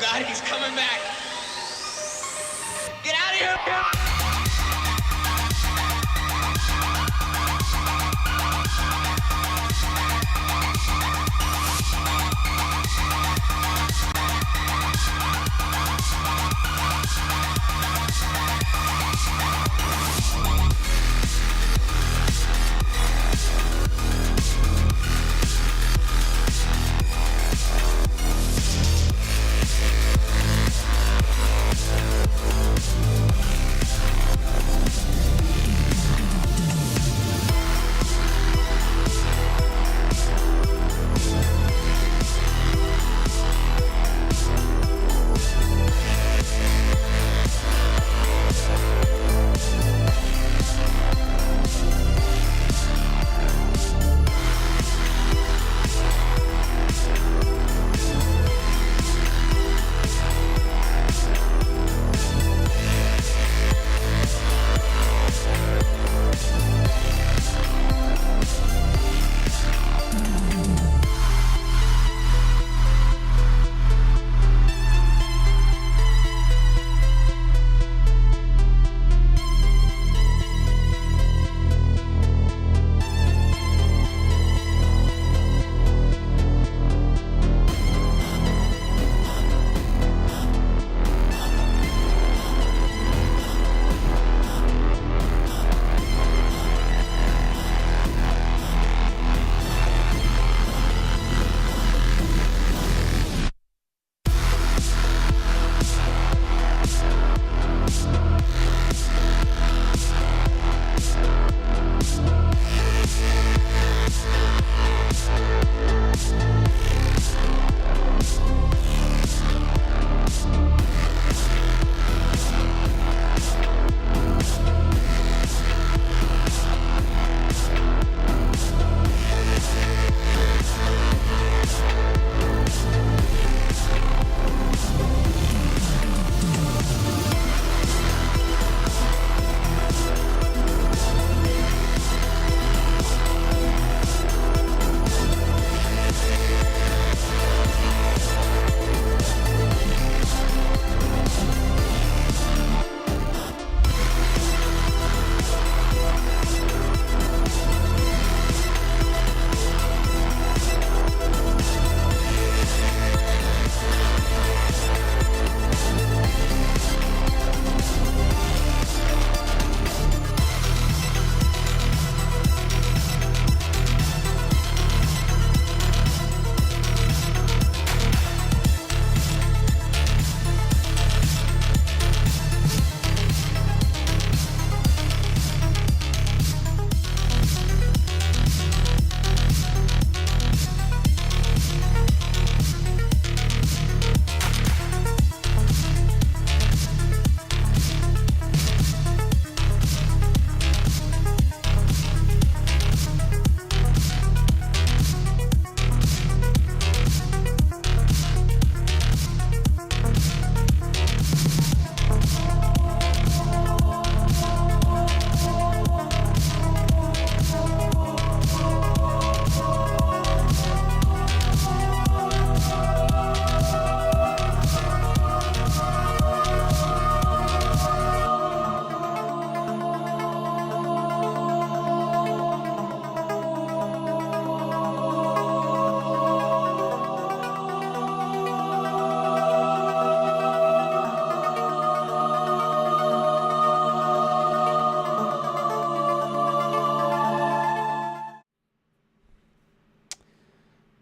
God, he's coming back. Get out of here!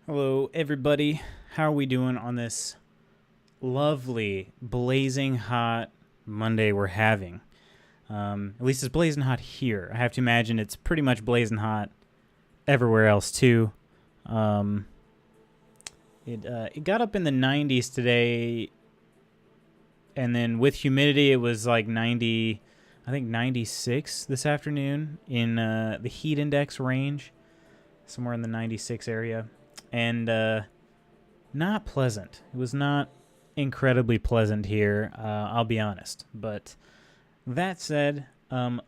Hello, everybody. How are we doing on this lovely, blazing hot Monday we're having? At least it's blazing hot here. I have to imagine it's pretty much blazing hot everywhere else, too. It got up in the 90s today, and then with humidity, it was like 90, I think 96 this afternoon in the heat index range, somewhere in the 96 area. And not pleasant. It was not incredibly pleasant here, I'll be honest. But that said,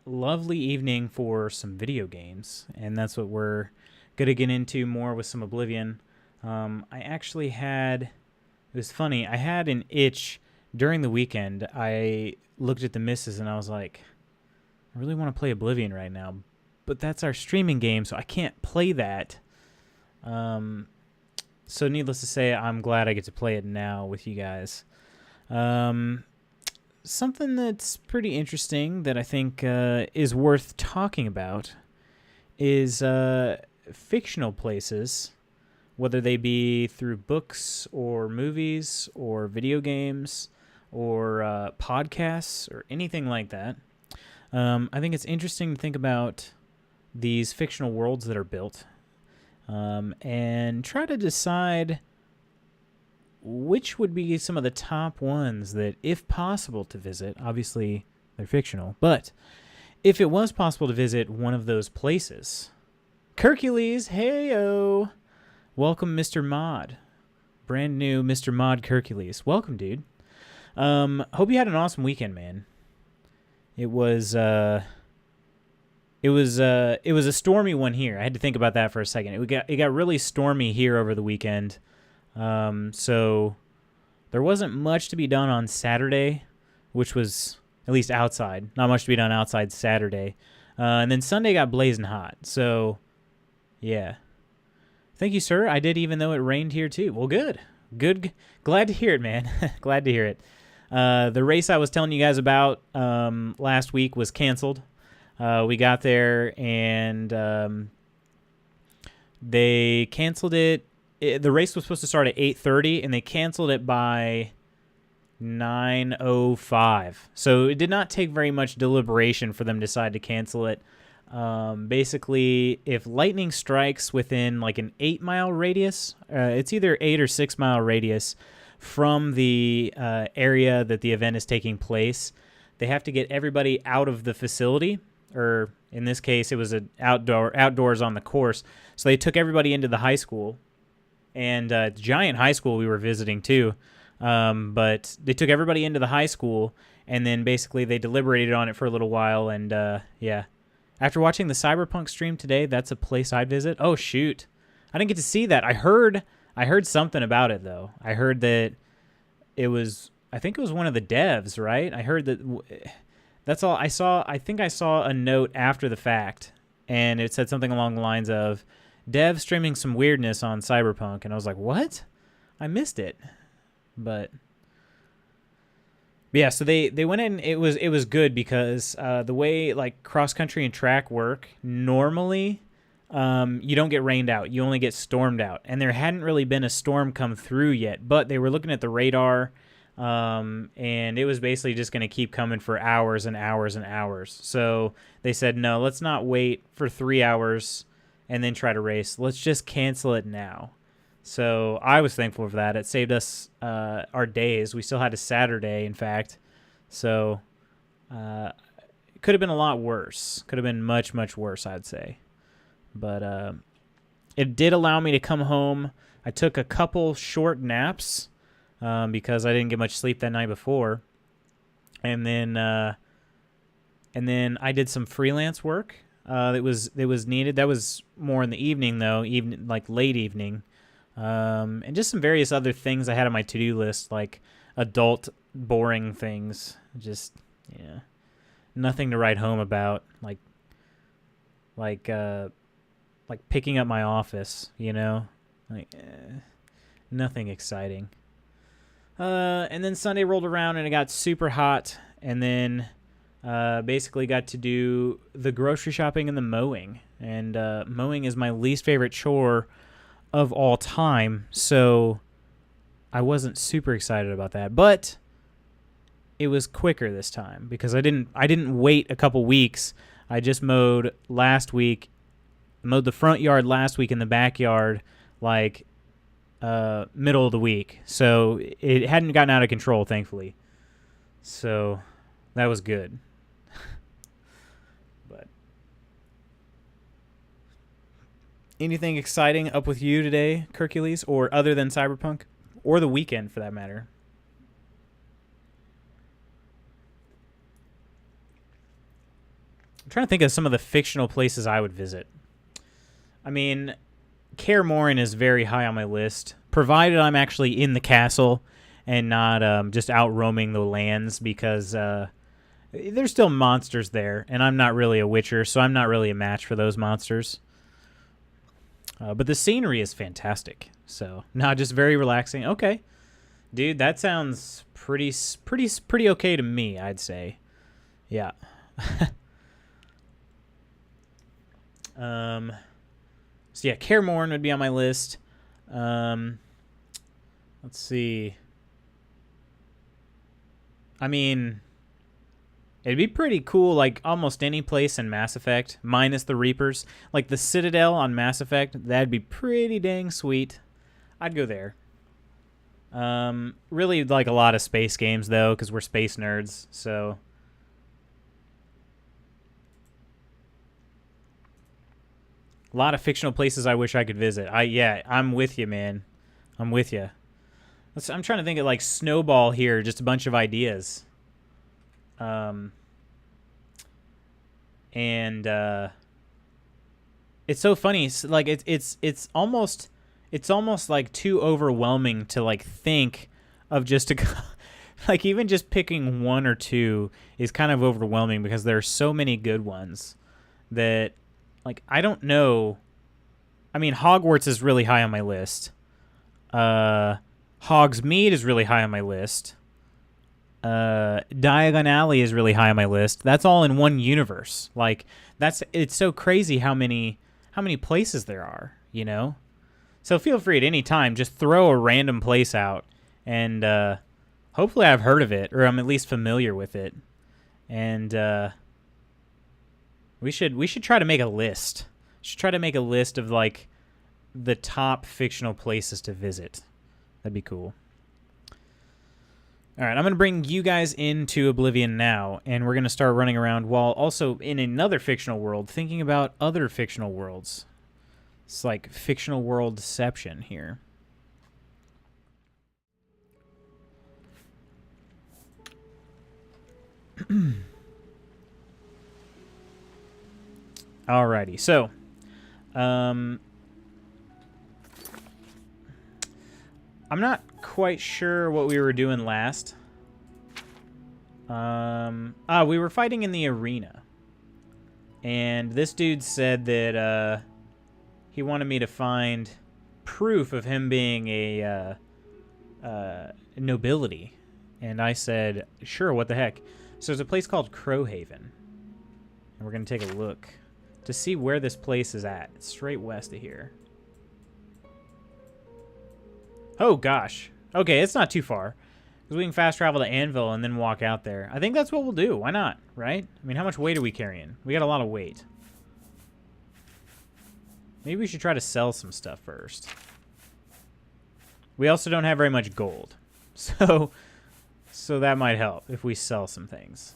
lovely evening for some video games, and that's what we're going to get into more with some Oblivion. I actually had It was funny. I had an itch during the weekend. I looked at the misses and I was like, I really want to play Oblivion right now, but that's our streaming game, so I can't play that. So needless to say, I'm glad I get to play it now with you guys. Something that's pretty interesting that I think is worth talking about is fictional places, whether they be through books or movies or video games or podcasts or anything like that. I think it's interesting to think about these fictional worlds that are built and try to decide which would be some of the top ones that, if possible to visit, obviously they're fictional, but if it was possible to visit one of those places. Hercules, hey-o! Welcome, Mr. Mod. Brand new Mr. Mod Hercules. Welcome, dude. Hope you had an awesome weekend, man. It was a stormy one here. I had to think about that for a second. It got really stormy here over the weekend. So there wasn't much to be done on Saturday, which was at least outside. Not much to be done outside Saturday. And then Sunday got blazing hot. So yeah. Thank you, sir. I did, even though it rained here too. Well, good. Glad to hear it, man. Glad to hear it. The race I was telling you guys about last week was canceled. We got there and they canceled it. The race was supposed to start at 8:30 and they canceled it by 9:05. So it did not take very much deliberation for them to decide to cancel it. Basically, if lightning strikes within like an 8-mile radius, it's either 8 or 6 mile radius from the area that the event is taking place, they have to get everybody out of the facility, or in this case, it was outdoors on the course. So they took everybody into the high school, and giant high school we were visiting too. But they took everybody into the high school, and then basically they deliberated on it for a little while, and yeah. After watching the Cyberpunk stream today, that's a place I'd visit. Oh, shoot. I didn't get to see that. I heard something about it, though. I heard that it was, I think it was one of the devs, right? I heard that, that's all I saw. I think I saw a note after the fact, and it said something along the lines of, dev streaming some weirdness on Cyberpunk, and I was like, what? I missed it. But yeah, so they went in. It was good because the way like cross country and track work normally, you don't get rained out. You only get stormed out, and there hadn't really been a storm come through yet. But they were looking at the radar, and it was basically just going to keep coming for hours and hours and hours. So they said, no, let's not wait for 3 hours and then try to race. Let's just cancel it now. So I was thankful for that. It saved us our days. We still had a Saturday, in fact. So it could have been a lot worse. Could have been much, much worse, I'd say. But it did allow me to come home. I took a couple short naps because I didn't get much sleep that night before. And then I did some freelance work that was needed. That was more in the evening, though, like late evening. And just some various other things I had on my to-do list, like adult boring things. Just, yeah, nothing to write home about, like picking up my office, you know, nothing exciting. And then Sunday rolled around and it got super hot, and then basically got to do the grocery shopping and the mowing. And mowing is my least favorite chore of all time, so I wasn't super excited about that. But it was quicker this time because I didn't wait a couple weeks. I just mowed the front yard last week and the backyard like middle of the week. So it hadn't gotten out of control, thankfully. So that was good. But anything exciting up with you today, Hercules, or other than Cyberpunk, or the weekend for that matter? I'm trying to think of some of the fictional places I would visit. I mean, Kaer Morhen is very high on my list, provided I'm actually in the castle and not just out roaming the lands, because there's still monsters there, and I'm not really a witcher, so I'm not really a match for those monsters. But the scenery is fantastic, so not just very relaxing. Okay, dude, that sounds pretty okay to me, I'd say. Yeah. So yeah, Kaer Morhen would be on my list. Let's see. I mean, it'd be pretty cool, like almost any place in Mass Effect, minus the Reapers. Like the Citadel on Mass Effect, that'd be pretty dang sweet. I'd go there. Really like a lot of space games, though, because we're space nerds, so... A lot of fictional places I wish I could visit. Yeah, I'm with you, man. I'm with you. I'm trying to think of, like, Snowball here, just a bunch of ideas. It's so funny. Like it's almost like too overwhelming to like think of just like even just picking one or two is kind of overwhelming, because there are so many good ones that, like, I don't know. I mean, Hogwarts is really high on my list. Hogsmeade is really high on my list. Diagon Alley is really high on my list. That's all in one universe. Like, it's so crazy how many places there are, you know? So feel free at any time, just throw a random place out, and hopefully I've heard of it, or I'm at least familiar with it. And we should try to make a list. Should try to make a list of, like, the top fictional places to visit. That'd be cool. All right, I'm going to bring you guys into Oblivion now, and we're going to start running around while also in another fictional world, thinking about other fictional worlds. It's like fictional world deception here. Alrighty, so I'm not quite sure what we were doing last. We were fighting in the arena, and this dude said that he wanted me to find proof of him being a nobility, and I said, sure, what the heck. So there's a place called Crowhaven, and we're gonna take a look to see where this place is at. It's straight west of here. Oh, gosh. Okay, it's not too far, because we can fast travel to Anvil and then walk out there. I think that's what we'll do. Why not, right? I mean, how much weight are we carrying? We got a lot of weight. Maybe we should try to sell some stuff first. We also don't have very much gold, so that might help if we sell some things.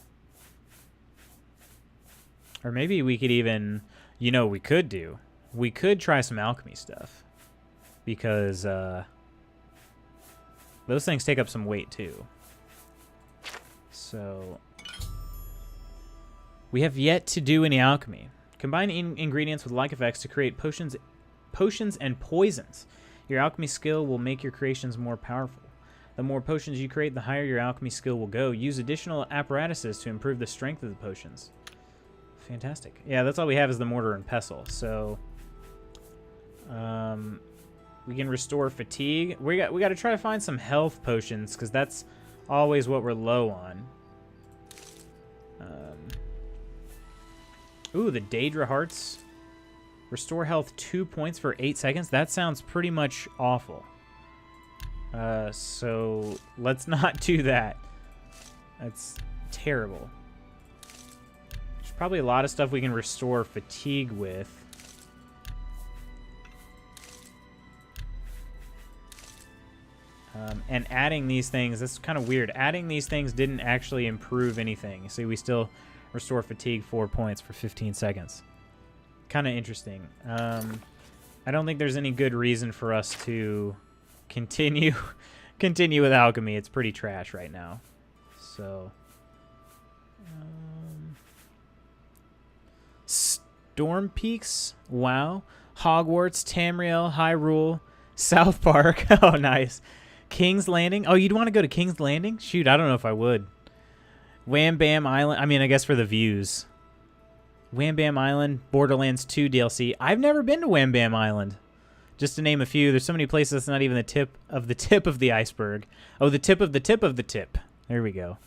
Or maybe we could even, you know what we could do? We could try some alchemy stuff, because those things take up some weight too. So we have yet to do any alchemy. Combine ingredients with like effects to create potions and poisons. Your alchemy skill will make your creations more powerful. The more potions you create, the higher your alchemy skill will go. Use additional apparatuses to improve the strength of the potions. Fantastic. Yeah, that's all we have is the mortar and pestle. So we can restore fatigue. We got to try to find some health potions, because that's always what we're low on. Ooh, the Daedra Hearts. Restore health 2 points for 8 seconds. That sounds pretty much awful. So let's not do that. That's terrible. There's probably a lot of stuff we can restore fatigue with. And adding these things, that's kind of weird. Adding these things didn't actually improve anything. See, we still restore fatigue 4 points for 15 seconds. Kind of interesting. I don't think there's any good reason for us to continue with alchemy. It's pretty trash right now. So, Storm Peaks, wow. Hogwarts, Tamriel, Hyrule, South Park. Oh, nice. King's Landing. Oh, you'd want to go to King's Landing? Shoot, I don't know if I would. Wham Bam Island. I mean, I guess for the views. Wham Bam Island, Borderlands 2 DLC. I've never been to Wham Bam Island. Just to name a few, there's so many places that's not even the tip of the iceberg. Oh, the tip of the tip of the tip. There we go.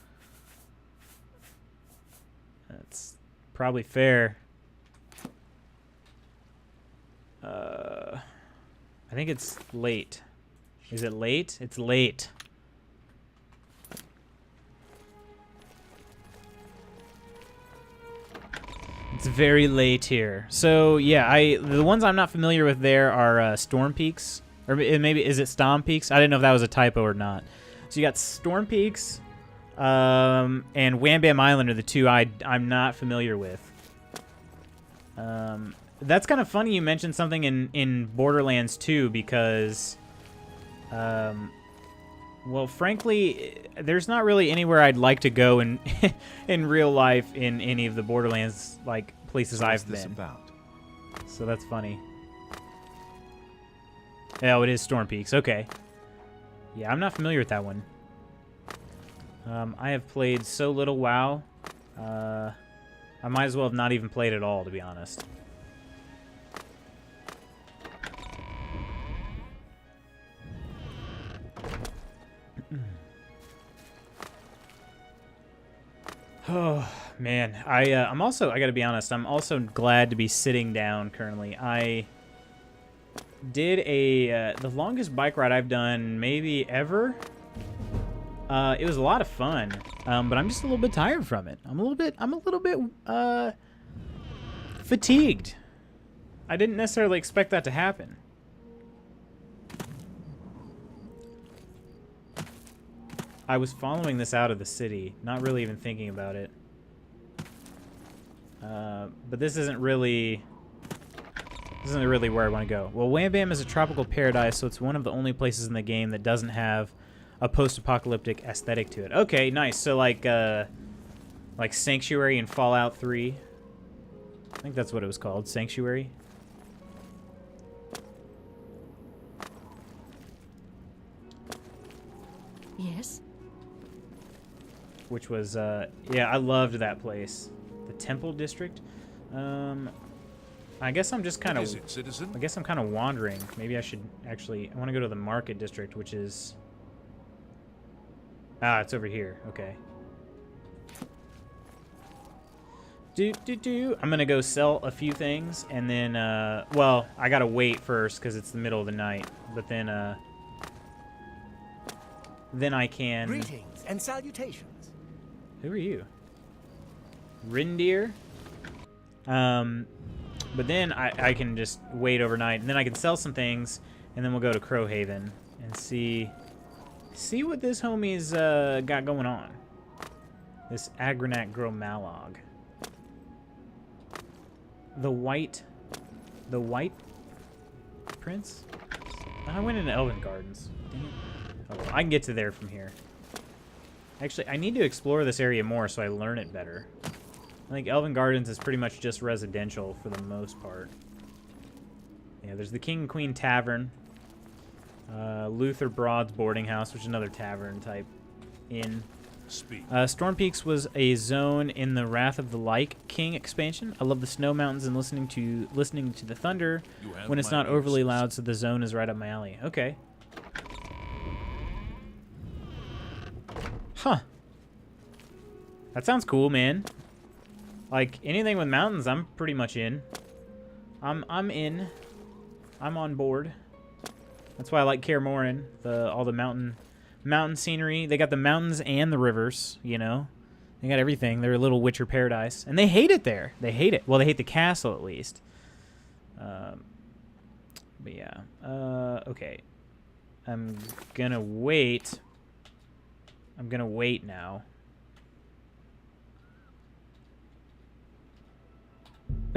That's probably fair. I think it's late. Is it late? It's late. It's very late here. So yeah, the ones I'm not familiar with there are Storm Peaks, or maybe is it Stom Peaks? I didn't know if that was a typo or not. So you got Storm Peaks, and Wham Bam Island are the two I'm not familiar with. That's kind of funny you mentioned something in Borderlands 2 because, well, frankly, there's not really anywhere I'd like to go in in real life in any of the Borderlands like places I've been. So that's funny. Oh, it is Storm Peaks. Okay. Yeah, I'm not familiar with that one. I have played so little WoW. I might as well have not even played at all, to be honest. Oh, man. I'm also, I gotta be honest, I'm also glad to be sitting down currently. I did the longest bike ride I've done maybe ever. It was a lot of fun, but I'm just a little bit tired from it. I'm a little bit fatigued. I didn't necessarily expect that to happen. I was following this out of the city, not really even thinking about it. But this isn't really where I want to go. Well, Wham Bam is a tropical paradise, so it's one of the only places in the game that doesn't have a post-apocalyptic aesthetic to it. Okay, nice. So like Sanctuary in Fallout 3. I think that's what it was called, Sanctuary. Yes. Which was, yeah, I loved that place. The Temple District. I guess I'm just kind of... Is it, citizen? I guess I'm kind of wandering. Maybe I should actually... I want to go to the Market District, which is... Ah, it's over here. Okay. I'm going to go sell a few things, and then, well, I got to wait first because it's the middle of the night. But then I can... Greetings and salutations. Who are you? Reindeer? But then I can just wait overnight, and then I can sell some things, and then we'll go to Crowhaven and see what this homie's got going on. This Agranac Grow Malog. The white prince? I went into Elven Gardens. Dang it. Oh, well, I can get to there from here. Actually, I need to explore this area more so I learn it better. I think Elven Gardens is pretty much just residential for the most part. Yeah, there's the King and Queen Tavern. Luther Broad's Boarding House, which is another tavern type inn. Storm Peaks was a zone in the Wrath of the Lyke King expansion. I love the snow mountains and listening to the thunder when it's not overly loud, so the zone is right up my alley. Okay. Huh. That sounds cool, man. Like, anything with mountains, I'm pretty much in. I'm in. I'm on board. That's why I like Kaer Morhen. All the mountain scenery. They got the mountains and the rivers, you know. They got everything. They're a little Witcher paradise. And they hate it there. They hate it. Well, they hate the castle, at least. But yeah. Okay. I'm gonna wait. I'm gonna wait now.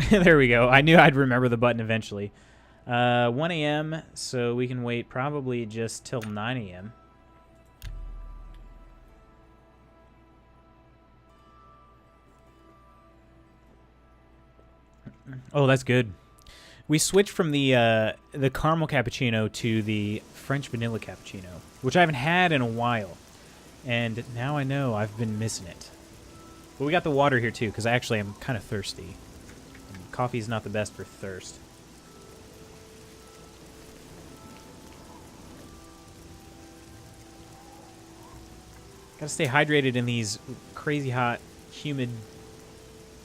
There we go. I knew I'd remember the button eventually. 1 a.m., so we can wait probably just till 9 a.m. Oh, that's good. We switched from the caramel cappuccino to the French vanilla cappuccino, which I haven't had in a while. And now I know I've been missing it. But we got the water here too, because actually I'm kind of thirsty. And coffee's not the best for thirst. Gotta stay hydrated in these crazy hot, humid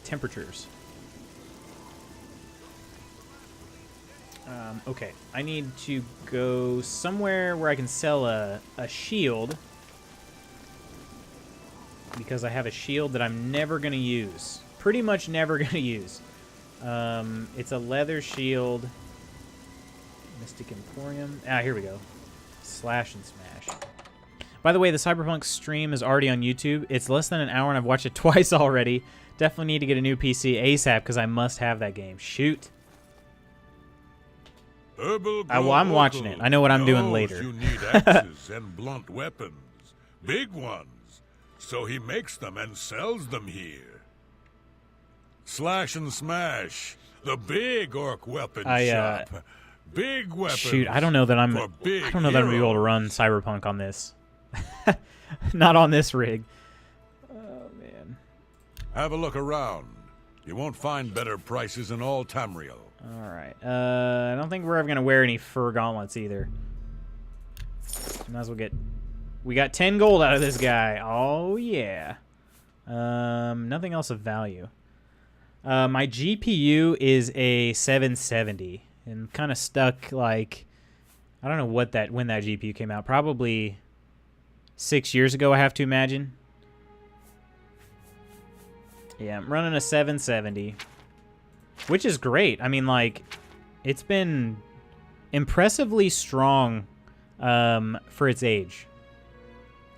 temperatures. Okay, I need to go somewhere where I can sell a shield. Because I have a shield that I'm never going to use. Pretty much never going to use. It's a leather shield. Mystic Emporium. Ah, here we go. Slash and smash. By the way, the Cyberpunk stream is already on YouTube. It's less than an hour and I've watched it twice already. Definitely need to get a new PC ASAP because I must have that game. Shoot. Well, I'm watching it. I know what I'm doing later. You need axes and blunt weapons. Big ones. So he makes them and sells them here. Slash and Smash. The big orc weapon shop. Big weapons. Shoot, I don't know that I'm gonna be able to run Cyberpunk on this. Not on this rig. Oh man. Have a look around. You won't find better prices in all Tamriel. Alright. I don't think we're ever gonna wear any fur gauntlets either. Might as well get... We got 10 gold out of this guy. Oh yeah. Nothing else of value. My GPU is a 770 and kind of stuck like... I don't know when that GPU came out. Probably 6 years ago, I have to imagine. Yeah, I'm running a 770. Which is great. I mean, like, it's been impressively strong for its age.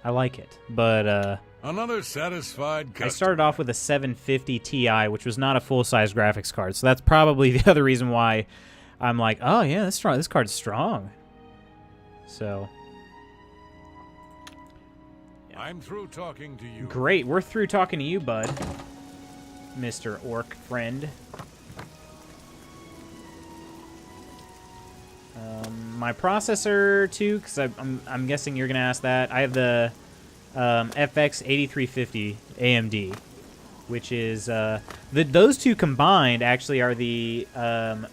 I like it, but another satisfied customer. I started off with a 750 Ti, which was not a full-size graphics card, so that's probably the other reason why I'm like, oh yeah, this card's strong. So, yeah. I'm through talking to you. Great, we're through talking to you, bud, Mr. Orc friend. My processor too, because I'm guessing you're gonna ask that. I have the FX 8350 AMD, which is those two combined actually are the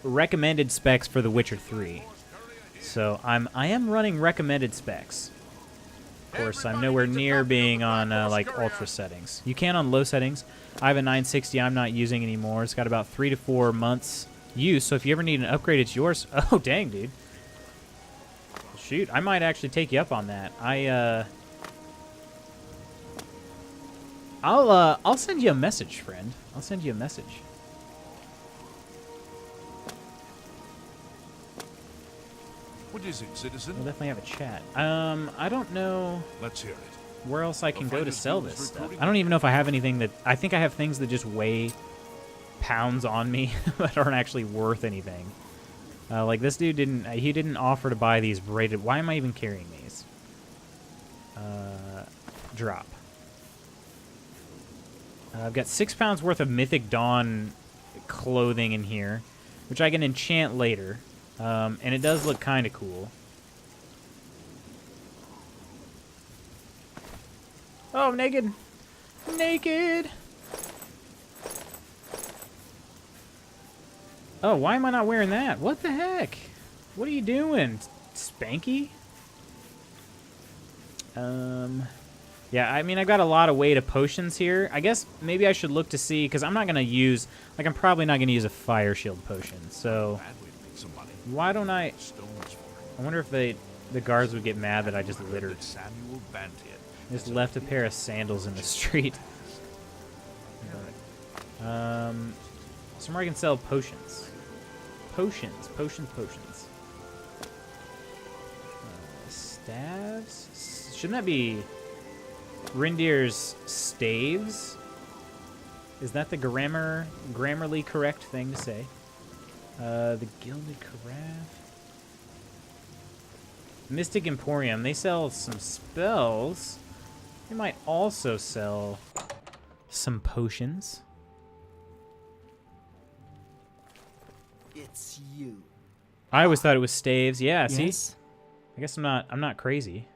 recommended specs for The Witcher 3. So I am running recommended specs. Of course, I'm nowhere near being on like ultra settings. You can on low settings. I have a 960 I'm not using anymore. It's got about 3 to 4 months use. So if you ever need an upgrade, it's yours. Oh dang, dude. Shoot, I might actually take you up on that. I'll send you a message, friend. I'll send you a message. What is it, citizen? We'll definitely have a chat. I don't know. Let's hear it. Where else I can go to sell this stuff. I don't even know if I have anything that... I think I have things that just weigh pounds on me that aren't actually worth anything. Like this dude didn't offer to buy these braided... Why am I even carrying these? Drop. I've got 6 pounds worth of Mythic Dawn clothing in here, which I can enchant later. And it does look kind of cool. Oh, naked! Naked! Oh, why am I not wearing that? What the heck? What are you doing? Spanky? Yeah, I mean, I've got a lot of weight of potions here. I guess maybe I should look to see, because I'm not going to use... Like, I'm probably not going to use a fire shield potion, so... Why don't I... I wonder if the guards would get mad that I just littered. Just left a pair of sandals in the street. Somewhere I can sell potions. Potions. Staves? Shouldn't that be Rindir's staves? Is that the grammarly correct thing to say? The Gilded Carafe. Mystic Emporium. They sell some spells. They might also sell some potions. Is It's you. I always thought it was staves. Yeah, see? Yes, I guess I'm not crazy.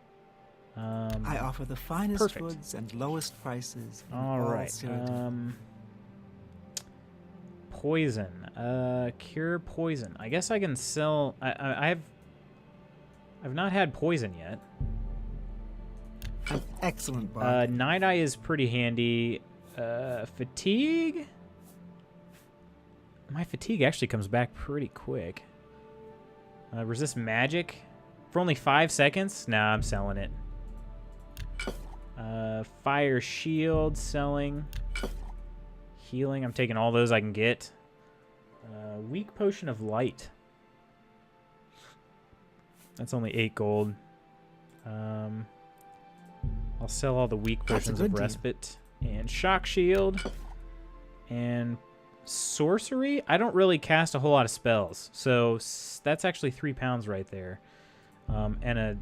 I offer the finest perfect. goods and lowest prices. In All right. Cyrodiil. Poison. Cure poison. I guess I can sell. I've not had poison yet. An excellent bargain. Night Eye is pretty handy. Fatigue. My fatigue actually comes back pretty quick. Resist magic for only 5 seconds. Nah, I'm selling it. Fire shield, selling. Healing, I'm taking all those I can get. Weak potion of light. That's only 8 gold. I'll sell all the weak potions of respite. And shock shield. And sorcery? I don't really cast a whole lot of spells. So that's actually 3 pounds right there. And a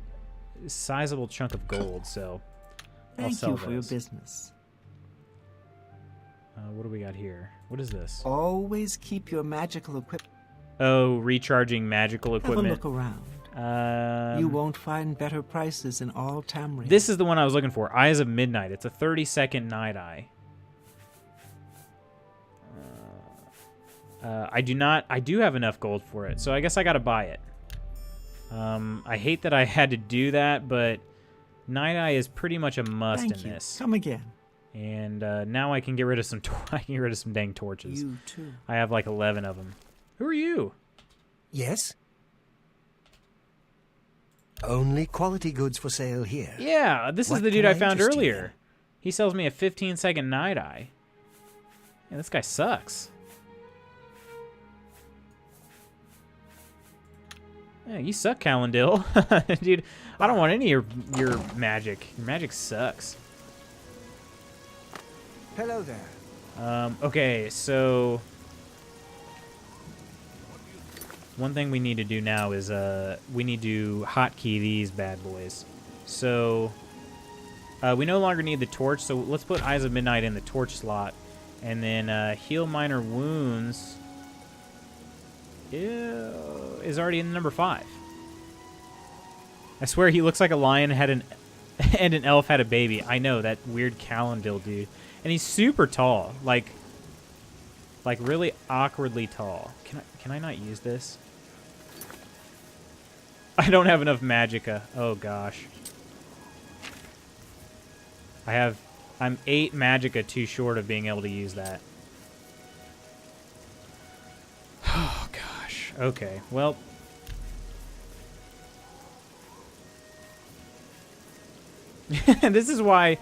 sizable chunk of gold, so I'll sell Thank you for those. your business. What do we got here? What is this? Always keep your magical equipment. Oh, recharging magical Have a equipment. look around. You won't find better prices in all Tamriel. This is the one I was looking for. Eyes of Midnight. It's a 30-second night eye. I do have enough gold for it, so I guess I gotta buy it. I hate that I had to do that, but Night Eye is pretty much a must Thank in you. this. Come again. And now I can get rid of some. I can get rid of some dang torches. You too. I have like 11 of them. Who are you? Yes? Only quality goods for sale here. Yeah, this is What the dude can I I found interest you earlier. in? He sells me a 15-second night eye. Yeah, this guy sucks. Yeah, you suck, Calendil. Dude, I don't want any of your magic. Your magic sucks. Hello there. Okay, so one thing we need to do now is we need to hotkey these bad boys. So we no longer need the torch, so let's put Eyes of Midnight in the torch slot, and then heal minor wounds is already in number 5. I swear he looks like a lion had an and an elf had a baby. I know, that weird Calendil dude. And he's super tall, like really awkwardly tall. Can I not use this? I don't have enough magicka. Oh gosh. I'm 8 magicka too short of being able to use that. Oh gosh. Okay. Well, this is why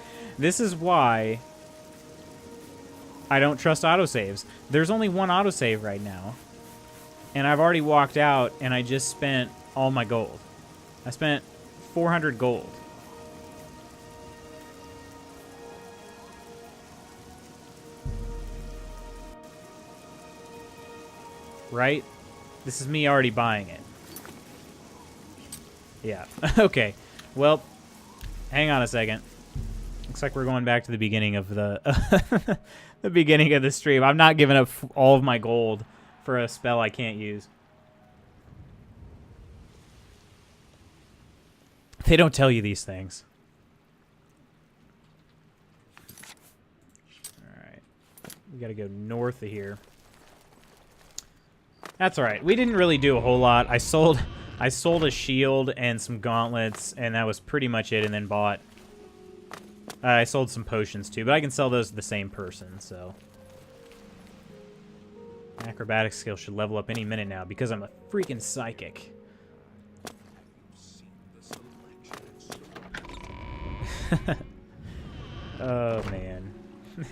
I don't trust autosaves. There's only one autosave right now. And I've already walked out and I just spent all my gold. I spent 400 gold. Right? This is me already buying it. Yeah. Okay. Well, hang on a second. Looks like we're going back to the beginning of the the beginning of the stream. I'm not giving up all of my gold for a spell I can't use. They don't tell you these things. All right. We got to go north of here. That's all right. We didn't really do a whole lot. I sold a shield and some gauntlets, and that was pretty much it, and then bought... I sold some potions, too, but I can sell those to the same person, so... Acrobatics skill should level up any minute now, because I'm a freaking psychic. Oh, man.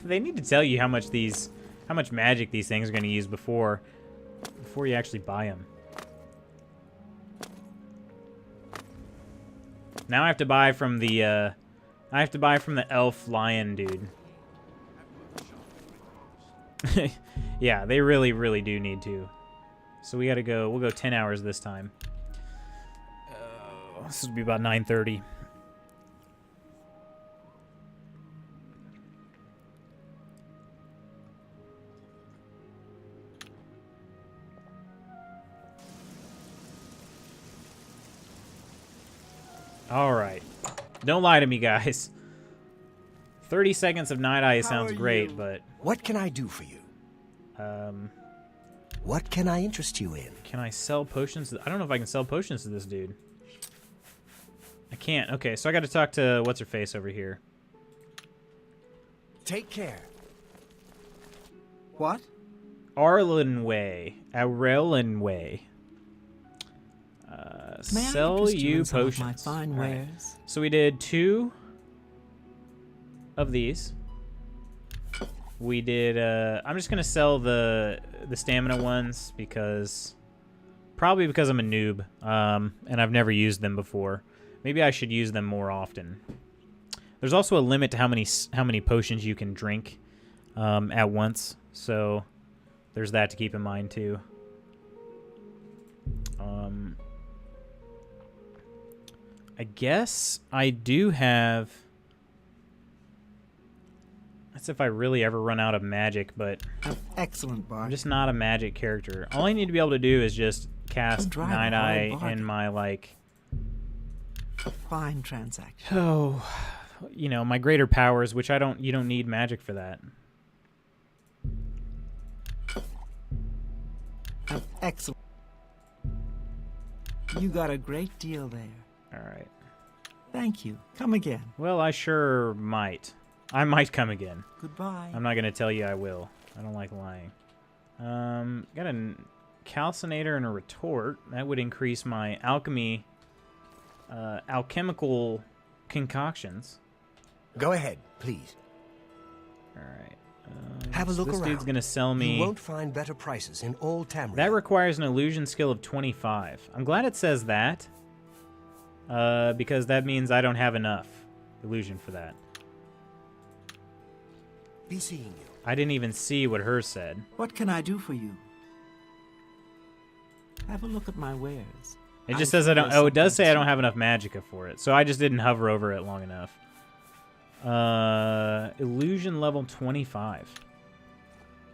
They need to tell you how much magic these things are going to use before you actually buy them. Now I have to buy from the elf lion dude. Yeah, they really, really do need to. So we gotta go. We'll go 10 hours this time. This will be about 9:30. All right. Don't lie to me, guys. 30 seconds of Night Eye sounds great, but... What can I do for you? What can I interest you in? Can I sell potions? I don't know if I can sell potions to this dude. I can't. Okay, so I got to talk to what's-her-face over here. Take care. What? Arlenway. May I Sell interest you in some of potions. my fine All right. wares? So we did 2 of these. We did, I'm just going to sell the stamina ones probably because I'm a noob, and I've never used them before. Maybe I should use them more often. There's also a limit to how many potions you can drink at once, so there's that to keep in mind too. I guess I do have... That's if I really ever run out of magic, but Excellent, Bart. I'm just not a magic character. All I need to be able to do is just cast Drive Night a hard Eye bargain. and my, like... A fine transaction. Oh, you know, my greater powers, which you don't need magic for that. Excellent. You got a great deal there. All right. Thank you. Come again. Well, I sure might. I might come again. Goodbye. I'm not going to tell you I will. I don't like lying. Got a calcinator and a retort. That would increase my alchemical concoctions. Go ahead, please. All right. Have a look this around. dude's going to sell me... You won't find better prices in all Tamriel. That requires an illusion skill of 25. I'm glad it says that. Because that means I don't have enough illusion for that. Be seeing you. I didn't even see what hers said. What can I do for you? Have a look at my wares. It just I'm says I sure don't... there's Oh, it does something say I don't to- have enough magicka for it. So I just didn't hover over it long enough. Illusion level 25.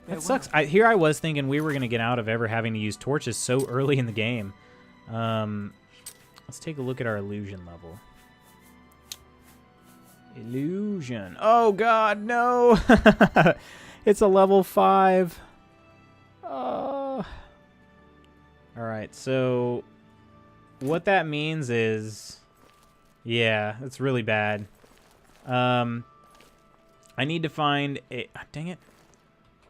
That sucks. Here I was thinking we were going to get out of ever having to use torches so early in the game. Let's take a look at our illusion level. Illusion. Oh, God, no. It's a level 5. All right, so what that means is... Yeah, that's really bad. I need to find a... dang it.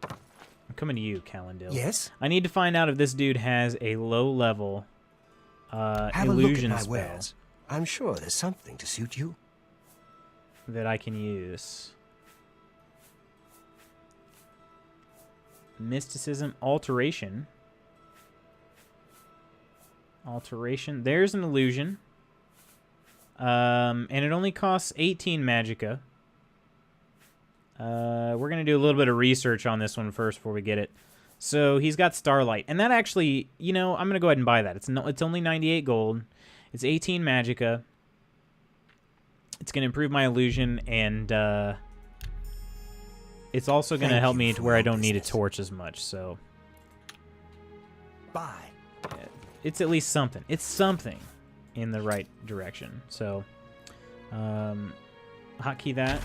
I'm coming to you, Calendil. Yes? I need to find out if this dude has a low-level Have illusion a look at my spell wares. I'm sure there's something to suit you. that I can use. Mysticism, alteration. Alteration. There's an illusion. And it only costs 18 magicka. We're going to do a little bit of research on this one first before we get it. So he's got Starlight. And that actually, you know, I'm going to go ahead and buy that. It's only 98 gold. It's 18 magicka. It's going to improve my illusion, and it's also going to help me to where I don't need a torch as much. So Bye. it's at least something. It's something in the right direction. So hotkey that.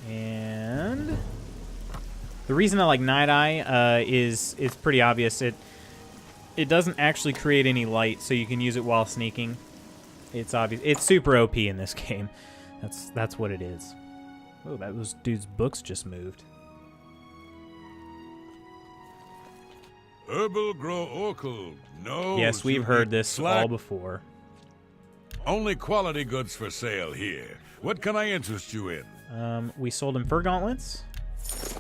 And the reason I like Night Eye is it's pretty obvious. It doesn't actually create any light, so you can use it while sneaking. It's obvious. It's super OP in this game. That's what it is. Oh, those dude's books just moved. Herbal grow Orkel. No. Yes, we've heard this all before. Only quality goods for sale here. What can I interest you in? We sold him fur gauntlets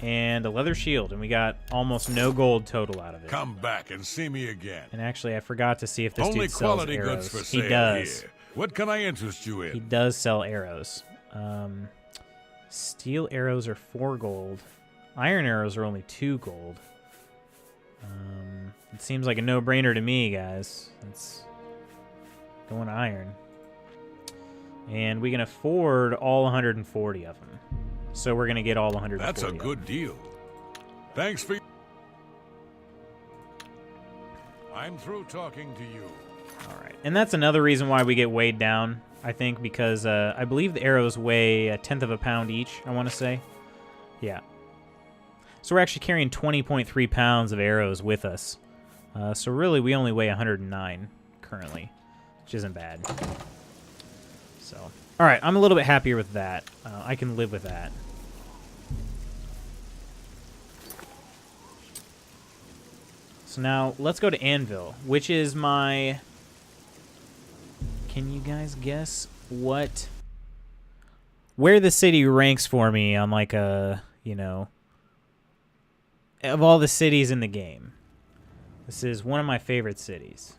and a leather shield, and we got almost no gold total out of it. Come back and see me again. And actually, I forgot to see if this Only dude sells quality arrows. goods for sale He does. here. What can I interest you He in? does sell arrows. Steel arrows are 4 gold. Iron arrows are only 2 gold. It seems like a no-brainer to me, guys. It's going iron. And we can afford all 140 of them. So we're going to get all 140 That's a of them. good deal. Thanks for... I'm through talking to you. All right. And that's another reason why we get weighed down, I think, because I believe the arrows weigh 1/10 of a pound each, I want to say. Yeah. So we're actually carrying 20.3 pounds of arrows with us. So really, we only weigh 109 currently, which isn't bad. So, all right, I'm a little bit happier with that. I can live with that. So now, let's go to Anvil, which is my... Can you guys guess where the city ranks for me on like a, you know, of all the cities in the game? This is one of my favorite cities.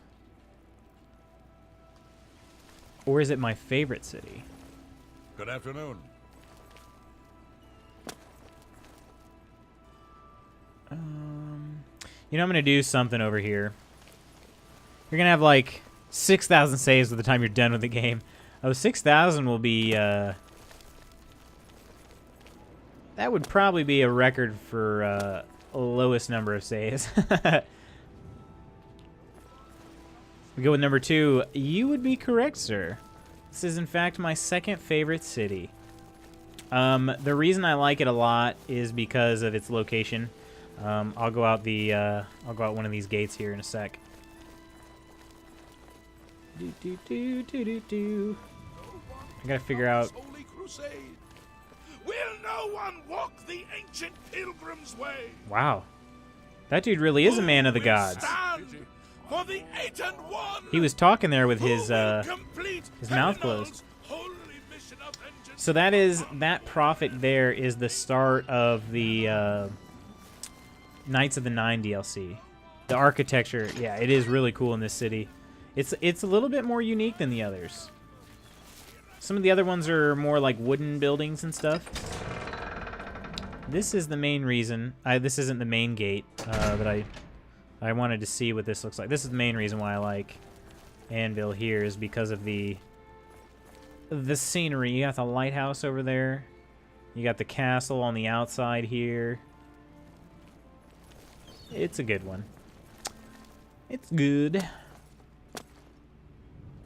Or is it my favorite city? Good afternoon. You know, I'm going to do something over here. You're going to have like 6,000 saves by the time you're done with the game. Oh, 6,000 will be, that would probably be a record for, lowest number of saves. We go with number 2. You would be correct, sir. This is, in fact, my second favorite city. The reason I like it a lot is because of its location. I'll go out one of these gates here in a sec. I gotta figure out. Will no one walk the ancient pilgrim's way? Wow, that dude really is a man of the gods. For the 8 and 1. He was talking there with his mouth closed. So that prophet there is the start of the Knights of the Nine DLC. The architecture, yeah, it is really cool in this city. It's a little bit more unique than the others. Some of the other ones are more like wooden buildings and stuff. This is the main reason. This isn't the main gate that I wanted to see what this looks like. This is the main reason why I like Anvil here, is because of the scenery. You got the lighthouse over there. You got the castle on the outside here. It's a good one. It's good.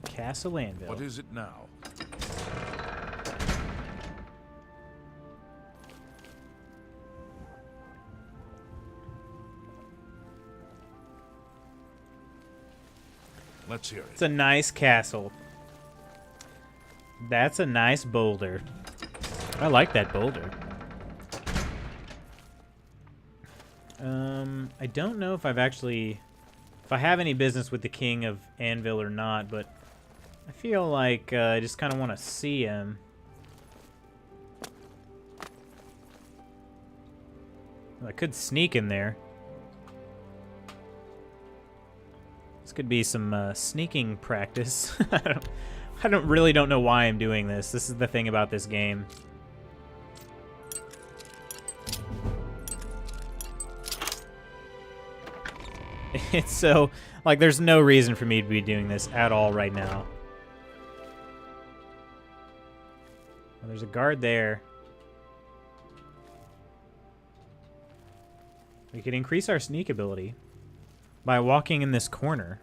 Castle Anvil. What is it now? Let's hear it. It's a nice castle. That's a nice boulder. I like that boulder. I don't know if I have any business with the King of Anvil or not, but I feel like I just kind of want to see him. Well, I could sneak in there. This could be some sneaking practice. I really don't know why I'm doing this. This is the thing about this game. It's so, like, there's no reason for me to be doing this at all right now. Well, there's a guard there. We could increase our sneak ability by walking in this corner.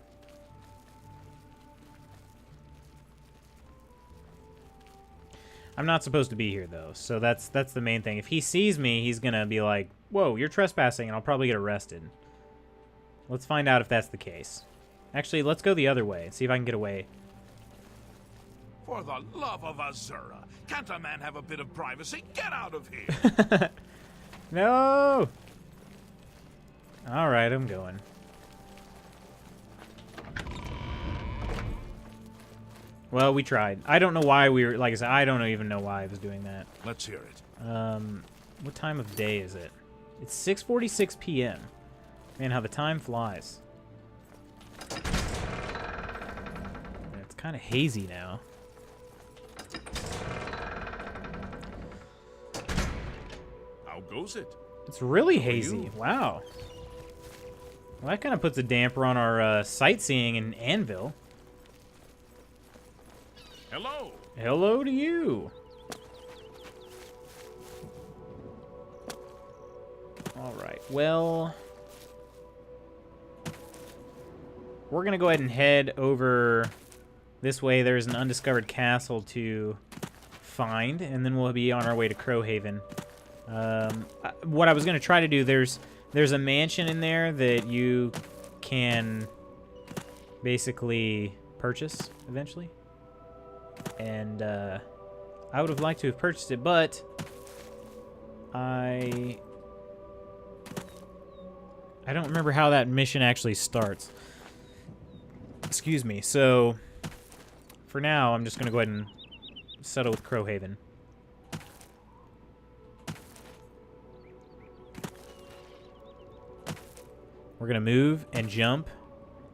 I'm not supposed to be here, though, so that's the main thing. If he sees me, he's gonna be like, whoa, you're trespassing, and I'll probably get arrested. Let's find out if that's the case. Actually, let's go the other way and see if I can get away. For the love of Azura, can't a man have a bit of privacy? Get out of here! No! Alright, I'm going. Well, we tried. I don't know why we were, like I said, I don't even know why I was doing that. Let's hear it. What time of day is it? It's 6:46 p.m. Man, how the time flies. It's kind of hazy now. How goes it? It's really hazy. Wow. Well, that kind of puts a damper on our sightseeing in Anvil. Hello. Hello to you. All right. Well, we're going to go ahead and head over this way. There's an undiscovered castle to find, and then we'll be on our way to Crowhaven. What I was going to try to do, there's a mansion in there that you can basically purchase eventually. And I would have liked to have purchased it, but I don't remember how that mission actually starts. Excuse me. So for now, I'm just going to go ahead and settle with Crowhaven. We're going to move and jump.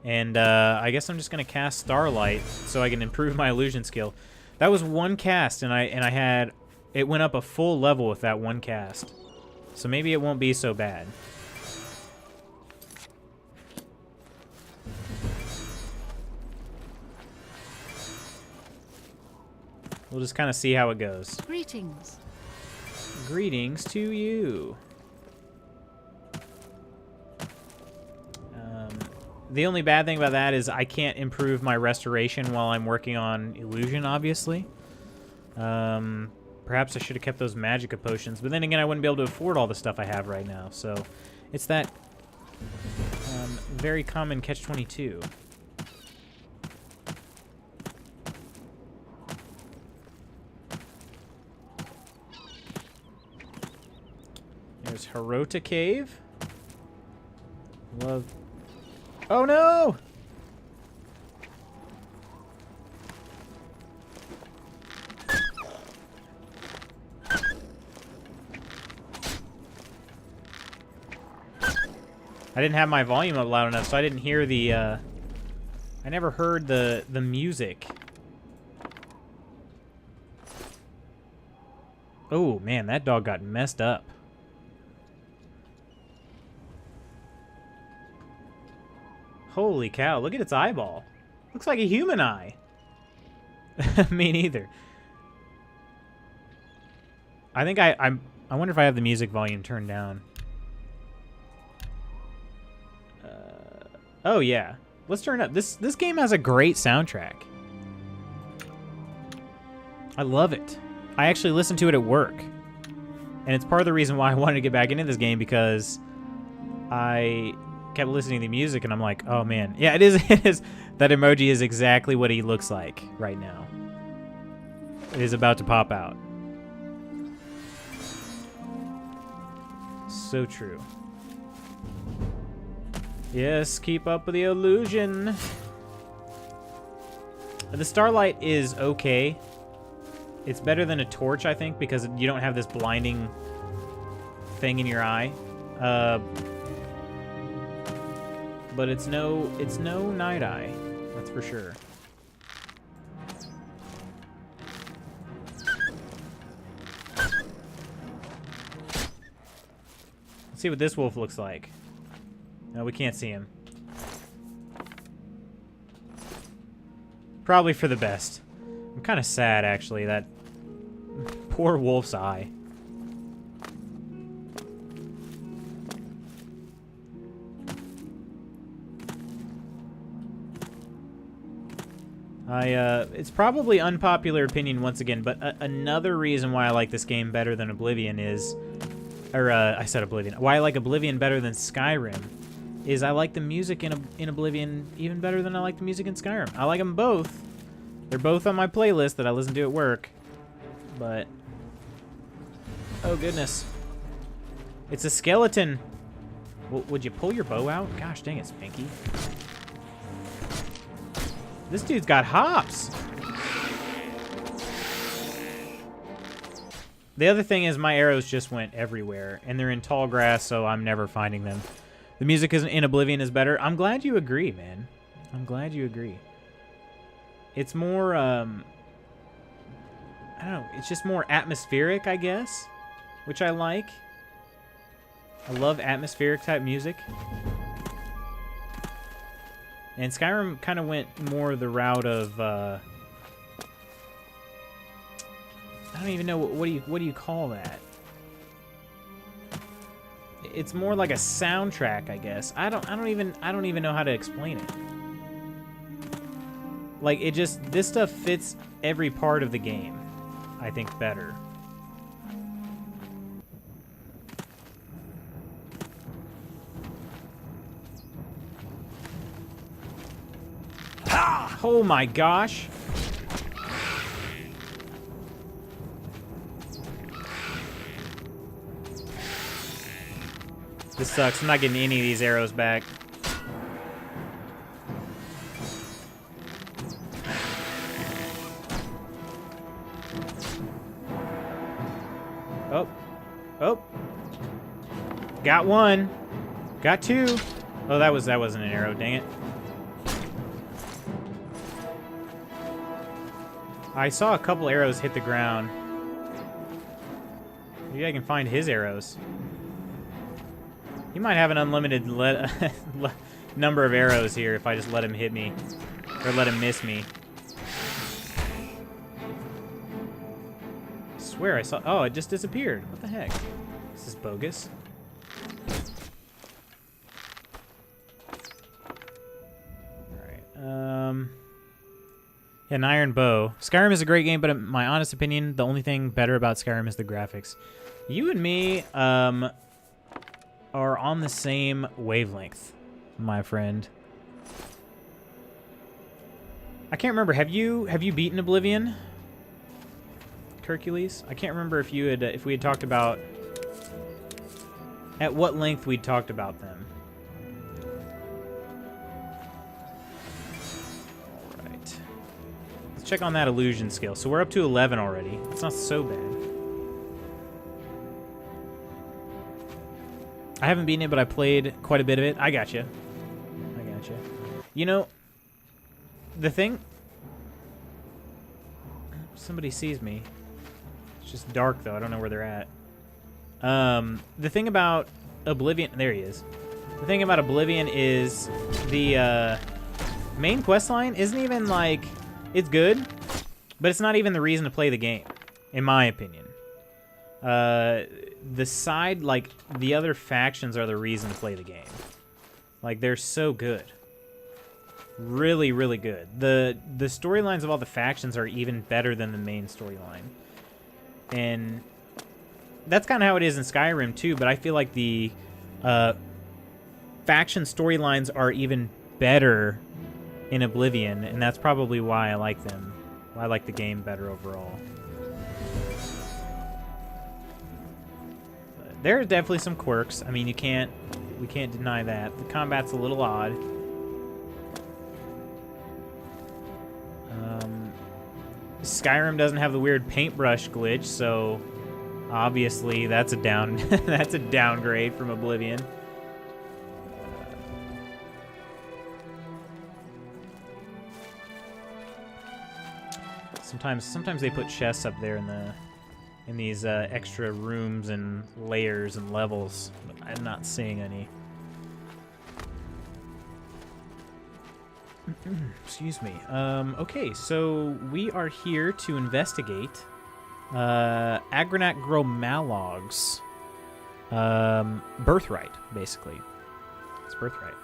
And I guess I'm just going to cast Starlight so I can improve my illusion skill. That was one cast, and it went up a full level with that one cast. So maybe it won't be so bad. We'll just kind of see how it goes. Greetings. Greetings to you. The only bad thing about that is I can't improve my restoration while I'm working on illusion, obviously. Perhaps I should have kept those magicka potions, but then again, I wouldn't be able to afford all the stuff I have right now. So it's that very common catch-22. There's Hirota Cave. Love. Oh no! I didn't have my volume up loud enough, so I didn't hear the, I never heard the music. Oh, man, that dog got messed up. Holy cow, look at its eyeball. Looks like a human eye. Me neither. I think I wonder if I have the music volume turned down. Oh yeah, let's turn it up. This game has a great soundtrack. I love it. I actually listen to it at work, and it's part of the reason why I wanted to get back into this game, because I kept listening to the music and I'm like, oh man, yeah, it is. It is. That emoji is exactly what he looks like right now. It is about to pop out. So true. Yes, keep up with the illusion. The Starlight is okay. It's better than a torch, I think, because you don't have this blinding thing in your eye. But it's no Night Eye, that's for sure. Let's see what this wolf looks like. No, we can't see him. Probably for the best. I'm kind of sad, actually, that poor wolf's eye. It's probably unpopular opinion once again, but another reason why I like this game better than Oblivion is, I said Oblivion. Why I like Oblivion better than Skyrim is I like the music in Oblivion even better than I like the music in Skyrim. I like them both. They're both on my playlist that I listen to at work, but oh goodness, it's a skeleton. Would you pull your bow out? Gosh dang it, Spanky. This dude's got hops. The other thing is my arrows just went everywhere, and they're in tall grass, so I'm never finding them. The music in Oblivion is better. I'm glad you agree, man. I'm glad you agree. It's more, I don't know, it's just more atmospheric, I guess, which I like. I love atmospheric type music. And Skyrim kind of went more the route of, I don't even know, what do you call that? It's more like a soundtrack, I guess. I don't even know how to explain it. Like, it just, this stuff fits every part of the game, I think, better. Oh my gosh. This sucks. I'm not getting any of these arrows back. Oh. Oh. Got one. Got two. Oh, that wasn't an arrow, dang it. I saw a couple arrows hit the ground. Maybe I can find his arrows. He might have an unlimited number of arrows here if I just let him hit me. Or let him miss me. I swear I saw... Oh, it just disappeared. What the heck? This is bogus. Alright, yeah, an iron bow. Skyrim is a great game, but in my honest opinion, the only thing better about Skyrim is the graphics. You and me, are on the same wavelength, my friend. I can't remember. Have you beaten Oblivion, Hercules? I can't remember if you had if we had talked about at what length we'd talked about them. All right. Let's check on that illusion skill. So we're up to 11 already. It's not so bad. I haven't beaten it, but I played quite a bit of it. I gotcha. I gotcha. You know, the thing... Somebody sees me. It's just dark, though. I don't know where they're at. The thing about Oblivion... There he is. The thing about Oblivion is the main questline isn't even, like... It's good, but it's not even the reason to play the game, in my opinion. The side, like, the other factions are the reason to play the game. Like, they're so good. Really, really good. The storylines of all the factions are even better than the main storyline. And that's kind of how it is in Skyrim, too, but I feel like the faction storylines are even better in Oblivion, and that's probably why I like them. Why I like the game better overall. There are definitely some quirks. I mean, we can't deny that. The combat's a little odd. Skyrim doesn't have the weird paintbrush glitch, so obviously that's a that's a downgrade from Oblivion. Sometimes they put chests up there in these extra rooms and layers and levels, but I'm not seeing any. Excuse me. Okay, so we are here to investigate Agranat Gromalog's birthright, basically. It's birthright.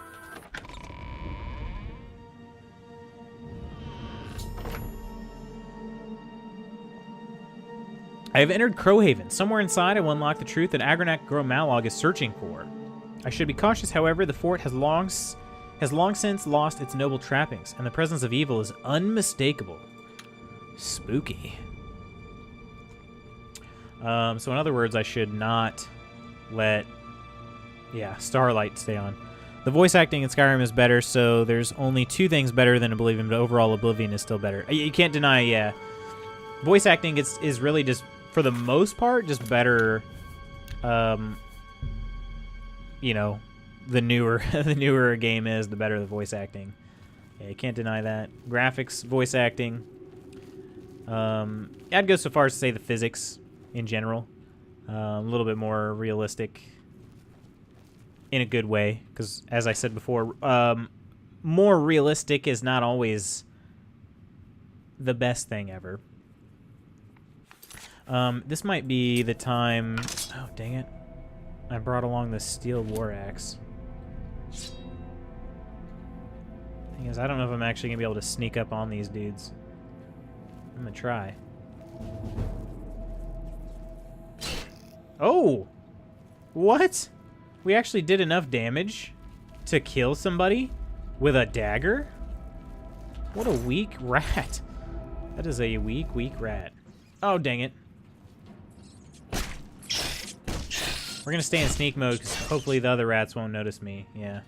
I have entered Crowhaven. Somewhere inside, I will unlock the truth that Agranat Gromalog is searching for. I should be cautious, however. The fort has long since lost its noble trappings, and the presence of evil is unmistakable. Spooky. So in other words, I should not let, Starlight stay on. The voice acting in Skyrim is better, so there's only two things better than Oblivion, but overall Oblivion is still better. You can't deny, voice acting is really just, for the most part, just better, you know, the newer a game is, the better the voice acting. Yeah, you can't deny that. Graphics, voice acting. I'd go so far as to say the physics in general. A little bit more realistic in a good way, because as I said before, more realistic is not always the best thing ever. This might be the time... Oh, dang it. I brought along the steel war axe. Thing is, I don't know if I'm actually gonna be able to sneak up on these dudes. I'm gonna try. Oh! What? We actually did enough damage to kill somebody with a dagger? What a weak rat. That is a weak, weak rat. Oh, dang it. We're gonna stay in sneak mode because hopefully the other rats won't notice me. Yeah.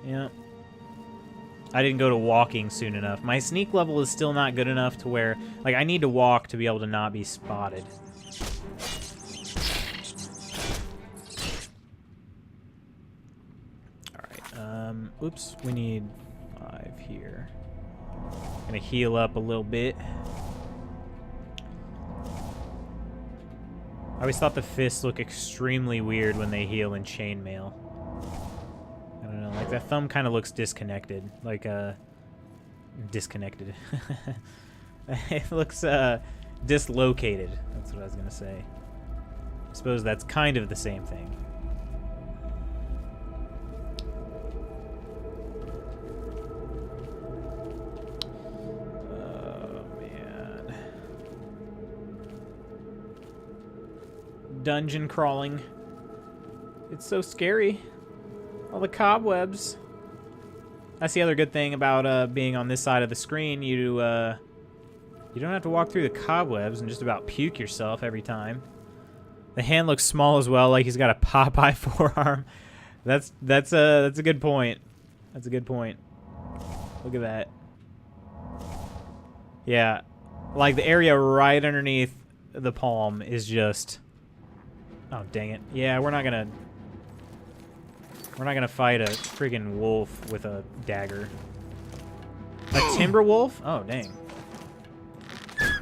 Yeah. I didn't go to walking soon enough. My sneak level is still not good enough to where, like, I need to walk to be able to not be spotted. Alright, oops, we need 5 here. Gonna heal up a little bit. I always thought the fists look extremely weird when they heal in chainmail. I don't know, like that thumb kind of looks disconnected. Like, disconnected. It looks, dislocated. That's what I was gonna say. I suppose that's kind of the same thing. Oh, man. Dungeon crawling. It's so scary. All the cobwebs. That's the other good thing about being on this side of the screen. You don't have to walk through the cobwebs and just about puke yourself every time. The hand looks small as well, like he's got a Popeye forearm. That's a good point. That's a good point. Look at that. Yeah, like the area right underneath the palm is just. Oh, dang it. Yeah, we're not gonna fight a friggin' wolf with a dagger. A timber wolf? Oh, dang.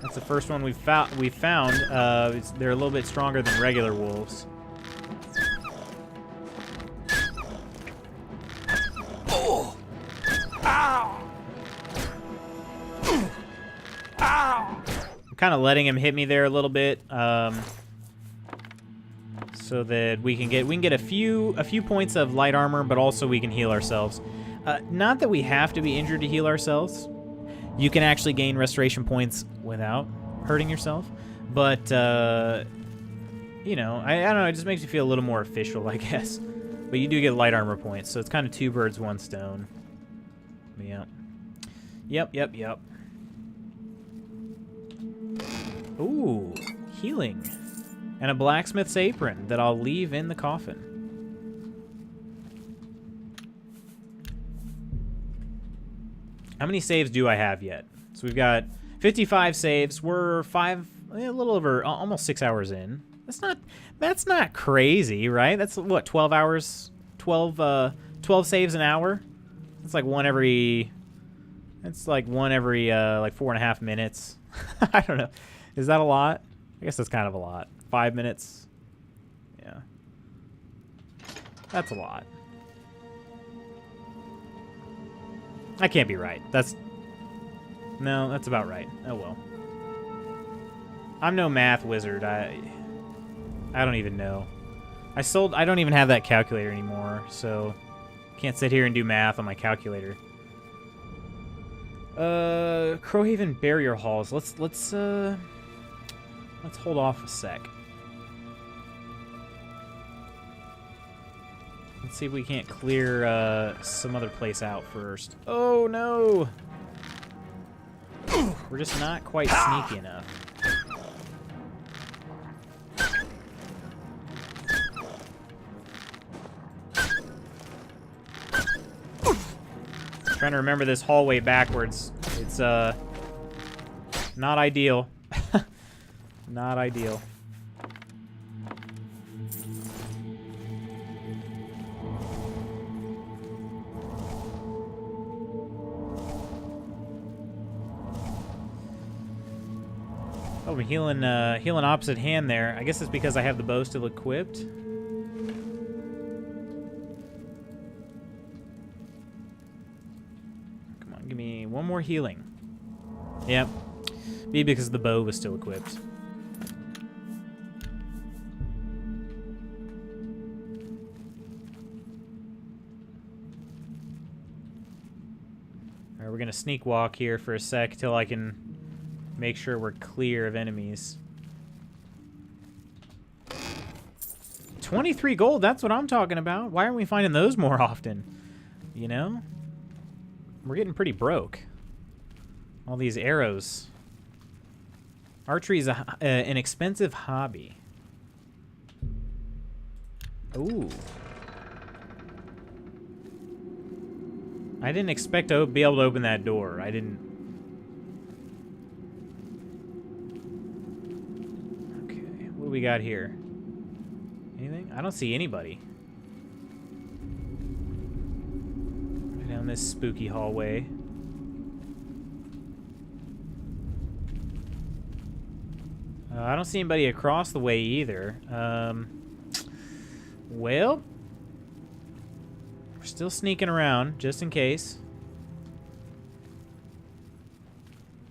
That's the first one we found. They're a little bit stronger than regular wolves. Oh! Ow! Ow! I'm kind of letting him hit me there a little bit, so that we can get a few points of light armor, but also we can heal ourselves. Not that we have to be injured to heal ourselves. You can actually gain restoration points without hurting yourself, but you know, I don't know. It just makes you feel a little more official, I guess. But you do get light armor points, so it's kind of 2 birds, 1 stone. Yep. Yep. Ooh, healing. And a blacksmith's apron that I'll leave in the coffin. How many saves do I have yet? So we've got 55 saves. We're a little over, almost 6 hours in. That's not crazy, right? That's what, 12 hours? 12 saves an hour? That's like one every, like 4.5 minutes. I don't know. Is that a lot? I guess that's kind of a lot. 5 minutes. Yeah. That's a lot. That can't be right. No, that's about right. Oh well. I'm no math wizard. I don't even know. I don't even have that calculator anymore, so can't sit here and do math on my calculator. Crowhaven barrier halls. Let's hold off a sec. Let's see if we can't clear some other place out first. Oh no! We're just not quite sneaky enough. Trying to remember this hallway backwards. It's not ideal. Not ideal. Oh, we're healing opposite hand there. I guess it's because I have the bow still equipped. Come on, give me one more healing. Yep. Maybe because the bow was still equipped. Alright, we're gonna sneak walk here for a sec till I can make sure we're clear of enemies. 23 gold, that's what I'm talking about. Why aren't we finding those more often? You know? We're getting pretty broke. All these arrows. Archery is an expensive hobby. Ooh. I didn't expect to be able to open that door. I didn't... Okay, what do we got here? Anything? I don't see anybody. Down this spooky hallway. I don't see anybody across the way either. Well, we're still sneaking around, just in case.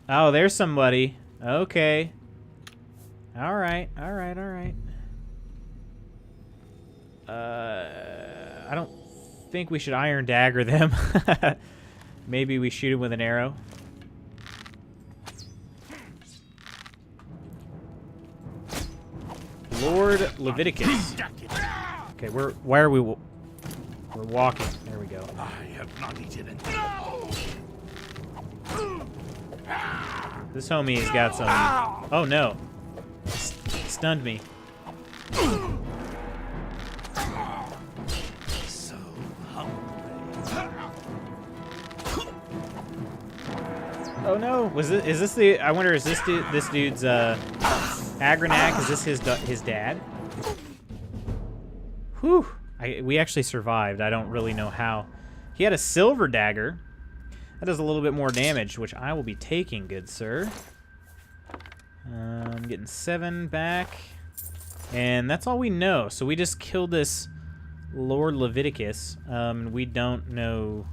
Oh, there's somebody. Okay. Alright, alright, alright. I don't think we should iron dagger them. Maybe we shoot him with an arrow. Lord Leviticus. Okay, why are we... We're walking. There we go. I have not eaten it. This homie's got some... Oh, no. Stunned me. So hungry. Oh, no. Is this the... I wonder, is this dude's, Agronak? Is this his dad? Whew. We actually survived. I don't really know how. He had a silver dagger. That does a little bit more damage, which I will be taking, good sir. I'm getting 7 back. And that's all we know. So we just killed this Lord Leviticus. We don't know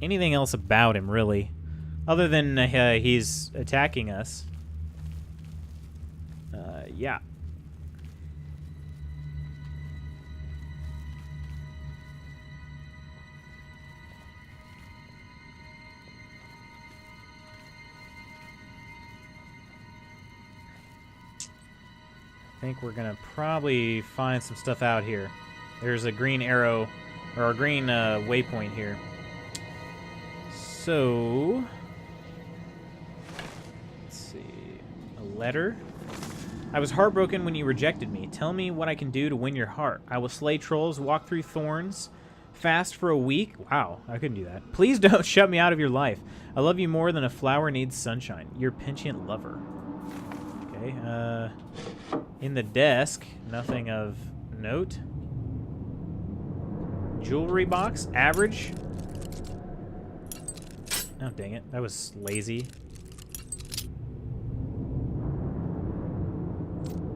anything else about him, really. Other than he's attacking us. Yeah. I think we're gonna probably find some stuff out here. There's a green arrow, or a green waypoint here. So, let's see, a letter. I was heartbroken when you rejected me. Tell me what I can do to win your heart. I will slay trolls, walk through thorns, fast for a week. Wow, I couldn't do that. Please don't shut me out of your life. I love you more than a flower needs sunshine. Your penchant lover. Okay, in the desk, nothing of note. Jewelry box, average. Oh, dang it. That was lazy.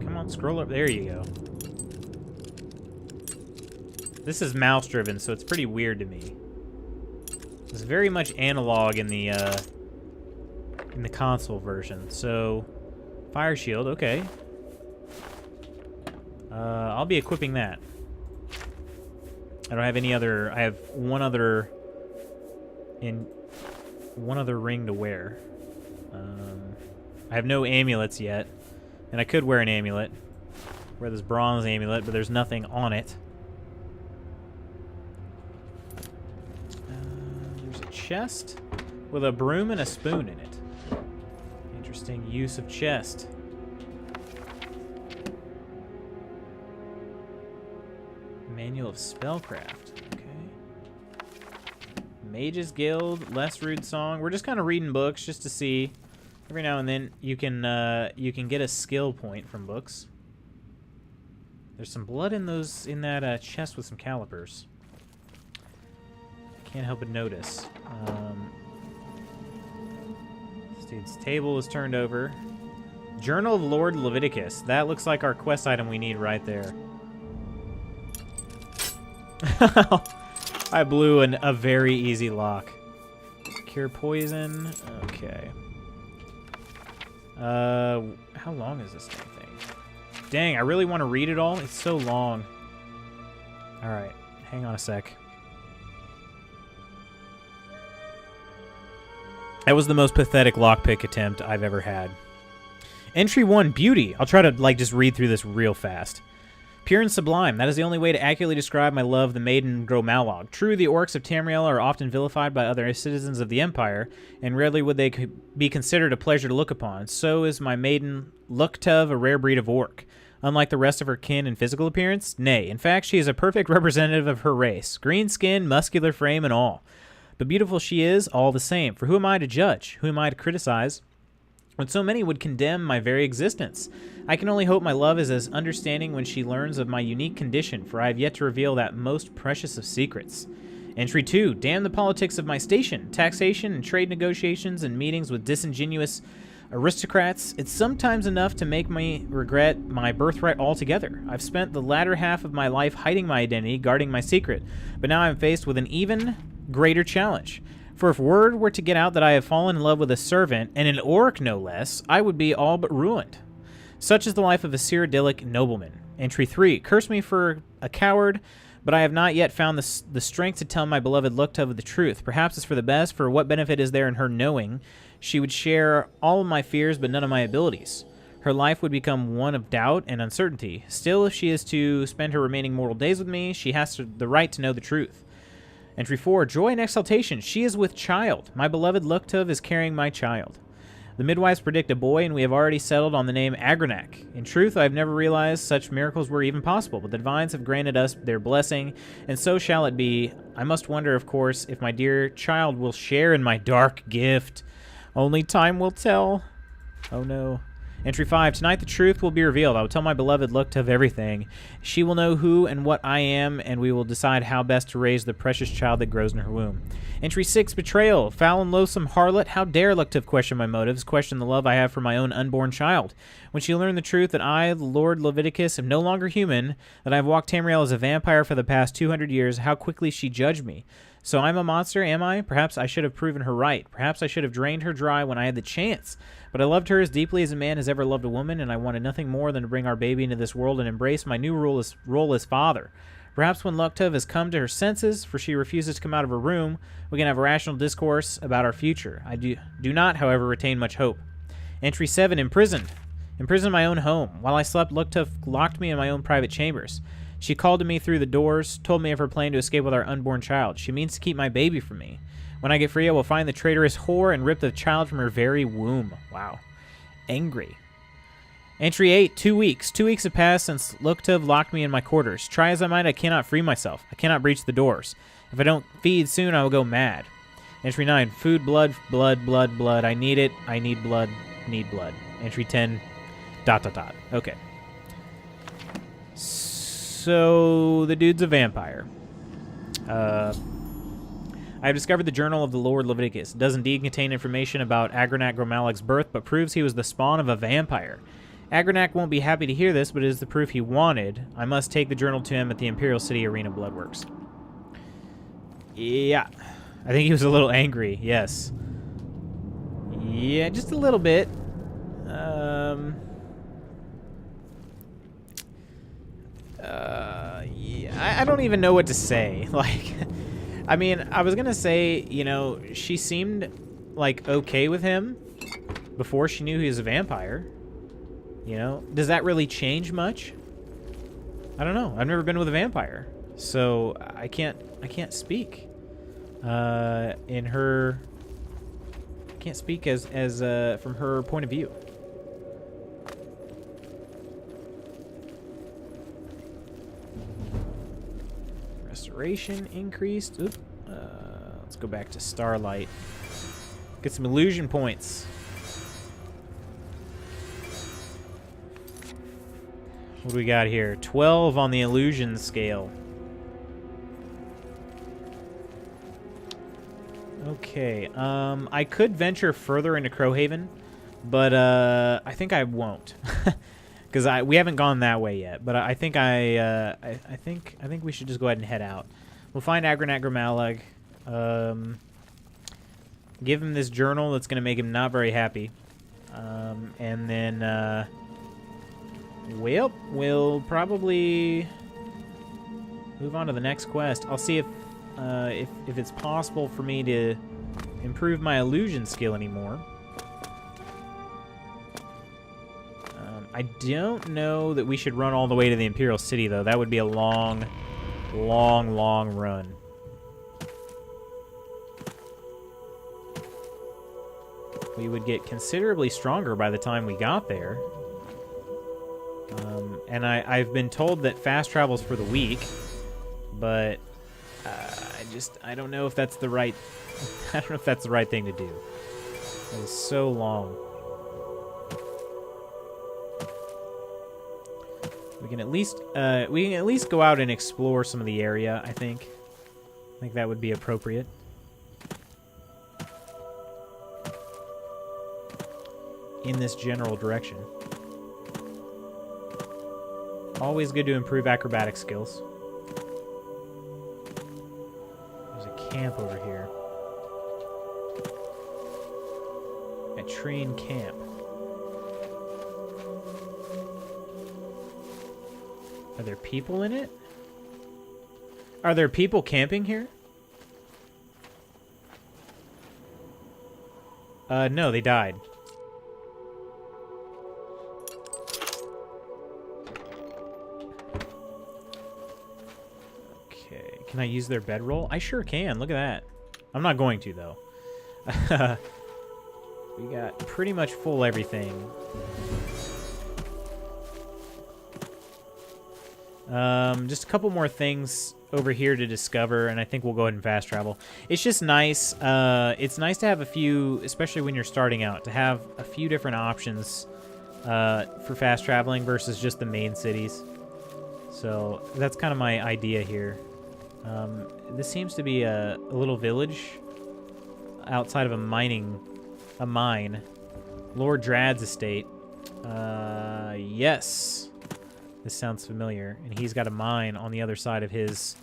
Come on, scroll up. There you go. This is mouse-driven, so it's pretty weird to me. It's very much analog in the console version. So, fire shield, okay. I'll be equipping that. I don't have any other. I have one other ring to wear. I have no amulets yet, and I could wear an amulet. Wear this bronze amulet, but there's nothing on it. There's a chest with a broom and a spoon in it. Interesting use of chest. Manual of Spellcraft. Okay. Mage's Guild, Less Rude Song. We're just kind of reading books just to see. Every now and then you can get a skill point from books. There's some blood in that chest with some calipers. Can't help but notice. This dude's table is turned over. Journal of Lord Leviticus. That looks like our quest item we need right there. I blew a very easy lock. Cure poison. Okay. How long is this thing? Dang, I really want to read it all. It's so long. All right, hang on a sec. That was the most pathetic lockpick attempt I've ever had. Entry 1, Beauty. I'll try to, like, just read through this real fast. Pure and sublime. That is the only way to accurately describe my love, the maiden Gromalog. True, the orcs of Tamriel are often vilified by other citizens of the Empire, and rarely would they be considered a pleasure to look upon. So is my maiden Luktov, a rare breed of orc. Unlike the rest of her kin in physical appearance, nay, in fact, she is a perfect representative of her race. Green skin, muscular frame, and all. But beautiful she is, all the same. For who am I to judge? Who am I to criticize? When so many would condemn my very existence. I can only hope my love is as understanding when she learns of my unique condition, for I have yet to reveal that most precious of secrets. Entry 2, damn the politics of my station, taxation and trade negotiations and meetings with disingenuous aristocrats. It's sometimes enough to make me regret my birthright altogether. I've spent the latter half of my life hiding my identity, guarding my secret, but now I'm faced with an even greater challenge. For if word were to get out that I have fallen in love with a servant, and an orc no less, I would be all but ruined. Such is the life of a Cyrodiilic nobleman. Entry 3, curse me for a coward, but I have not yet found the strength to tell my beloved Luktov the truth. Perhaps it's for the best, for what benefit is there in her knowing? She would share all of my fears, but none of my abilities. Her life would become one of doubt and uncertainty. Still, if she is to spend her remaining mortal days with me, she has the right to know the truth. Entry 4, joy and exaltation. She is with child. My beloved Luktov is carrying my child. The midwives predict a boy, and we have already settled on the name Agranak. In truth, I have never realized such miracles were even possible, but the divines have granted us their blessing, and so shall it be. I must wonder, of course, if my dear child will share in my dark gift. Only time will tell. Oh no. Entry 5, tonight the truth will be revealed. I will tell my beloved Luktov everything. She will know who and what I am, and we will decide how best to raise the precious child that grows in her womb. Entry 6, betrayal. Foul and loathsome harlot, how dare Luktov question my motives, question the love I have for my own unborn child. When she learned the truth that I, the Lord Leviticus, am no longer human, that I have walked Tamriel as a vampire for the past 200 years, how quickly she judged me. So I'm a monster, am I? Perhaps I should have proven her right. Perhaps I should have drained her dry when I had the chance. But I loved her as deeply as a man has ever loved a woman, and I wanted nothing more than to bring our baby into this world and embrace my new role as father. Perhaps when Luktov has come to her senses, for she refuses to come out of her room, we can have a rational discourse about our future. I do not, however, retain much hope. Entry 7, imprisoned. Imprisoned in my own home. While I slept, Luktov locked me in my own private chambers. She called to me through the doors, told me of her plan to escape with our unborn child. She means to keep my baby from me. When I get free, I will find the traitorous whore and rip the child from her very womb. Wow. Angry. Entry 8, 2 weeks. 2 weeks have passed since Luktov locked me in my quarters. Try as I might, I cannot free myself. I cannot breach the doors. If I don't feed soon, I will go mad. Entry 9, food, blood, blood, blood, blood. I need it. I need blood. Need blood. Entry 10, ... Okay. So, the dude's a vampire. I have discovered the journal of the Lord Leviticus. It does indeed contain information about Agranak Gromalag's birth, but proves he was the spawn of a vampire. Agranak won't be happy to hear this, but it is the proof he wanted. I must take the journal to him at the Imperial City Arena Bloodworks. Yeah. I think he was a little angry, yes. Yeah, just a little bit. Yeah, I don't even know what to say. Like, I mean, I was gonna say, you know, she seemed like okay with him before she knew he was a vampire. You know, does that really change much? I don't know. I've never been with a vampire, so I can't speak. In her, I can't speak as from her point of view. Restoration increased. Oop. Let's go back to Starlight. Get some illusion points. What do we got here? 12 on the illusion scale. Okay. I could venture further into Crowhaven, but I think I won't. Because we haven't gone that way yet, but I think I think we should just go ahead and head out. We'll find Agranak Gromalag, give him this journal that's going to make him not very happy, and then we'll probably move on to the next quest. I'll see if it's possible for me to improve my illusion skill anymore. I don't know that we should run all the way to the Imperial City, though. That would be a long, long, long run. We would get considerably stronger by the time we got there. And I've been told that fast travel's for the weak, but I don't know if that's the right I don't know if that's the right thing to do. It is so long. We can at least go out and explore some of the area, I think. I think that would be appropriate. In this general direction. Always good to improve acrobatic skills. There's a camp over here. A train camp. Are there people in it? Are there people camping here? No, they died. Okay, can I use their bedroll? I sure can, look at that. I'm not going to, though. We got pretty much full everything. Just a couple more things over here to discover, and I think we'll go ahead and fast travel. It's just nice. It's nice to have a few, especially when you're starting out, to have a few different options for fast traveling versus just the main cities. So that's kind of my idea here. This seems to be a little village outside of a mine. Lord Drad's estate. Yes. This sounds familiar. And he's got a mine on the other side of his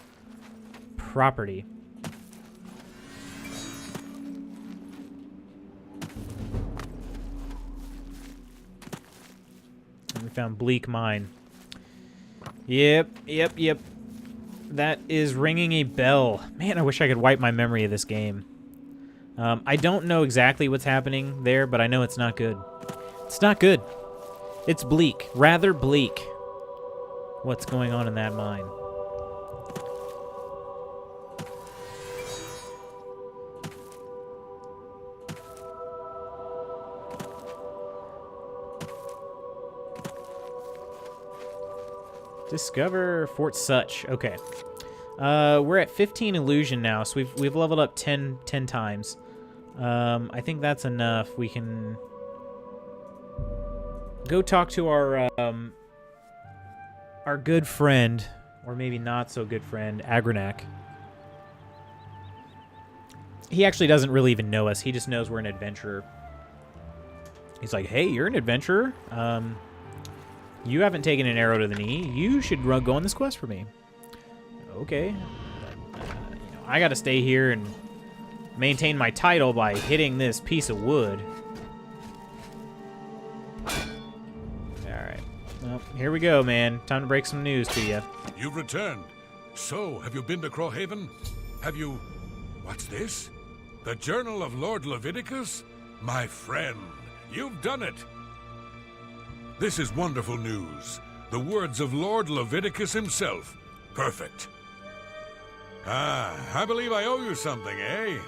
property. And we found Bleak Mine. Yep. That is ringing a bell. Man, I wish I could wipe my memory of this game. I don't know exactly what's happening there, but I know it's not good. It's not good. It's bleak. Rather bleak. What's going on in that mine? Discover Fort Such. Okay. We're at 15 illusion now, so we've leveled up 10 times. I think that's enough. We can go talk to our good friend, or maybe not so good friend, Agranak. He actually doesn't really even know us. He just knows we're an adventurer. He's like, hey, you're an adventurer. You haven't taken an arrow to the knee. You should go on this quest for me. Okay. I got to stay here and maintain my title by hitting this piece of wood. Alright. Well, here we go, man. Time to break some news to you. You've returned. So, have you been to Crowhaven? Have you... What's this? The Journal of Lord Leviticus? My friend, you've done it. This is wonderful news. The words of Lord Leviticus himself. Perfect. Ah, I believe I owe you something, eh?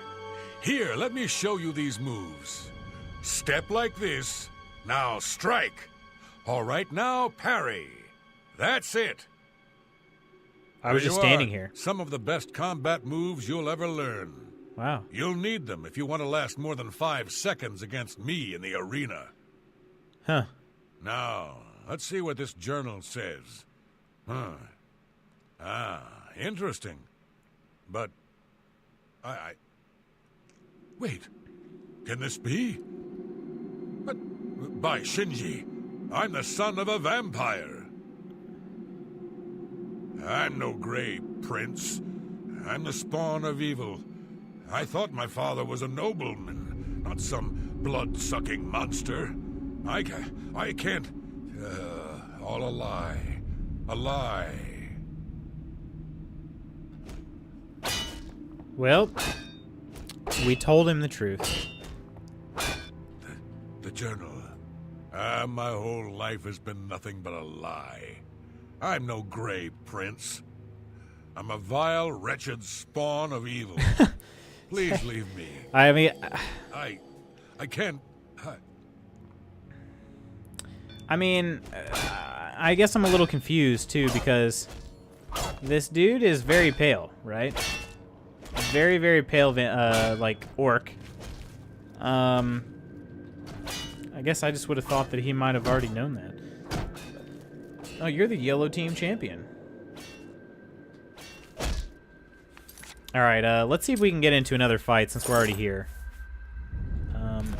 Here, let me show you these moves. Step like this. Now strike. All right, now parry. That's it. I was just standing here. Some of the best combat moves you'll ever learn. Wow. You'll need them if you want to last more than 5 seconds against me in the arena. Huh. Now, let's see what this journal says. Huh. Ah, interesting. But, Wait, can this be? But, by Shinji, I'm the son of a vampire. I'm no gray prince. I'm the spawn of evil. I thought my father was a nobleman, not some blood-sucking monster. I can't... all a lie. A lie. Well, We told him the truth. The journal. My whole life has been nothing but a lie. I'm no Grey Prince. I'm a vile, wretched spawn of evil. Please leave me. I mean, I can't. I guess I'm a little confused too because this dude is very pale, right? Very, very pale, like orc. I guess I just would have thought that he might have already known that. Oh, you're the yellow team champion. All right, let's see if we can get into another fight since we're already here.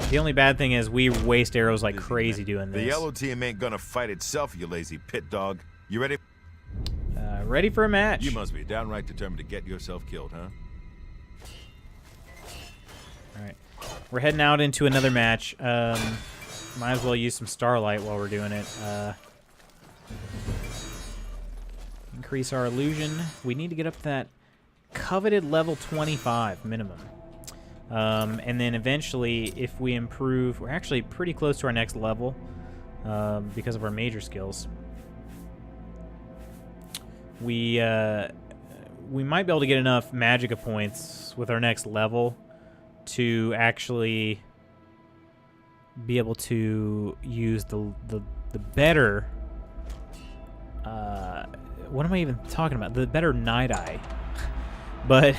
The only bad thing is we waste arrows like crazy doing this. The yellow team ain't gonna fight itself, you lazy pit dog. You ready? Ready for a match. You must be downright determined to get yourself killed, huh? All right, we're heading out into another match. Might as well use some starlight while we're doing it. Increase our illusion. We need to get up to that coveted level 25 minimum. And then eventually, if we improve, we're actually pretty close to our next level because of our major skills. We might be able to get enough Magicka points with our next level to actually be able to use the better. What am I even talking about? The better Night Eye, but.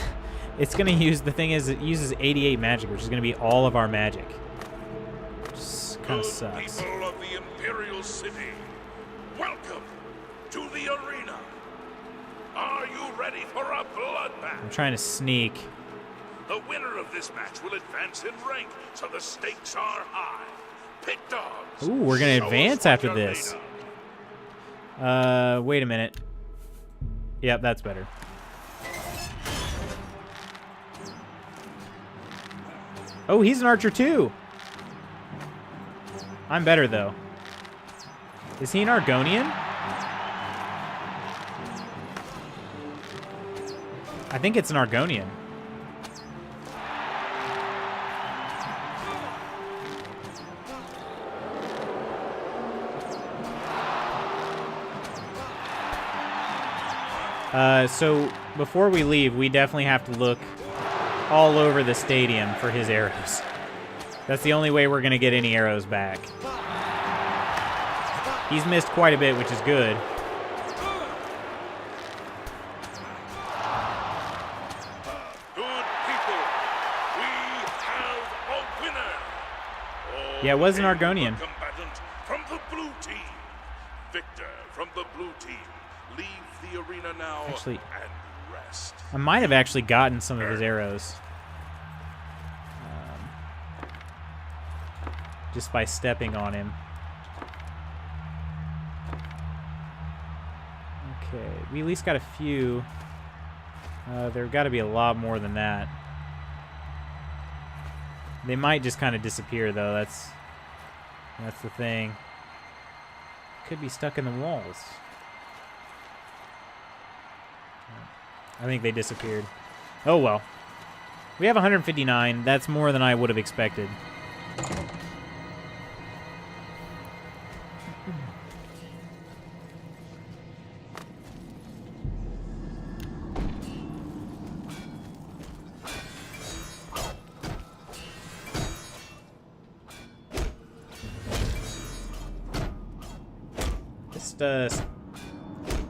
It's going to use, the thing is, it uses 88 magic, which is going to be all of our magic. Which kind of sucks. People of the Imperial City, welcome to the arena. Are you ready for a bloodbath? I'm trying to sneak. The winner of this match will advance in rank, so the stakes are high. Pit dogs. Ooh, we're going to show advance us what after you're this. made of. Wait a minute. Yep, that's better. Oh, he's an archer too. I'm better though. Is he an Argonian? I think it's an Argonian. So before we leave, we definitely have to look all over the stadium for his arrows. That's the only way we're going to get any arrows back. He's missed quite a bit, which is good. Good people, we have a winner. Yeah, it was an Argonian. Combatant from the blue team. Victor from the blue team. Leave the arena now Actually, and rest. I might have actually gotten some of his arrows. Just by stepping on him. Okay, we at least got a few. There've got to be a lot more than that. They might just kind of disappear, though. That's the thing. Could be stuck in the walls. I think they disappeared. Oh, well. We have 159. That's more than I would have expected.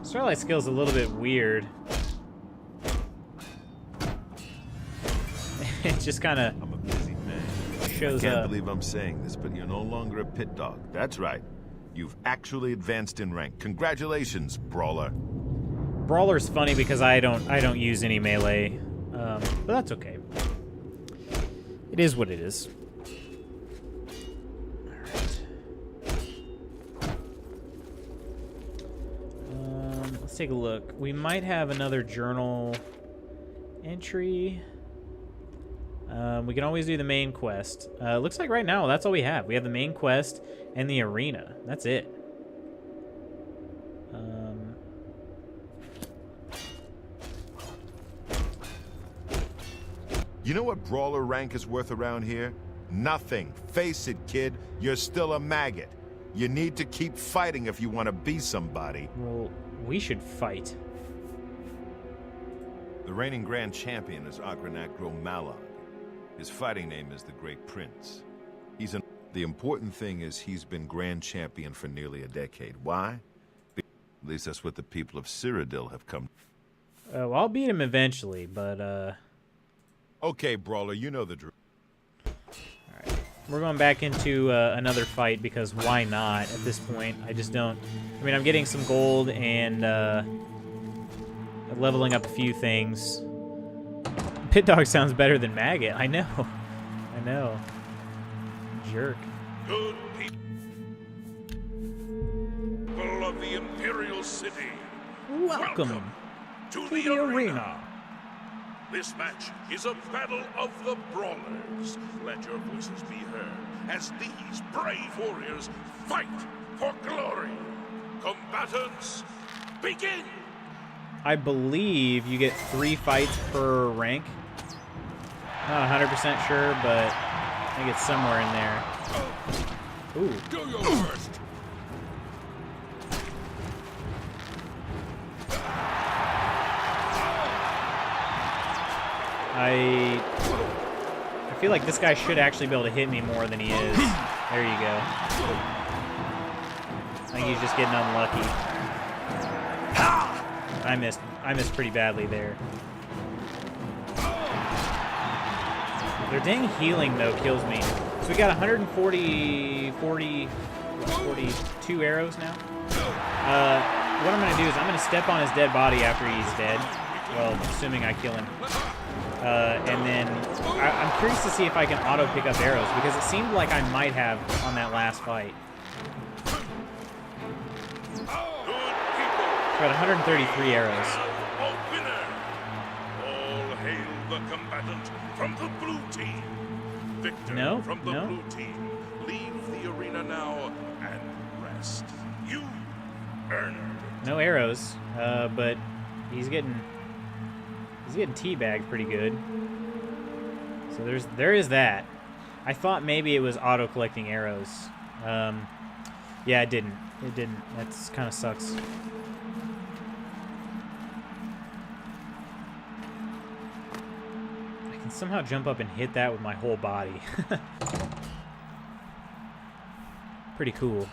Starlight skill's a little bit weird. It just kind of I'm a busy man. shows I can't up. believe I'm saying this, but you're no longer a pit dog. That's right. You've actually advanced in rank. Congratulations, Brawler. Brawler's funny because I don't use any melee, but that's okay. It is what it is. Let's take a look. We might have another journal entry. We can always do the main quest. Looks like right now that's all we have. We have the main quest and the arena. That's it. You know what brawler rank is worth around here? Nothing. Face it, kid. You're still a maggot. You need to keep fighting if you want to be somebody. Well, we should fight. The reigning grand champion is Agranacro Malog. His fighting name is the Great Prince. The important thing is he's been grand champion for nearly a decade. Why? At least that's what the people of Cyrodiil have come. Well, I'll beat him eventually, but Okay, brawler, you know the drill. Alright. We're going back into another fight because why not at this point? I just don't... I mean, I'm getting some gold and leveling up a few things. Pit Dog sounds better than Maggot. I know. I know. Jerk. Good people of the Imperial City. Welcome to the arena. This match is a battle of the brawlers. Let your voices be heard as these brave warriors fight for glory. Combatants, begin! I believe you get 3 fights per rank. Not 100% sure, but I think it's somewhere in there. Ooh. Do your worst. I feel like this guy should actually be able to hit me more than he is. There you go. I think he's just getting unlucky. I missed pretty badly there. Their dang healing, though, kills me. So we got 42 arrows now. What I'm going to do is I'm going to step on his dead body after he's dead. Well, assuming I kill him. And then I'm curious to see if I can auto pick up arrows, because it seemed like I might have on that last fight. Got 133 arrows. All hail the combatant from the blue team. Victor from the blue team. Leave the arena now and rest. You earned it. No arrows, but he's getting teabagged pretty good. So there is that. I thought maybe it was auto collecting arrows. Yeah, it didn't. It didn't. That's kind of sucks. I can somehow jump up and hit that with my whole body. Pretty cool.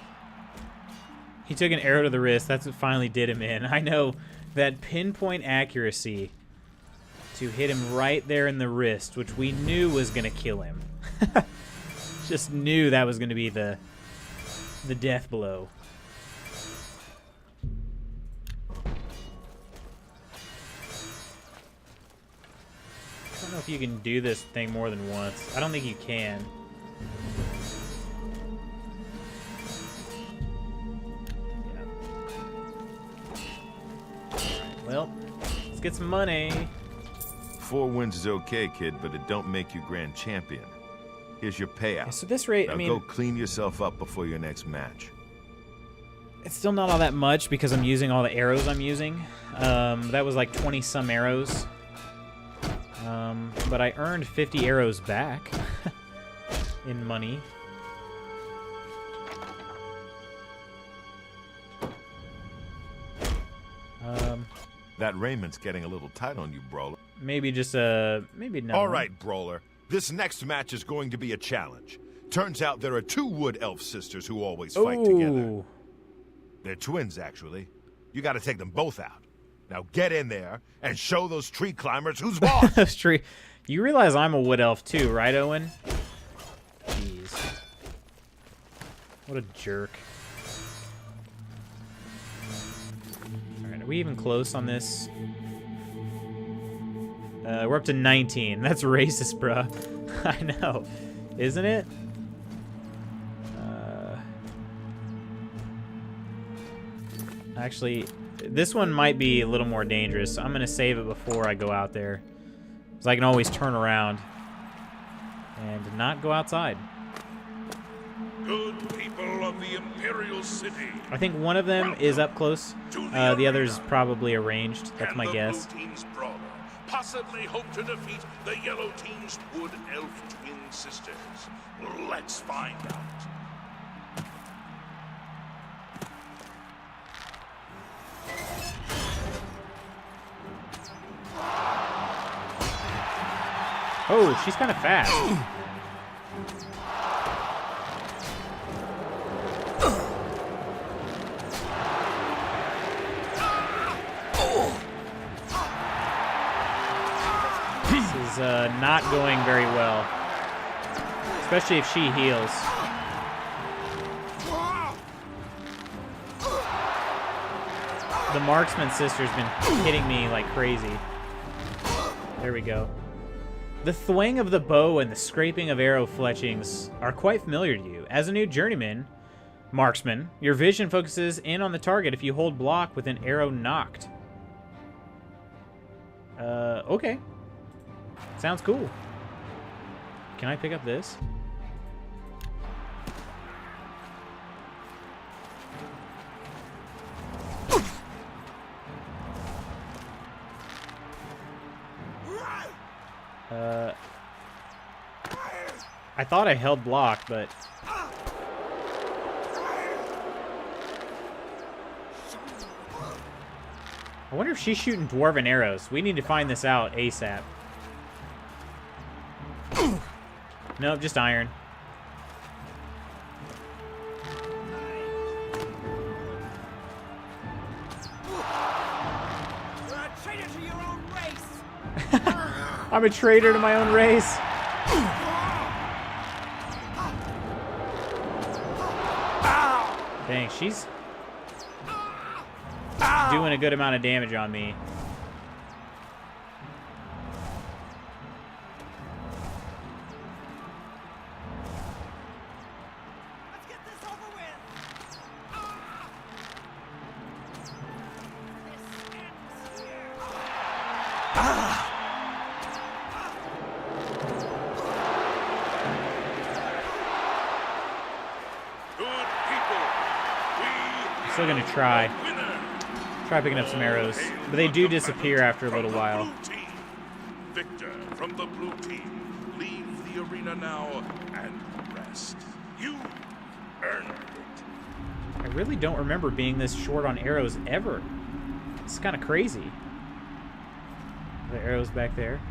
He took an arrow to the wrist. That's what finally did him in. I know that pinpoint accuracy to hit him right there in the wrist, which we knew was going to kill him. Just knew that was going to be the death blow. I don't know if you can do this thing more than once. I don't think you can. Yeah. Alright, well, let's get some money. 4 wins is okay, kid, but it don't make you grand champion. Here's your payout. Yeah, so this rate, now I mean, go clean yourself up before your next match. It's still not all that much because I'm using all the arrows I'm using. That was like 20-some arrows. But I earned 50 arrows back in money. That raiment's getting a little tight on you, brawler. Maybe just maybe no. All right, brawler. This next match is going to be a challenge. Turns out there are 2 wood elf sisters who always fight together. They're twins, actually. You got to take them both out. Now get in there and show those tree climbers who's boss. Those tree. You realize I'm a wood elf too, right, Owen? Jeez. What a jerk. All right, are we even close on this? We're up to 19. That's racist, bruh. I know. Isn't it? Actually, this one might be a little more dangerous. So I'm going to save it before I go out there. Because I can always turn around and not go outside. Good people of the Imperial City. I think one of them is up close. The other's probably arranged. That's my guess. Blue team's brawler, possibly hope to defeat the yellow team's wood elf twin sisters? Let's find out. Oh, she's kind of fast. This is not going very well, especially if she heals. The marksman sister's been hitting me like crazy. There we go. The thwang of the bow and the scraping of arrow fletchings are quite familiar to you. As a new journeyman, marksman, your vision focuses in on the target if you hold block with an arrow knocked. Okay. Sounds cool. Can I pick up this? I thought I held block, but... I wonder if she's shooting dwarven arrows. We need to find this out ASAP. Nope, just iron. You're a traitor to your own race. I'm a traitor to my own race. Dang, she's doing a good amount of damage on me. Let's get this over with. This ends here. Good people, we Still gonna try. have a winner. Try picking up some arrows, but they do disappear after a little while. Victor from the blue team, leave the arena now and rest. You earned it. I really don't remember being this short on arrows ever. It's kind of crazy. The arrows back there.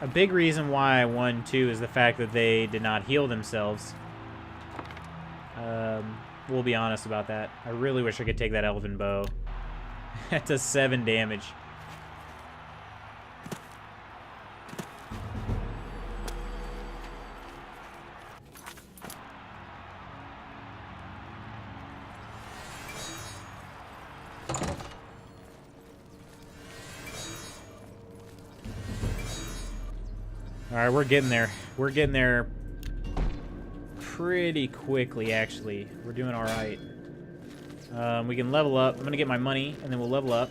A big reason why I won too is the fact that they did not heal themselves. We'll be honest about that. I really wish I could take that elven bow. That does 7 damage. Alright, we're getting there. We're getting there pretty quickly, actually. We're doing alright. We can level up. I'm going to get my money, and then we'll level up.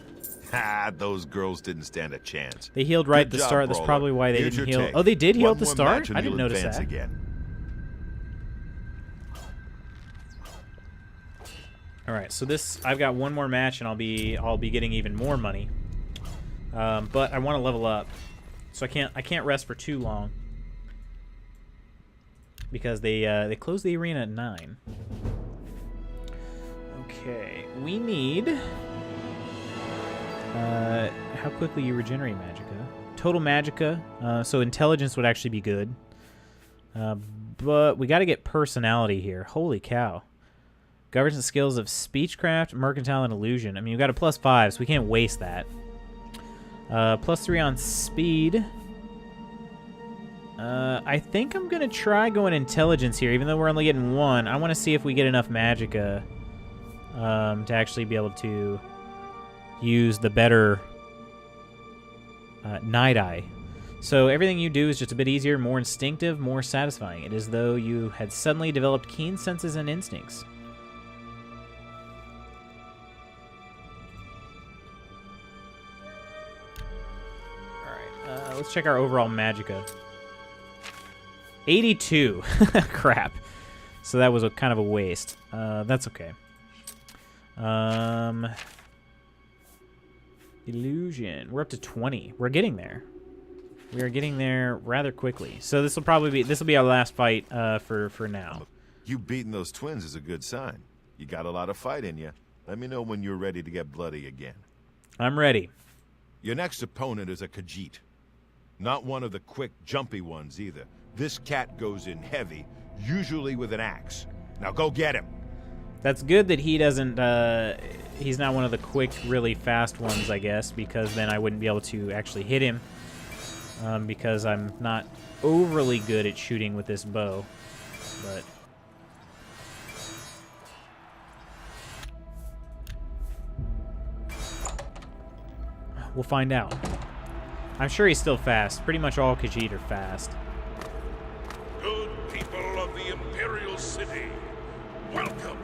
Ha, those girls didn't stand a chance. They healed right at Good the job, start. That's Brawler. probably why they Here's didn't your heal. take. Oh, they did heal One at the more start? match and I didn't you'll notice advance that. Again. Alright, so this... I've got one more match, and I'll be getting even more money. But I want to level up. So I can't rest for too long. Because they close the arena at 9. Okay, we need... how quickly you regenerate magicka. Total magicka, so intelligence would actually be good. But we got to get personality here. Holy cow. Governance skills of speechcraft, mercantile, and illusion. I mean, we got a +5, so we can't waste that. +3 on speed. I think I'm going to try going intelligence here, even though we're only getting 1. I want to see if we get enough magicka to actually be able to use the better Night Eye. So everything you do is just a bit easier, more instinctive, more satisfying. It is as though you had suddenly developed keen senses and instincts. Alright, let's check our overall magicka. 82. Crap. So that was kind of a waste. That's okay. Illusion. We're up to 20. We're getting there. We are getting there rather quickly. So this will be our last fight for now. You beating those twins is a good sign. You got a lot of fight in you. Let me know when you're ready to get bloody again. I'm ready. Your next opponent is a Khajiit. Not one of the quick, jumpy ones either. This cat goes in heavy, usually with an axe. Now go get him. That's good that he doesn't, he's not one of the quick, really fast ones, I guess, because then I wouldn't be able to actually hit him, because I'm not overly good at shooting with this bow, but... We'll find out. I'm sure he's still fast. Pretty much all Khajiit are fast. Good people of the Imperial City, welcome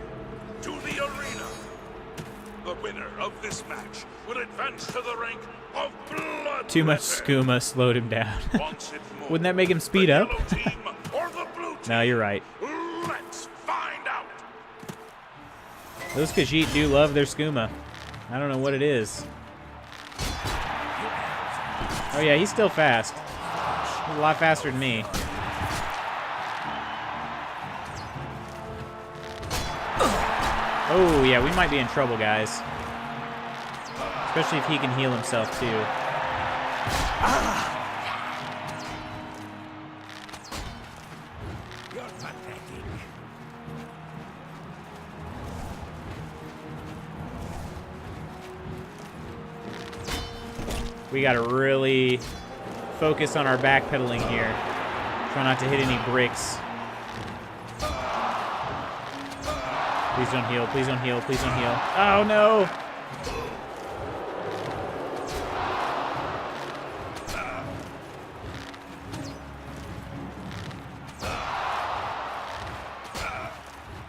to the arena. The winner of this match will advance to the rank of Blood. Too much skooma slowed him down. Wouldn't that make him speed up? No, you're right. Let's find out. Those Khajiit do love their skooma. I don't know what it is. Oh yeah, he's still fast. He's a lot faster than me. Oh yeah, we might be in trouble, guys. Especially if he can heal himself too. You're pathetic. We gotta really focus on our backpedaling here. Try not to hit any bricks. Please don't heal, please don't heal, please don't heal. Oh no!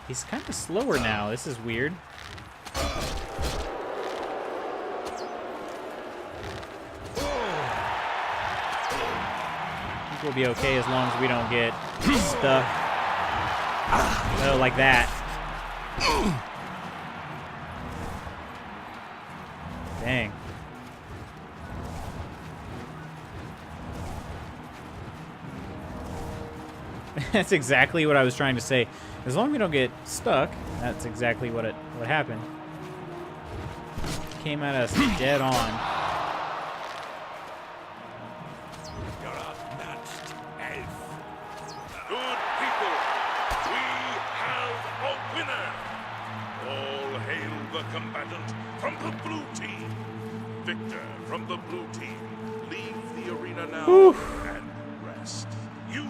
He's kind of slower now. This is weird. We'll be okay as long as we don't get stuck. Oh, like that. Dang. That's exactly what I was trying to say. As long as we don't get stuck, that's exactly what happened. Came at us dead on. Good people, we have a winner. All hail the combatant from the blue team. Victor from the blue team, leave the arena now and rest. You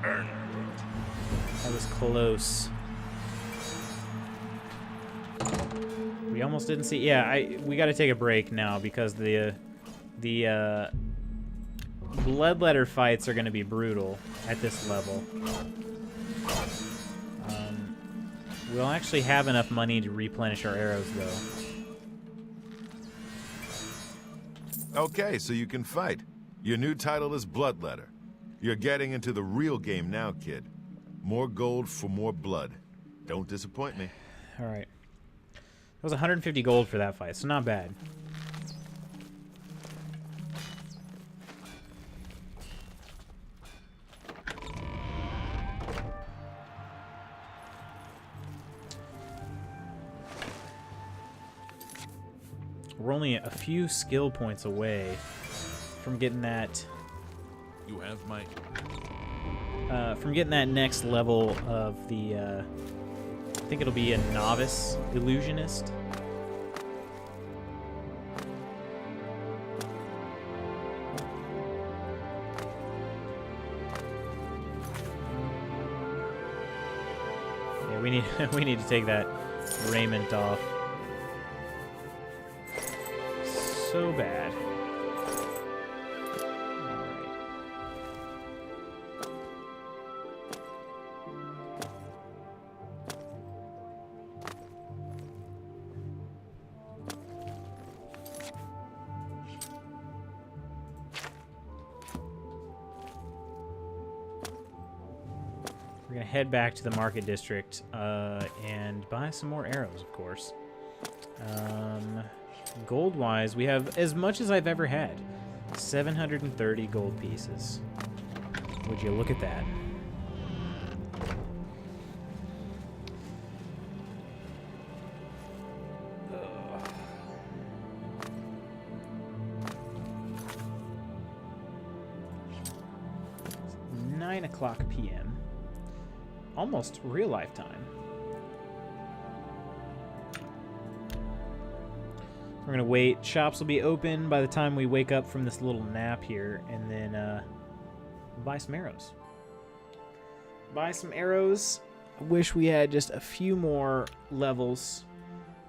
earned it. That was close. We almost didn't see. Yeah, we got to take a break now because the bloodletter fights are going to be brutal at this level. We'll actually have enough money to replenish our arrows, though. Okay, so you can fight. Your new title is Bloodletter. You're getting into the real game now, kid. More gold for more blood. Don't disappoint me. All right. That was 150 gold for that fight, so not bad. We're only a few skill points away from getting that. You have my... From getting that next level of the, I think it'll be a novice illusionist. Yeah, we need to take that raiment off. So bad. We're gonna head back to the market district and buy some more arrows, of course. Gold-wise, we have as much as I've ever had. 730 gold pieces. Would you look at that? Ugh. 9 o'clock p.m. Almost real life time. We're gonna wait. Shops will be open by the time we wake up from this little nap here, and then buy some arrows. Buy some arrows. I wish we had just a few more levels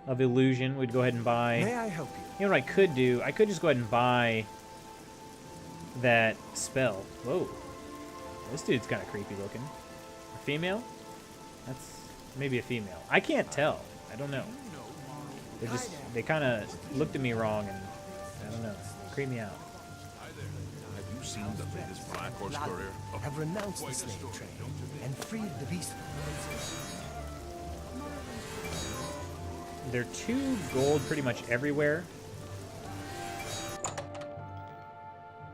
of illusion. We'd go ahead and buy. May I help you? You know what I could do? I could just go ahead and buy that spell. Whoa, this dude's kind of creepy looking. A female? That's maybe a female. I can't tell. I don't know. They kind of looked at me wrong, and I don't know. Creep me out. Have you seen the latest Black Horse Courier? Have renounced the slave trade and freed the beast. They're 2 gold pretty much everywhere.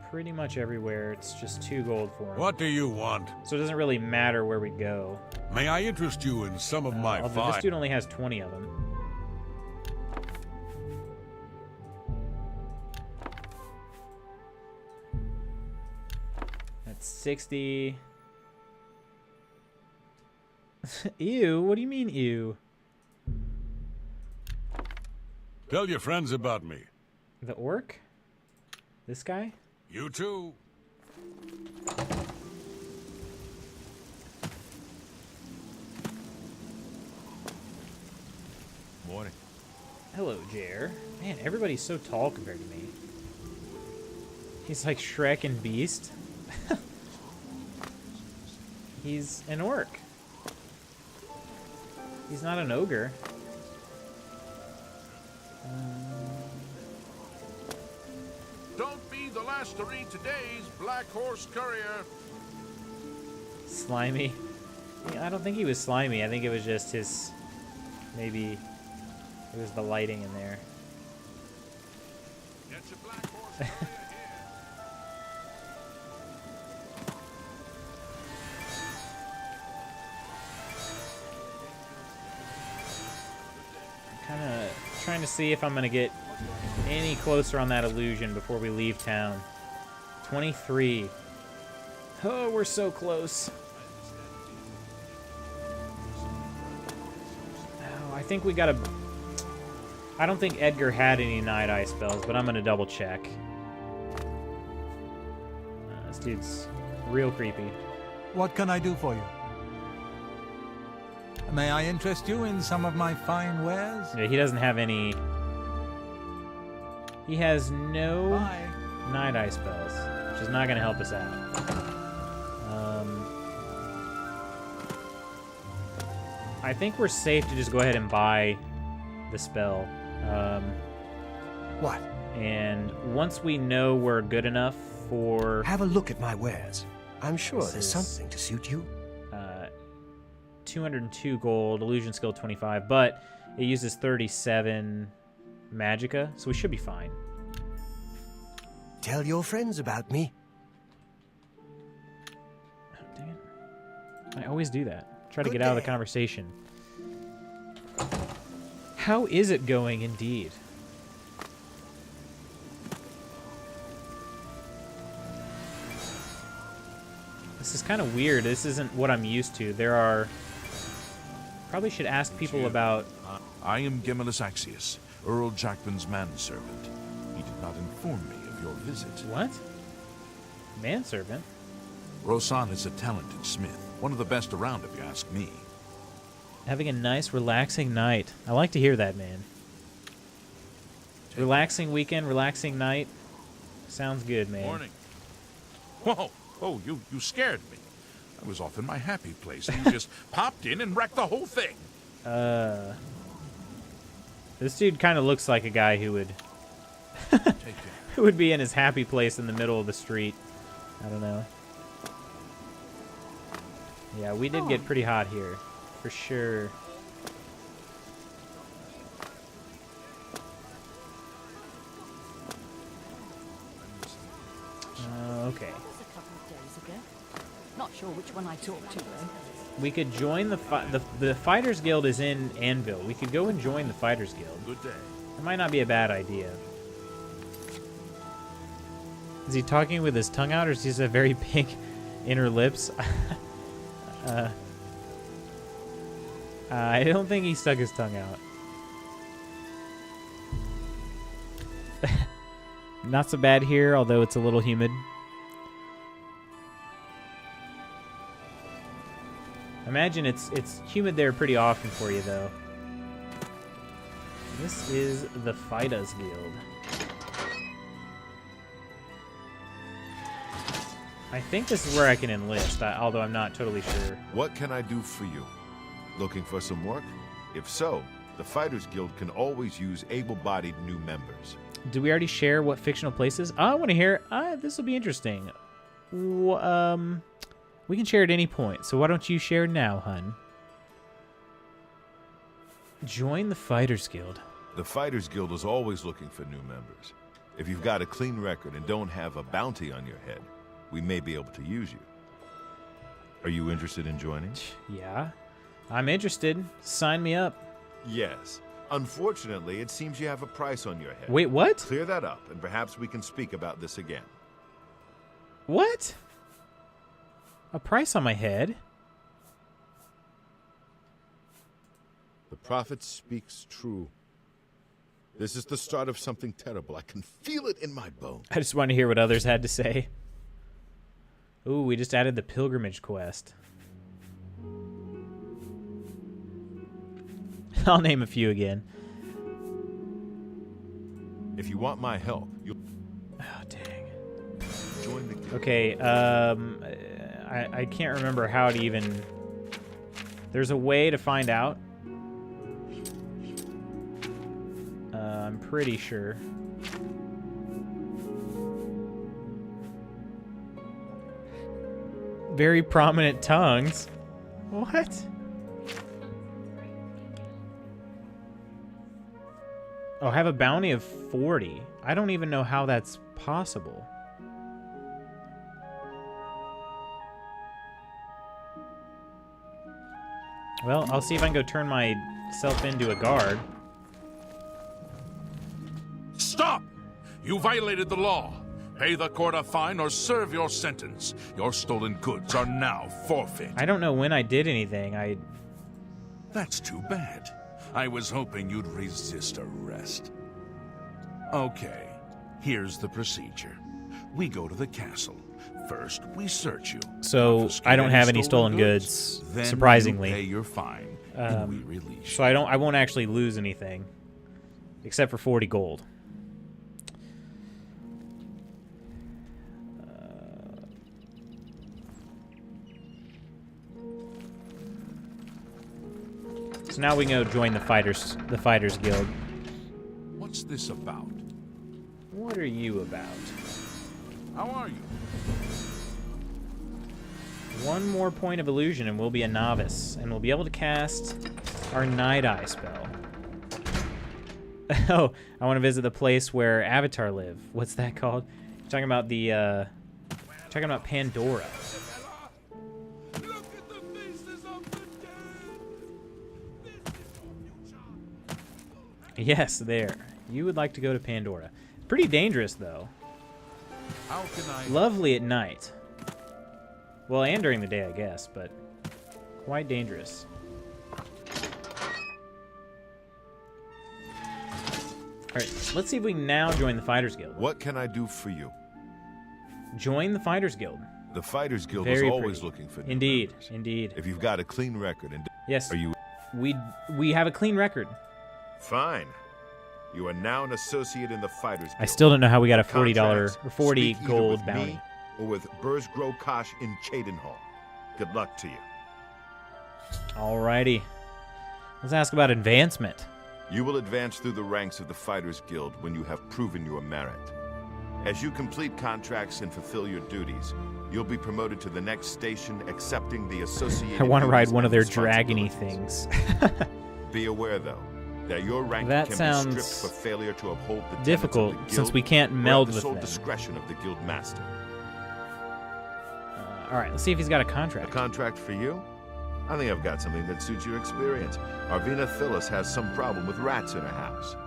Pretty much everywhere. It's just 2 gold for them. What do you want? So it doesn't really matter where we go. May I interest you in some of my Although this fine... dude only has 20 of them. That's 60. Ew, what do you mean, ew? Tell your friends about me. The orc? This guy? You too. Morning. Hello, Jer. Man, everybody's so tall compared to me. He's like Shrek and Beast. He's an orc. He's not an ogre. Don't be the last to read today's Black Horse Courier. Slimy. Yeah, I don't think he was slimy. I think it was just his... Maybe it was the lighting in there. Get your Black Horse Courier here. Kind of trying to see if I'm going to get any closer on that illusion before we leave town. 23. Oh, we're so close. Oh, I think we got to... I don't think Edgar had any Night Eye spells, but I'm going to double check. This dude's real creepy. What can I do for you? May I interest you in some of my fine wares? Yeah, he doesn't have any... He has no Bye. Night Eye spells, which is not going to help us out. I think we're safe to just go ahead and buy the spell. What? And once we know we're good enough for... Have a look at my wares. I'm sure This there's is- something to suit you. 202 gold, illusion skill 25, but it uses 37 magicka, so we should be fine. Tell your friends about me. Oh, dang it. I always do that. Try to Good get out of the day. conversation. How is it going, indeed? This is kind of weird. This isn't what I'm used to. There are... Probably should ask people about... I am Gemellus Axius, Earl Jackman's manservant. He did not inform me of your visit. What? Manservant? Rosan is a talented smith, one of the best around if you ask me. Having a nice, relaxing night. I like to hear that, man. Relaxing weekend, relaxing night. Sounds good, man. Morning. Whoa, oh, you scared me. I was off in my happy place, and you just popped in and wrecked the whole thing. This dude kind of looks like a guy who would... Take care. who would be in his happy place in the middle of the street. I don't know. Yeah, we did get pretty hot here. For sure. Okay. That was a couple of days ago. Not sure which one I talked to though. We could join the Fighters Guild is in Anvil. We could go and join the Fighters Guild. Good day. It might not be a bad idea. Is he talking with his tongue out, or is he just a very big inner lips? I don't think he stuck his tongue out. Not so bad here, although it's a little humid. Imagine it's humid there pretty often for you, though. This is the Fighters Guild. I think this is where I can enlist, although I'm not totally sure. What can I do for you? Looking for some work? If so, the Fighters Guild can always use able-bodied new members. Do we already share what fictional places? I want to hear. This will be interesting. We can share at any point, so why don't you share now, hun? Join the Fighters Guild. The Fighters Guild is always looking for new members. If you've got a clean record and don't have a bounty on your head, we may be able to use you. Are you interested in joining? Yeah, I'm interested. Sign me up. Yes. Unfortunately, it seems you have a price on your head. Wait, what? Clear that up, and perhaps we can speak about this again. What? A price on my head? The prophet speaks true. This is the start of something terrible. I can feel it in my bones. I just want to hear what others had to say. Ooh, we just added the pilgrimage quest. I'll name a few again. If you want my help, you'll... Oh, dang. Join the guild. Okay, I can't remember how to even... There's a way to find out. I'm pretty sure. Very prominent tongues. What? Oh, have a bounty of 40. I don't even know how that's possible. Well, I'll see if I can go turn myself into a guard. Stop! You violated the law. Pay the court a fine or serve your sentence. Your stolen goods are now forfeit. I don't know when I did anything. That's too bad. I was hoping you'd resist arrest. Okay, here's the procedure. We go to the castle. First, we search you. So I don't have any stolen goods, Then surprisingly. you pay your fine, and we release you. So I won't actually lose anything, except for 40 gold. So now we can go join the Fighters Guild. What's this about? What are you about? How are you? One more point of illusion and we'll be a novice. And we'll be able to cast our Night Eye spell. Oh, I want to visit the place where Avatar live. What's that called? You're talking about the, talking about Pandora. Yes, there. You would like to go to Pandora. Pretty dangerous, though. How can I... Lovely at night. Well, and during the day, I guess, but quite dangerous. Alright, let's see if we can now join the Fighters Guild. What can I do for you? Join the Fighters Guild. The Fighters Guild Very is always pretty. looking for new Indeed, members. indeed. If you've got a clean record and... Yes, Are you... we have a clean record. Fine. You are now an associate in the Fighters Guild. I still don't know how we got a $40 Contracts or 40 speak either gold with bounty. me or with Burzgro Kosh in Chadenhall. Good luck to you. Alrighty. Let's ask about advancement. You will advance through the ranks of the Fighters Guild when you have proven your merit. As you complete contracts and fulfill your duties, you'll be promoted to the next station, accepting the associated... I want to ride duties one of and their dragony responsibilities. things. Be aware, though, that your rank That can be sounds stripped for failure to uphold the tenets difficult, of the since guild we can't or at meld the with sole them. discretion of the guild master. All right, let's see if he's got a A contract. contract for you? I think I've got something that suits your experience. Arvina Phyllis has some problem with rats in her house.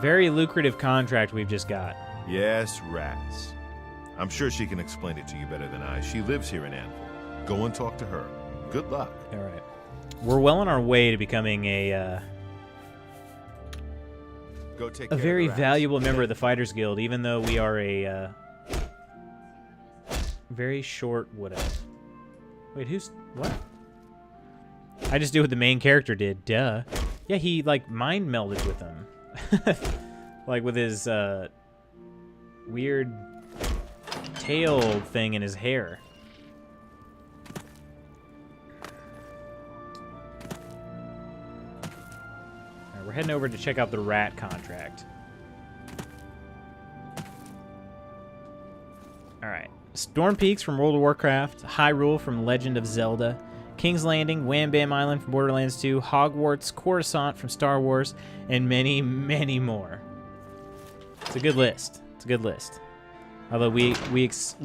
Very lucrative contract we've just got. Yes, rats. I'm sure she can explain it to you better than I. She lives here in Anvil. Go and talk to her. Good luck. All right. We're well on our way to becoming a Go take a care of very the rats. valuable member of the Fighters Guild, even though we are a very short wood elf. Wait, who's what? I just did what the main character did. Duh. Yeah, he like mind melded with him, like with his weird tail thing in his hair. All right, we're heading over to check out the rat contract. All right. Storm Peaks from World of Warcraft, Hyrule from Legend of Zelda, King's Landing, Wham Bam Island from Borderlands 2, Hogwarts, Coruscant from Star Wars, and many, many more. It's a good list. It's a good list. Although we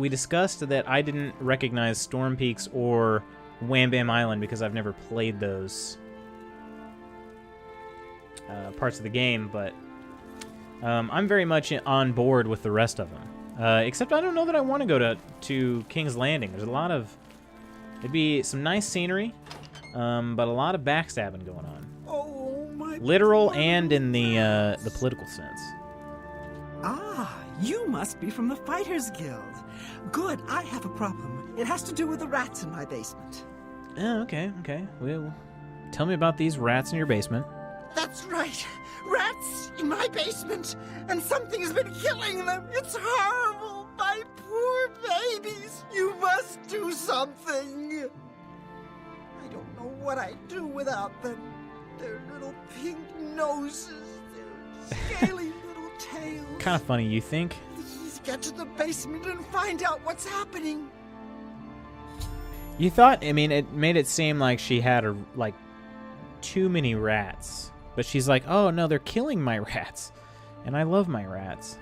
discussed that I didn't recognize Storm Peaks or Wham Bam Island because I've never played those parts of the game, but I'm very much on board with the rest of them. Except I don't know that I want to go to King's Landing. There's a lot of... It'd be some nice scenery, but a lot of backstabbing going on. Oh, my... Literal and in the political sense. Ah, you must be from the Fighters Guild. Good, I have a problem. It has to do with the rats in my basement. Oh, okay. Well, tell me about these rats in your basement. That's right. Rats in my basement, and something has been killing them. It's horrible. My poor babies. You must do something. I don't know what I'd do without them. Their little pink noses, their scaly little tails. Kind of funny, you think? Please get to the basement and find out what's happening. You thought, I mean, it made it seem like she had like too many rats. But she's like, oh no, they're killing my rats. And I love my rats.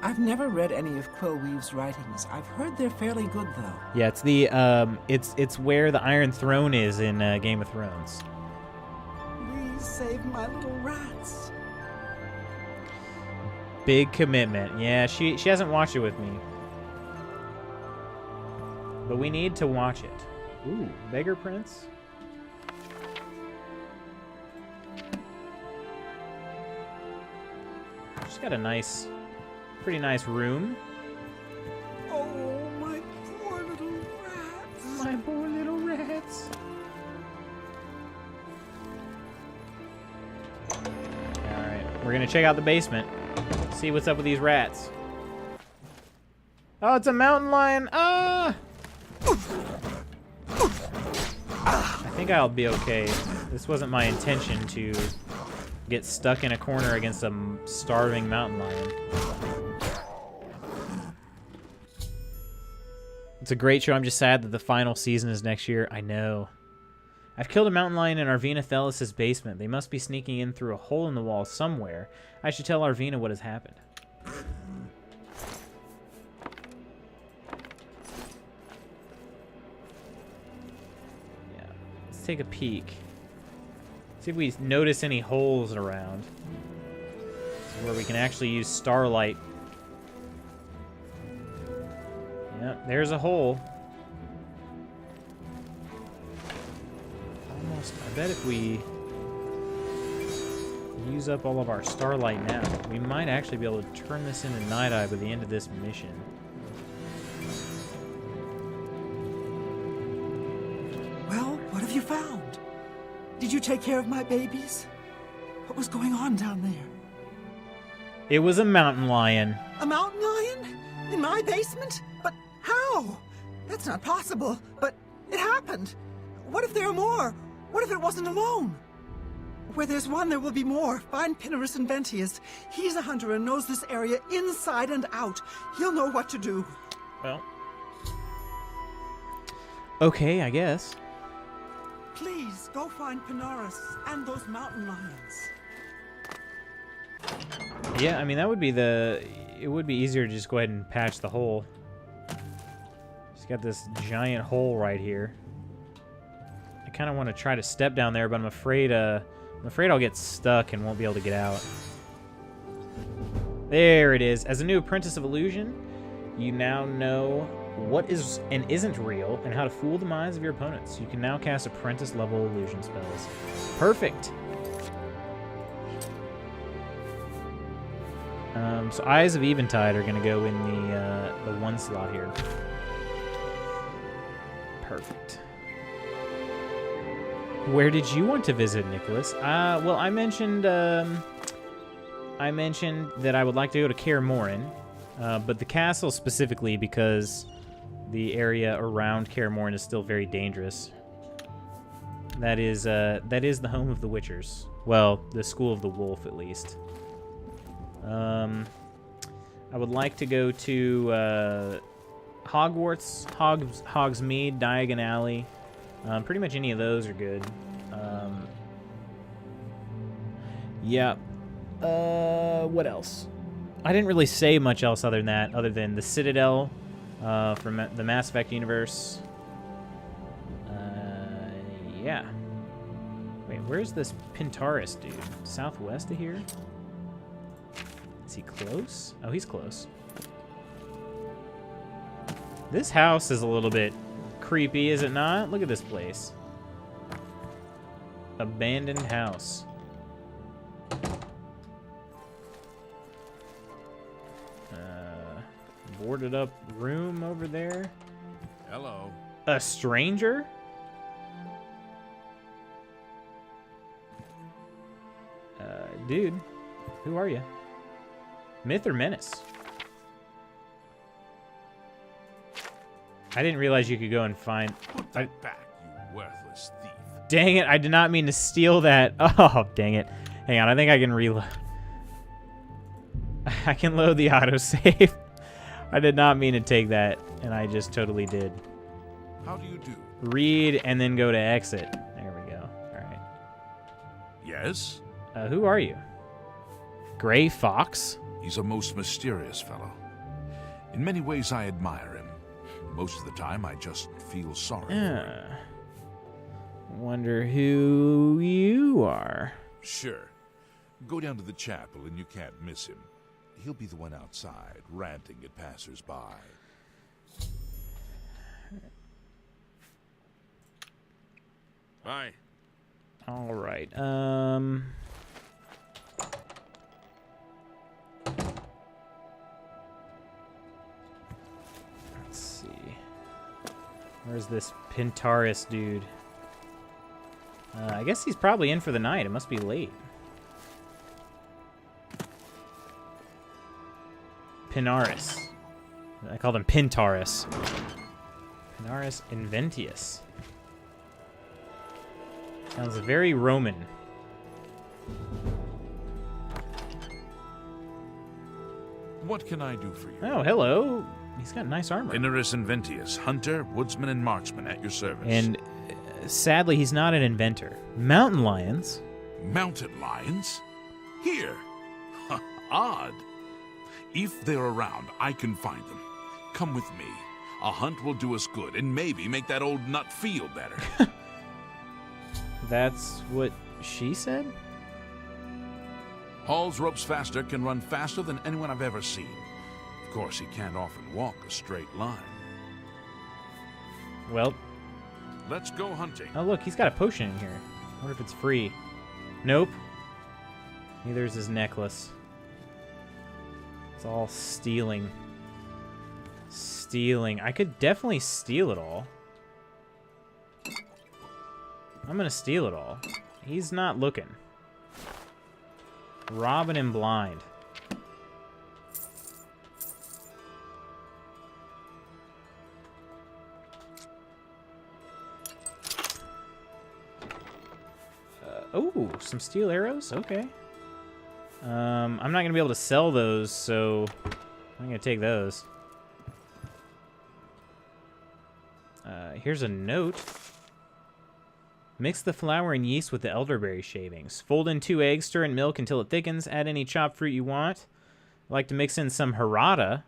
I've never read any of Quill Weave's writings. I've heard they're fairly good, though. Yeah, it's the it's where the Iron Throne is in Game of Thrones. Please save my little rats. Big commitment. Yeah, she hasn't watched it with me. But we need to watch it. Ooh, Beggar Prince. She's got a pretty nice room. Oh, my poor little rats. My poor little rats. Alright, we're gonna check out the basement. See what's up with these rats. Oh, it's a mountain lion! Ah! I think I'll be okay. This wasn't my intention to get stuck in a corner against a starving mountain lion. It's a great show. I'm just sad that the final season is next year. I know. I've killed a mountain lion in Arvina Thelis' basement. They must be sneaking in through a hole in the wall somewhere. I should tell Arvina what has happened. Yeah. Let's take a peek. See if we notice any holes around where we can actually use starlight. Yeah, there's a hole. Almost. I bet if we use up all of our starlight now, we might actually be able to turn this into Night Eye by the end of this mission. Well, what have you found? Did you take care of my babies? What was going on down there? It was a mountain lion. A mountain lion? In my basement? But how? That's not possible. But it happened. What if there are more? What if it wasn't alone? Where there's one, there will be more. Find Pinarus and Ventius. He's a hunter and knows this area inside and out. He'll know what to do. Well. Okay, I guess. Please, go find Pinarus and those mountain lions. Yeah, I mean, that would be it would be easier to just go ahead and patch the hole. It's got this giant hole right here. I kind of want to try to step down there, but I'm afraid I'll get stuck and won't be able to get out. There it is. As a new apprentice of illusion, you now know what is and isn't real and how to fool the minds of your opponents. You can now cast apprentice level illusion spells. Perfect. So Eyes of Eventide are going to go in the one slot here. Perfect. Where did you want to visit, Nicholas? Well, I mentioned that I would like to go to Kaer Morhen, but the castle specifically because the area around Kaer Morhen is still very dangerous. That is the home of the Witchers. Well, the School of the Wolf, at least. I would like to go to Hogwarts, Hogsmeade, Diagon Alley. Pretty much any of those are good. Yeah. What else? I didn't really say much else other than that, other than the Citadel from the Mass Effect universe. Yeah. Wait, where's this Pintaris dude? Southwest of here? Is he close? Oh, he's close. This house is a little bit creepy, is it not? Look at this place. Abandoned house. Boarded up room over there. Hello. A stranger? Dude, who are you? Myth or menace? I didn't realize you could go and find... Put that back, you worthless thief. Dang it, I did not mean to steal that. Oh, dang it. Hang on, I think I can reload. I can load the autosave. I did not mean to take that, and I just totally did. How do you do? Read and then go to exit. There we go. All right. Yes? Who are you? Gray Fox? He's a most mysterious fellow. In many ways, I admire him. Most of the time, I just feel sorry for him. Wonder who you are. Sure. Go down to the chapel and you can't miss him. He'll be the one outside, ranting at passers-by. Bye. All right. Let's see. Where's this Pintaris dude? I guess he's probably in for the night. It must be late. Pinaris. I called him Pintaris. Pinaris Inventius. Sounds very Roman. What can I do for you? Oh, hello. He's got nice armor. Pinaris Inventius, hunter, woodsman, and marksman at your service. And sadly, he's not an inventor. Mountain lions? Mountain lions? Here. Odd. If they're around, I can find them. Come with me. A hunt will do us good and maybe make that old nut feel better. That's what she said? Hall's ropes faster can run faster than anyone I've ever seen. Of course, he can't often walk a straight line. Well. Let's go hunting. Oh, look, he's got a potion in here. I wonder if it's free. Nope. Neither is his necklace. It's all stealing. Stealing. I could definitely steal it all. I'm gonna steal it all. He's not looking. Robbing him blind. Oh, some steel arrows? Okay. I'm not going to be able to sell those, so I'm going to take those. Here's a note. Mix the flour and yeast with the elderberry shavings. Fold in 2 eggs, stir in milk until it thickens. Add any chopped fruit you want. I like to mix in some harada.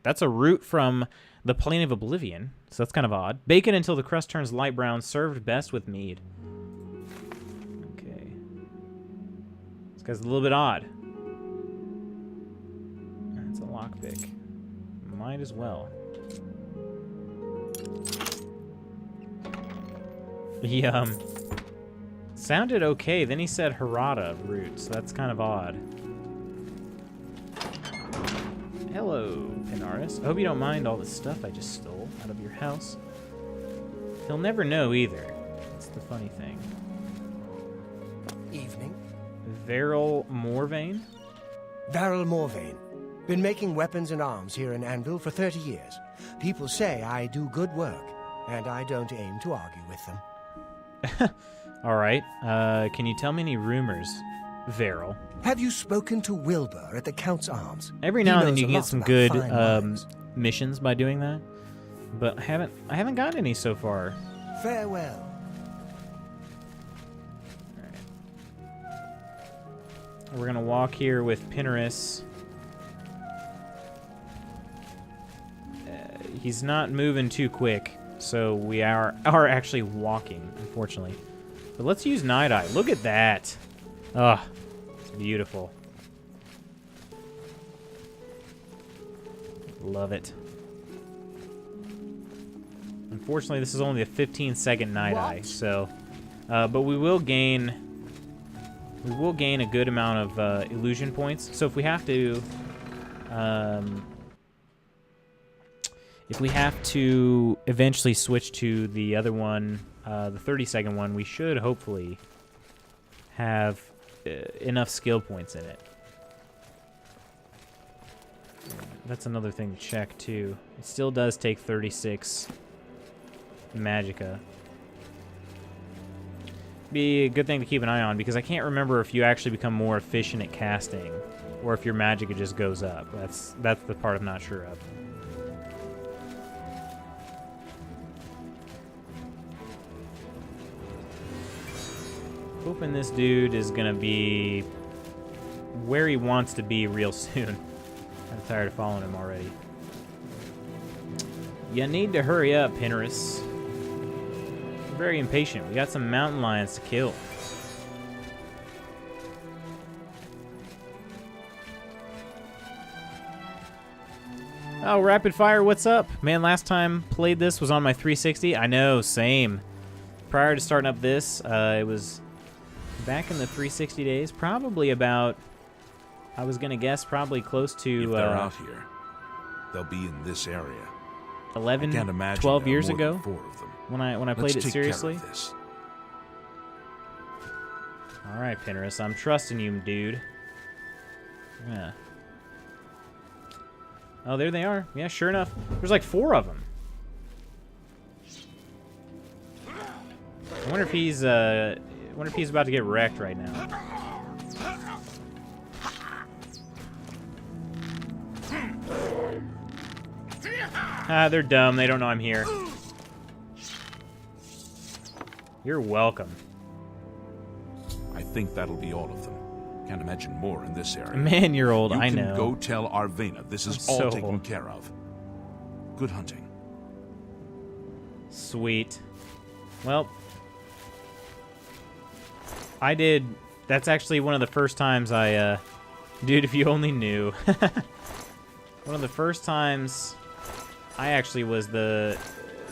That's a root from the Plain of Oblivion, so that's kind of odd. Bacon until the crust turns light brown, served best with mead. Okay. This guy's a little bit odd. That's a lockpick. Might as well. He, sounded okay, then he said Harada root, so that's kind of odd. Hello, Pinaris. I hope you don't mind all the stuff I just stole out of your house. He'll never know either. That's the funny thing. Evening. Veril Morvain? Varel Morvain. Been making weapons and arms here in Anvil for 30 years. People say I do good work, and I don't aim to argue with them. All right. Can you tell me any rumors, Veril? Have you spoken to Wilbur at the Count's Arms? Every now and then you get some good missions by doing that, but I haven't gotten any so far. Farewell. All right. We're gonna walk here with Pinaris. He's not moving too quick, so we are actually walking, unfortunately. But let's use Night Eye. Look at that. Ugh. Beautiful. Love it. Unfortunately, this is only a 15-second Night Eye, so but we will gain a good amount of illusion points. So if we have to eventually switch to the other one, the 30-second one, we should hopefully have enough skill points in it. That's another thing to check too. It still does take 36 magicka. Be a good thing to keep an eye on, because I can't remember if you actually become more efficient at casting or if your magicka just goes up. That's the part I'm not sure of. Hoping this dude is gonna be where he wants to be real soon. I'm tired of following him already. You need to hurry up, Pinaris. We're very impatient. We got some mountain lions to kill. Oh, Rapid Fire, what's up? Man, last time played this was on my 360. I know, same. Prior to starting up this, it was back in the 360 days, probably about, I was gonna guess, probably close to if they're out here, they'll be in this area. 11, I can't imagine 12 there are years more ago than 4 of them. when I Let's played it take seriously. Care of this. All right, Pinaris, I'm trusting you, dude. Yeah. Oh, there they are. Yeah, sure enough. There's like 4 of them. I wonder if he's about to get wrecked right now. Ah, they're dumb. They don't know I'm here. You're welcome. I think that'll be all of them. Can't imagine more in this area. Man, you're old. You I can know. go tell Arvena this is I'm all so taken old. care of. Good hunting. Sweet. Well, I did. That's actually one of the first times I, dude, if you only knew. One of the first times I actually was the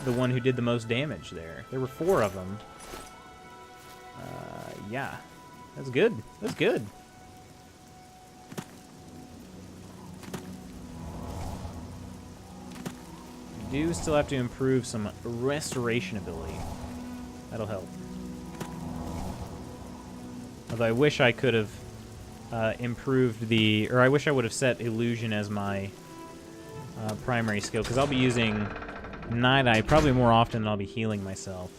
one who did the most damage there. There were 4 of them. Yeah. That's good. That's good. You do still have to improve some restoration ability. That'll help. Although I wish I could have improved the... Or I wish I would have set Illusion as my primary skill, because I'll be using Night Eye probably more often than I'll be healing myself.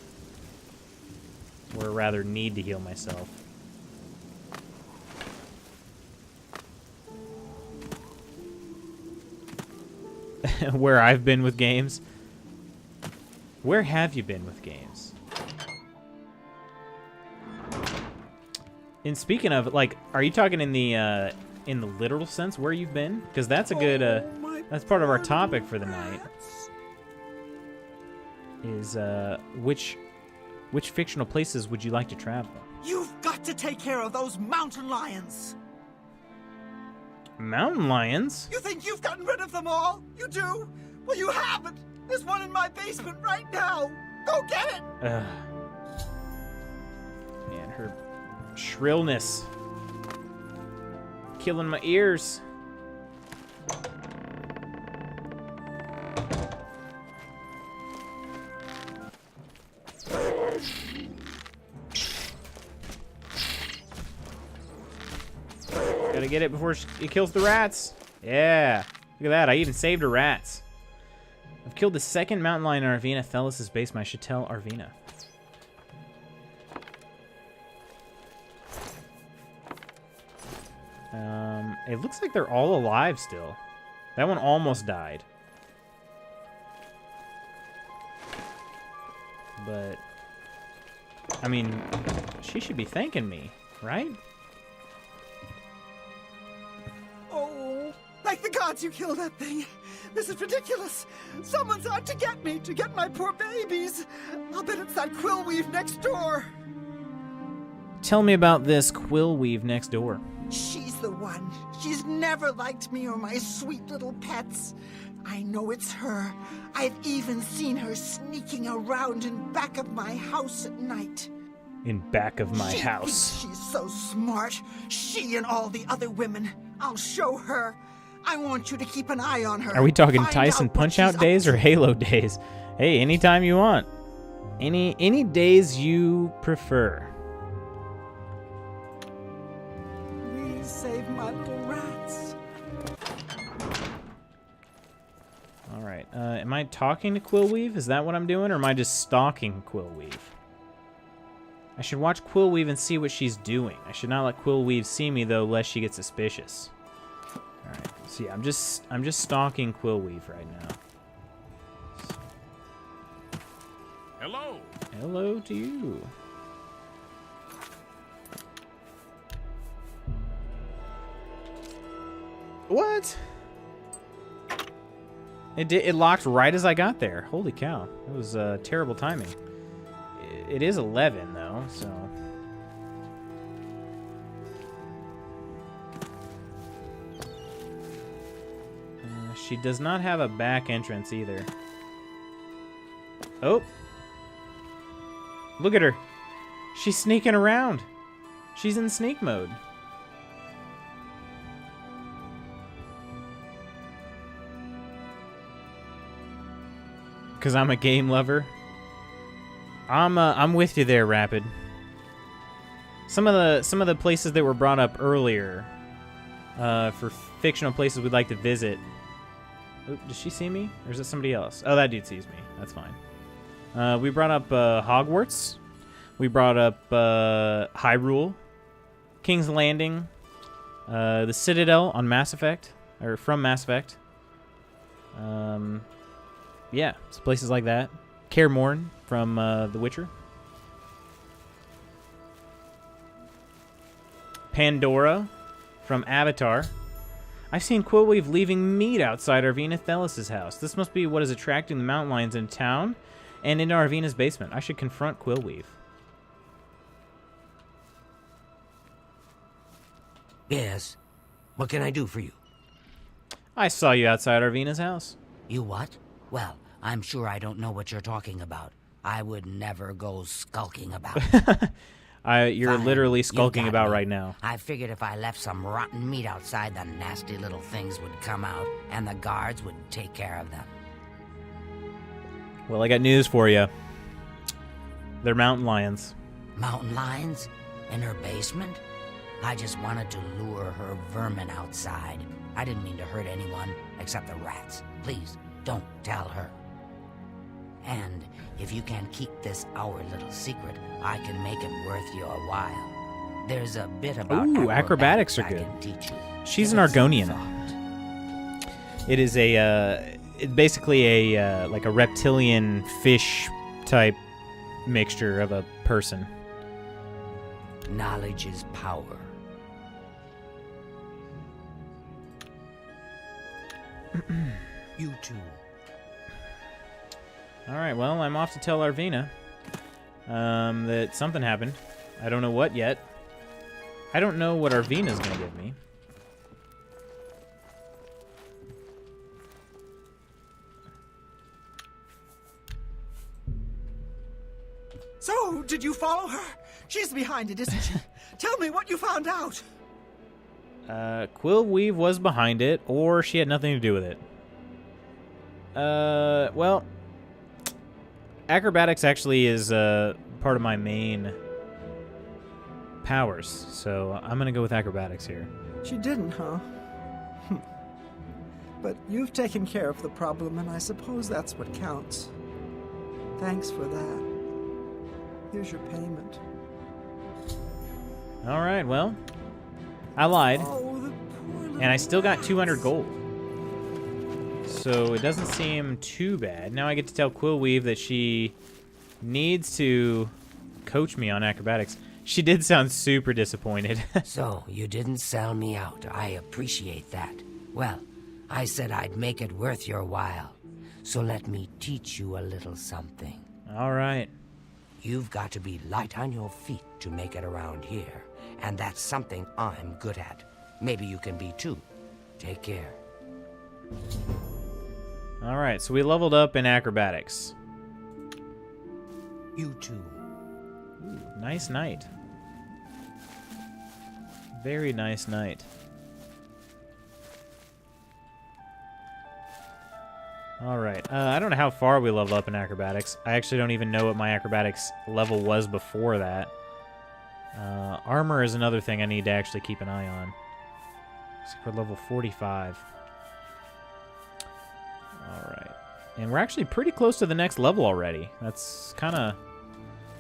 Or rather, need to heal myself. Where I've been with games. Where have you been with games? And speaking of, like, are you talking in the literal sense where you've been? Because that's a good. Oh, my That's part of our poor topic little for the night. rats. Is which fictional places would you like to travel? You've got to take care of those mountain lions. Mountain lions? You think you've gotten rid of them all? You do? Well, you haven't. There's one in my basement right now. Go get it. Ugh. Man, her shrillness. Killing my ears. Gotta get it before it kills the rats. Yeah. Look at that. I even saved the rats. I've killed the second mountain lion in Arvina Thelis' basement. I should tell Arvina. It looks like they're all alive still. That one almost died. But, I mean, she should be thanking me, right? Oh, like the gods, you killed that thing. This is ridiculous. Someone's out to get me, to get my poor babies. I'll bet it's that quillweave next door. Tell me about this quill weave next door. She's the one. She's never liked me or my sweet little pets. I know it's her. I've even seen her sneaking around in back of my house at night. In back of my She house. thinks she's so smart. She and all the other women. I'll show her. I want you to keep an eye on her. Are we talking Find Tyson out what Punch-Out she's up days or to. Halo days? Hey, anytime you want. Any days you prefer. Please save my little rats. All right. Am I talking to Quillweave? Is that what I'm doing, or am I just stalking Quillweave? I should watch Quillweave and see what she's doing. I should not let Quillweave see me though, lest she gets suspicious. All right. So yeah, I'm just stalking Quillweave right now. Hello. Hello to you. What? It locked right as I got there. Holy cow. It was terrible timing. It is 11 though, so. She does not have a back entrance either. Oh. Look at her. She's sneaking around. She's in sneak mode. Because I'm a game lover. I'm with you there, Rapid. Some of the places that were brought up earlier for fictional places we'd like to visit. Oh, does she see me? Or is it somebody else? Oh, that dude sees me. That's fine. We brought up Hogwarts. We brought up Hyrule. King's Landing. The Citadel on Mass Effect. Or from Mass Effect. Yeah, it's places like that. Kaer Morhen from The Witcher. Pandora from Avatar. I've seen Quillweave leaving meat outside Arvina Thelis' house. This must be what is attracting the mountain lions in town and into Arvina's basement. I should confront Quillweave. Yes. What can I do for you? I saw you outside Arvina's house. You what? Well, I'm sure I don't know what you're talking about. I would never go skulking about. You're Fine. literally You skulking got about me. right now. I figured if I left some rotten meat outside, the nasty little things would come out, and the guards would take care of them. Well, I got news for you. They're mountain lions. Mountain lions? In her basement? I just wanted to lure her vermin outside. I didn't mean to hurt anyone, except the rats. Please, don't tell her. And if you can keep this our little secret, I can make it worth your while. There's a bit about Ooh, acrobatics are I good. can teach you. She's Give an it some Argonian. thought. It is it's basically a like a reptilian fish type mixture of a person. Knowledge is power. You too. All right, well, I'm off to tell Arvina that something happened. I don't know what yet. I don't know what Arvina's going to give me. So, did you follow her? She's behind it, isn't she? Tell me what you found out. Quill Weave was behind it, or she had nothing to do with it. Well, acrobatics actually is part of my main powers, so I'm gonna go with acrobatics here. She didn't, huh? But you've taken care of the problem, and I suppose that's what counts. Thanks for that. Here's your payment. All right, well, I lied, Oh, the poor and I still got 200 gold. So it doesn't seem too bad. Now I get to tell Quill Weave that she needs to coach me on acrobatics. She did sound super disappointed. So, you didn't sell me out. I appreciate that. Well, I said I'd make it worth your while. So let me teach you a little something. All right. You've got to be light on your feet to make it around here. And that's something I'm good at. Maybe you can be too. Take care. All right, so we leveled up in acrobatics. You too. Ooh, nice night. Very nice night. All right. I don't know how far we leveled up in acrobatics. I actually don't even know what my acrobatics level was before that. Armor is another thing I need to actually keep an eye on. Looks like we're level 45. All right. And we're actually pretty close to the next level already. That's kind of...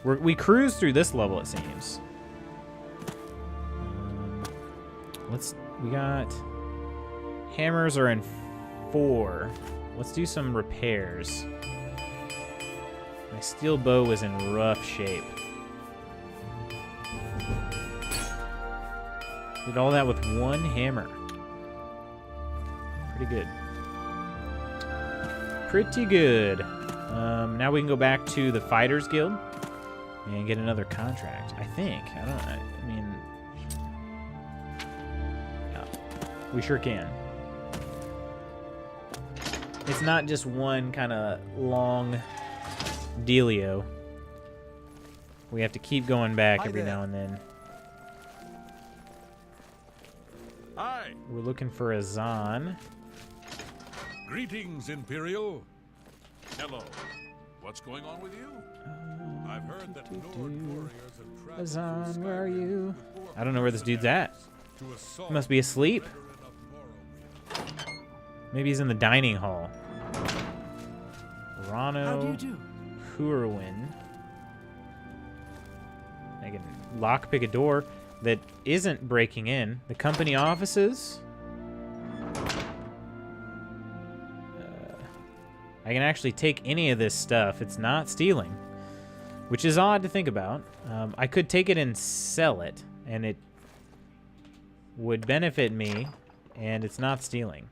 We cruised through this level, it seems. We got... Hammers are in 4. Let's do some repairs. My steel bow is in rough shape. Did all that with 1 hammer. Pretty good. Pretty good. Now we can go back to the Fighters Guild and get another contract. I think. I mean... Yeah, we sure can. It's not just one kind of long dealio. We have to keep going back every now and then. Hi. We're looking for a Zahn. Greetings, Imperial. Hello. What's going on with you? I've heard that Nord warriors have traveled Zahn, through where are Skyrim you? with I don't know where this dude's at. to assault He must be asleep. the veteran of Morrowind. Maybe he's in the dining hall. How do you Rano do? Huerwin. I can lockpick a door that isn't breaking in. The company offices. I can actually take any of this stuff. It's not stealing, which is odd to think about. I could take it and sell it, and it would benefit me, and it's not stealing.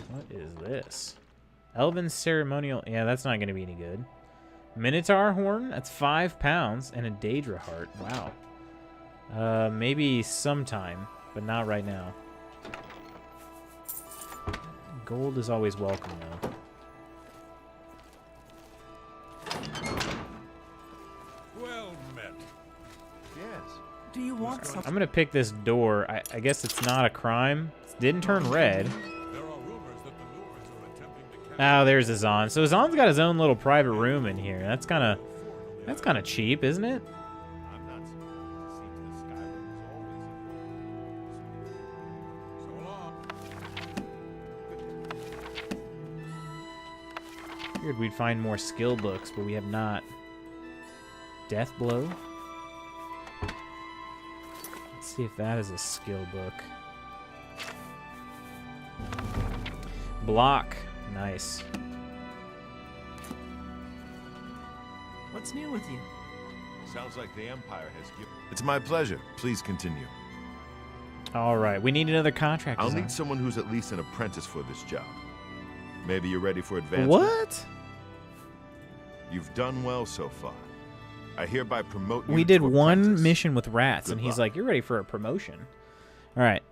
What is this? Elven ceremonial. Yeah, that's not going to be any good. Minotaur horn. That's 5 pounds, and a Daedra heart. Wow. Maybe sometime, but not right now. Gold is always welcome, though. Well met. Yes. Do you want something? I'm gonna pick this door. I guess it's not a crime. It didn't turn red. There are rumors that the Lords are attempting to Oh, there's Azan. So Azan's got his own little private room in here. That's kind of cheap, isn't it? I'm not surprised. The seat to the Skyrim is always So long. Figured we'd find more skill books, but we have not. Death Blow. Let's see if that is a skill book. Block. Nice. What's new with you? Sounds like the Empire has given... It's my pleasure. Please continue. All right, we need another contract. I'll design. need someone who's at least an apprentice for this job. Maybe you're ready for advancement? What? You've done well so far. I hereby promote you We did to one apprentice. mission with rats, Good and he's luck. like, "You're ready for a promotion." All right.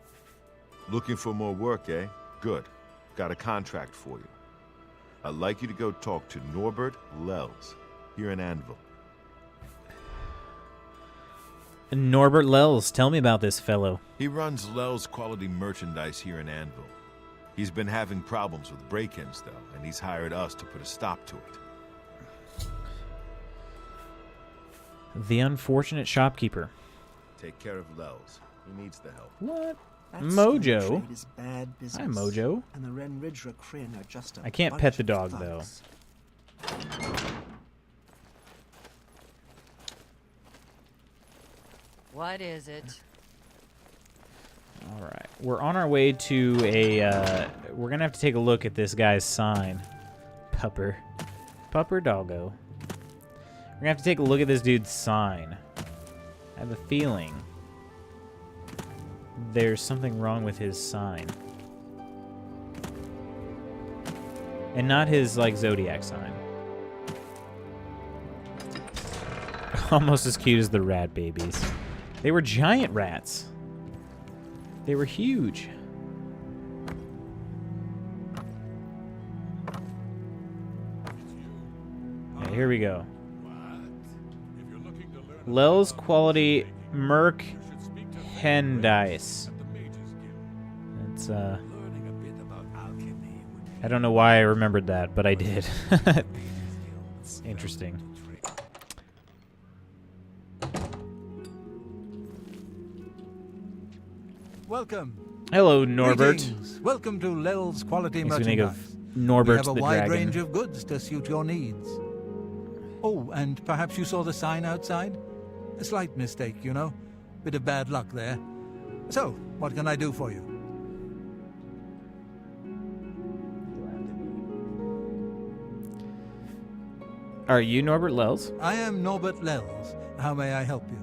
Looking for more work, eh? Good. Got a contract for you. I'd like you to go talk to Norbert Lels here in Anvil. Norbert Lels, tell me about this fellow. He runs Lels Quality Merchandise here in Anvil. He's been having problems with break-ins, though, and he's hired us to put a stop to it. The unfortunate shopkeeper. Take care of Lels. He needs the help. What? That Mojo. slave trade is bad business. Hi, Mojo. And the Ren Ridge Kryn are just a I can't bunch pet the of dog, thugs. What is it? All right. We're on our way to a... we're going to have to take a look at this guy's sign. Pupper. Pupper doggo. We're going to have to take a look at this dude's sign. I have a feeling there's something wrong with his sign. And not his, like, zodiac sign. Almost as cute as the rat babies. They were giant rats. They were huge. Yeah, here we go. Lels Quality Merchandise. It's I don't know why I remembered that, but I did. It's interesting. Welcome. Hello, Norbert. Greetings. Welcome to Lels Quality Makes me think Merchandise. of Norbert We have a the wide dragon. range of goods to suit your needs. Oh, and perhaps you saw the sign outside? A slight mistake, you know. Bit of bad luck there. So, what can I do for you? Are you Norbert Lels? I am Norbert Lels. How may I help you?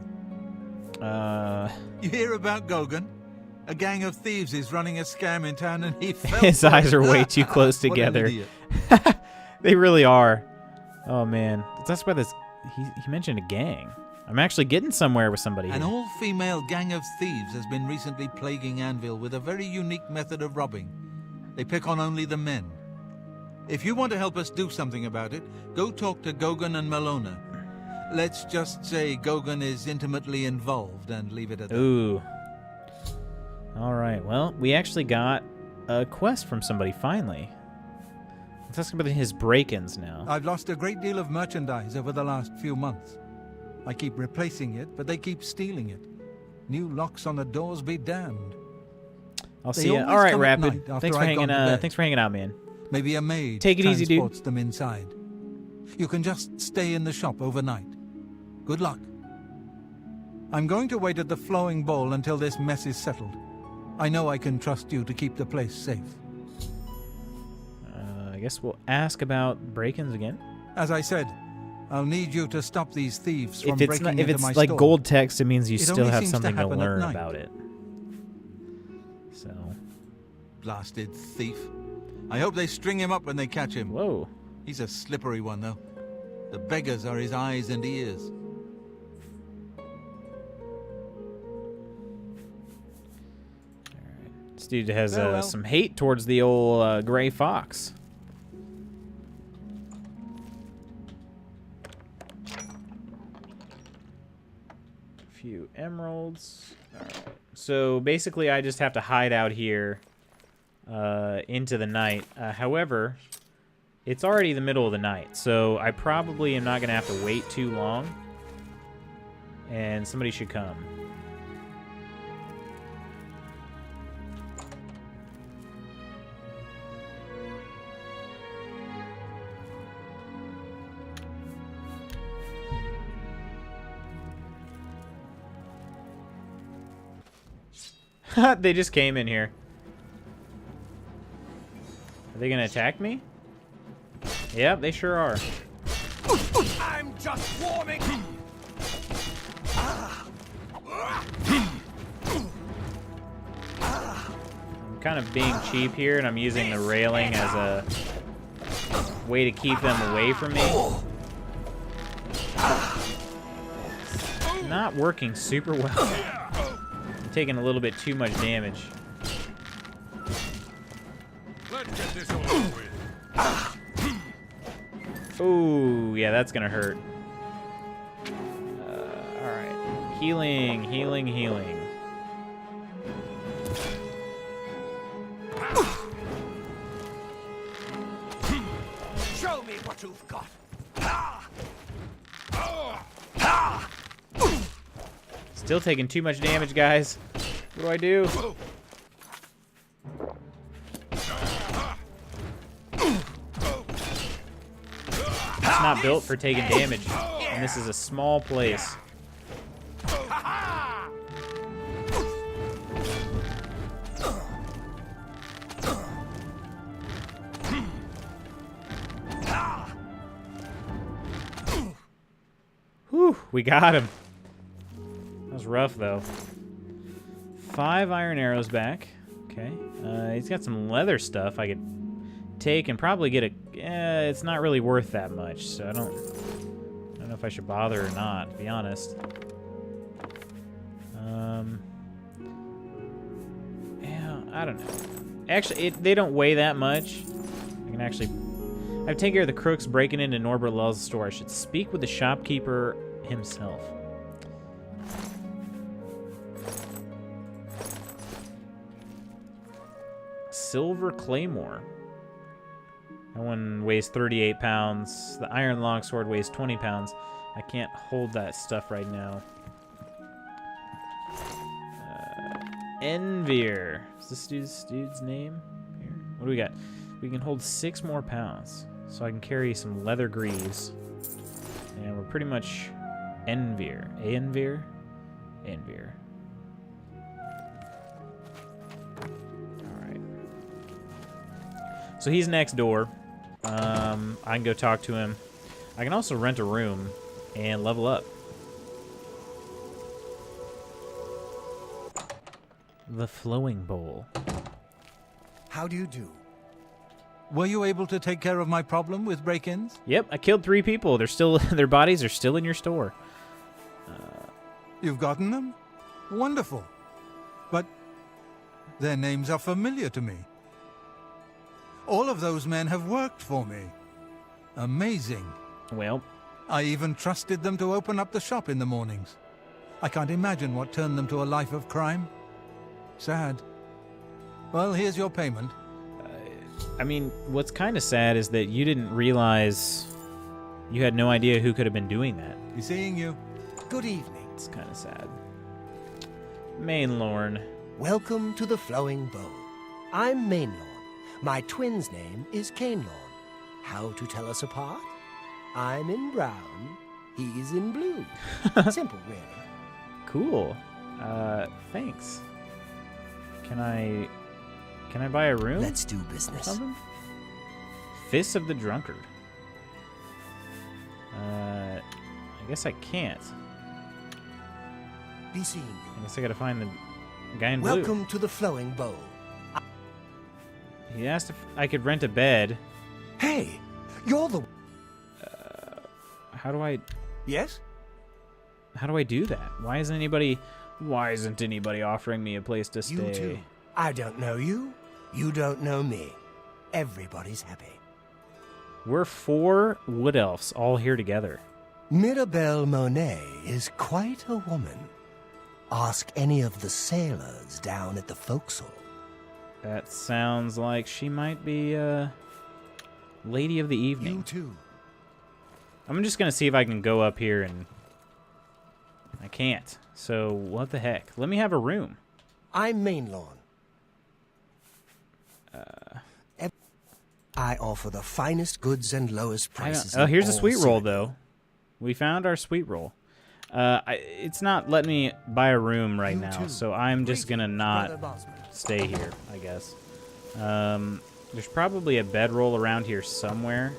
You hear about Gogan? A gang of thieves is running a scam in town and he fell His for eyes it. are way too close What an together. idiot. They really are. Oh man, that's why this. He mentioned a gang. I'm actually getting somewhere with somebody. An here. all-female gang of thieves has been recently plaguing Anvil with a very unique method of robbing. They pick on only the men. If you want to help us do something about it, go talk to Gogan and Malona. Let's just say Gogan is intimately involved and leave it at that. Ooh. All right. Well, we actually got a quest from somebody finally. Let's ask about his break-ins now. I've lost a great deal of merchandise over the last few months. I keep replacing it, but they keep stealing it. New locks on the doors be damned. I'll They see you. always All right, come at Rapid. night after Thanks for I've hanging. gone to bed. Thanks for hanging out, man. Maybe a maid Take it easy, dude. transports them inside. You can just stay in the shop overnight. Good luck. I'm going to wait at the flowing bowl until this mess is settled. I know I can trust you to keep the place safe. I guess we'll ask about break-ins again. As I said, I'll need you to stop these thieves from If it's breaking not, if into it's my like store. gold text, it means you It still only have seems to something to happen at learn night. about it. So, Blasted thief. I hope they string him up when they catch him. whoa. He's a slippery one, though. The beggars are his eyes and ears. This dude has Farewell. some hate towards the old gray fox. A few emeralds. All right. So basically, I just have to hide out here into the night. However, it's already the middle of the night, so I probably am not going to have to wait too long. And somebody should come. They just came in here. Are they gonna attack me? Yep, they sure are. I'm just warming. kind of being cheap here, and I'm using the railing as a way to keep them away from me. Not working super well. I'm taking a little bit too much damage. Let's get this over with. Ooh, yeah, that's gonna hurt. Alright. Healing, healing, healing. Show me what you've got. Still taking too much damage, guys. What do I do? It's not built for taking damage, and this is a small place. Whew, we got him. That was rough, though. 5 iron arrows back. Okay. He's got some leather stuff I could take and probably get a... it's not really worth that much, so I don't know if I should bother or not, to be honest. Yeah, I don't know. Actually, they don't weigh that much. I can actually... I have to take care of the crooks breaking into Norbert Lull's store. I should speak with the shopkeeper himself. Silver Claymore. That one weighs 38 pounds. The iron longsword weighs 20 pounds. I can't hold that stuff right now. Envier. Is this dude's name here? What do we got? We can hold 6 more pounds. So I can carry some leather greaves. And we're pretty much Envier. Envier? Envier. Alright. So he's next door. I can go talk to him. I can also rent a room and level up. The Flowing Bowl. How do you do? Were you able to take care of my problem with break-ins? Yep, I killed 3 people. They're still their bodies are still in your store. You've gotten them? Wonderful. But their names are familiar to me. All of those men have worked for me. Amazing. Well, I even trusted them to open up the shop in the mornings. I can't imagine what turned them to a life of crime. Sad. Well, here's your payment. I mean, what's kind of sad is that you didn't realize you had no idea who could have been doing that. Be seeing you. Good evening. It's kind of sad. Mainlorn. Welcome to the Flowing Bowl. I'm Mainlorn. My twin's name is Cainlorn. How to tell us apart? I'm in brown, he's in blue. Simple, really. Cool. Thanks. Can I buy a room? Let's do business. Something? Fist of the Drunkard. I guess I can't. Be seeing you. I guess I gotta find the guy in blue. Welcome to the Flowing Bowl. He asked if I could rent a bed. Hey, you're the... How do I... Yes? How do I do that? Why isn't anybody offering me a place to stay? You too. I don't know you. You don't know me. Everybody's happy. We're 4 wood elves all here together. Mirabelle Monet is quite a woman. Ask any of the sailors down at the forecastle. That sounds like she might be lady of the evening. You too. I'm just gonna see if I can go up here, and I can't. So what the heck? Let me have a room. I'm Mainlorn. I offer the finest goods and lowest prices. Oh, here's a in all sweet roll, Cyrodiil. though. We found our sweet roll. It's not letting me buy a room right now, too. so I'm just gonna not Brother Bosman. stay here, I guess. There's probably a bedroll around here somewhere,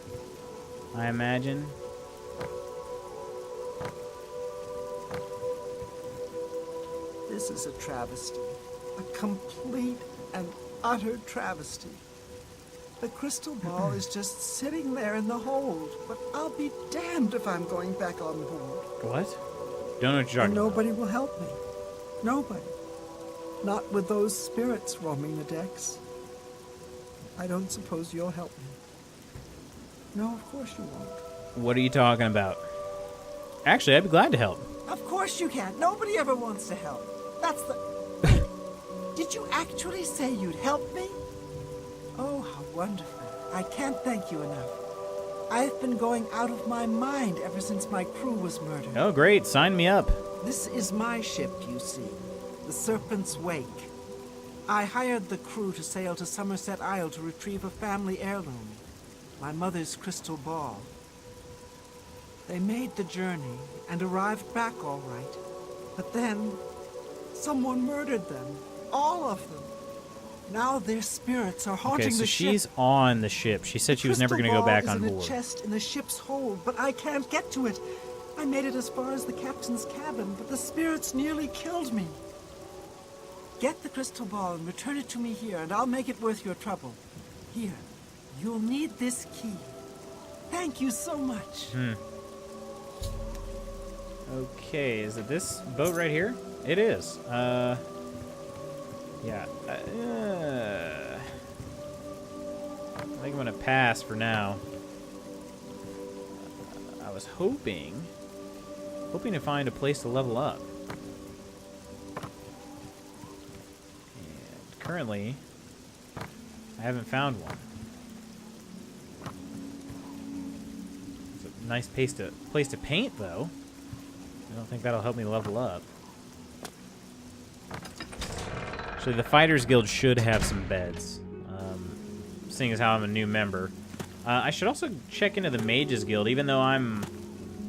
I imagine. This is a travesty. A complete and utter travesty. The crystal ball is just sitting there in the hold, but I'll be damned if I'm going back on board. What? Don't know what you're And talking about. nobody will help me. Nobody. Not with those spirits roaming the decks. I don't suppose you'll help me. No, of course you won't. What are you talking about? Actually, I'd be glad to help. Of course you can't. Nobody ever wants to help. That's the... Wait, did you actually say you'd help me? Oh, how wonderful. I can't thank you enough. I've been going out of my mind ever since my crew was murdered. Oh, great. Sign me up. This is my ship, you see. The Serpent's Wake. I hired the crew to sail to Somerset Isle to retrieve a family heirloom. My mother's crystal ball. They made the journey and arrived back all right. But then, someone murdered them. All of them. Now their spirits are haunting Okay, so the ship. she's on the ship. She said she was never going to go back on in board. a chest in the ship's hold, but I can't get to it. I made it as far as the captain's cabin, but the spirits nearly killed me. Get the crystal ball and return it to me here, and I'll make it worth your trouble. Here, you'll need this key. Thank you so much. Okay, is it this boat right here? It is. Yeah. I think I'm gonna pass for now. I was hoping to find a place to level up. And currently, I haven't found one. It's a nice place to paint, though. I don't think that'll help me level up. Actually, the Fighters Guild should have some beds, seeing as how I'm a new member. I should also check into the Mages Guild, even though I'm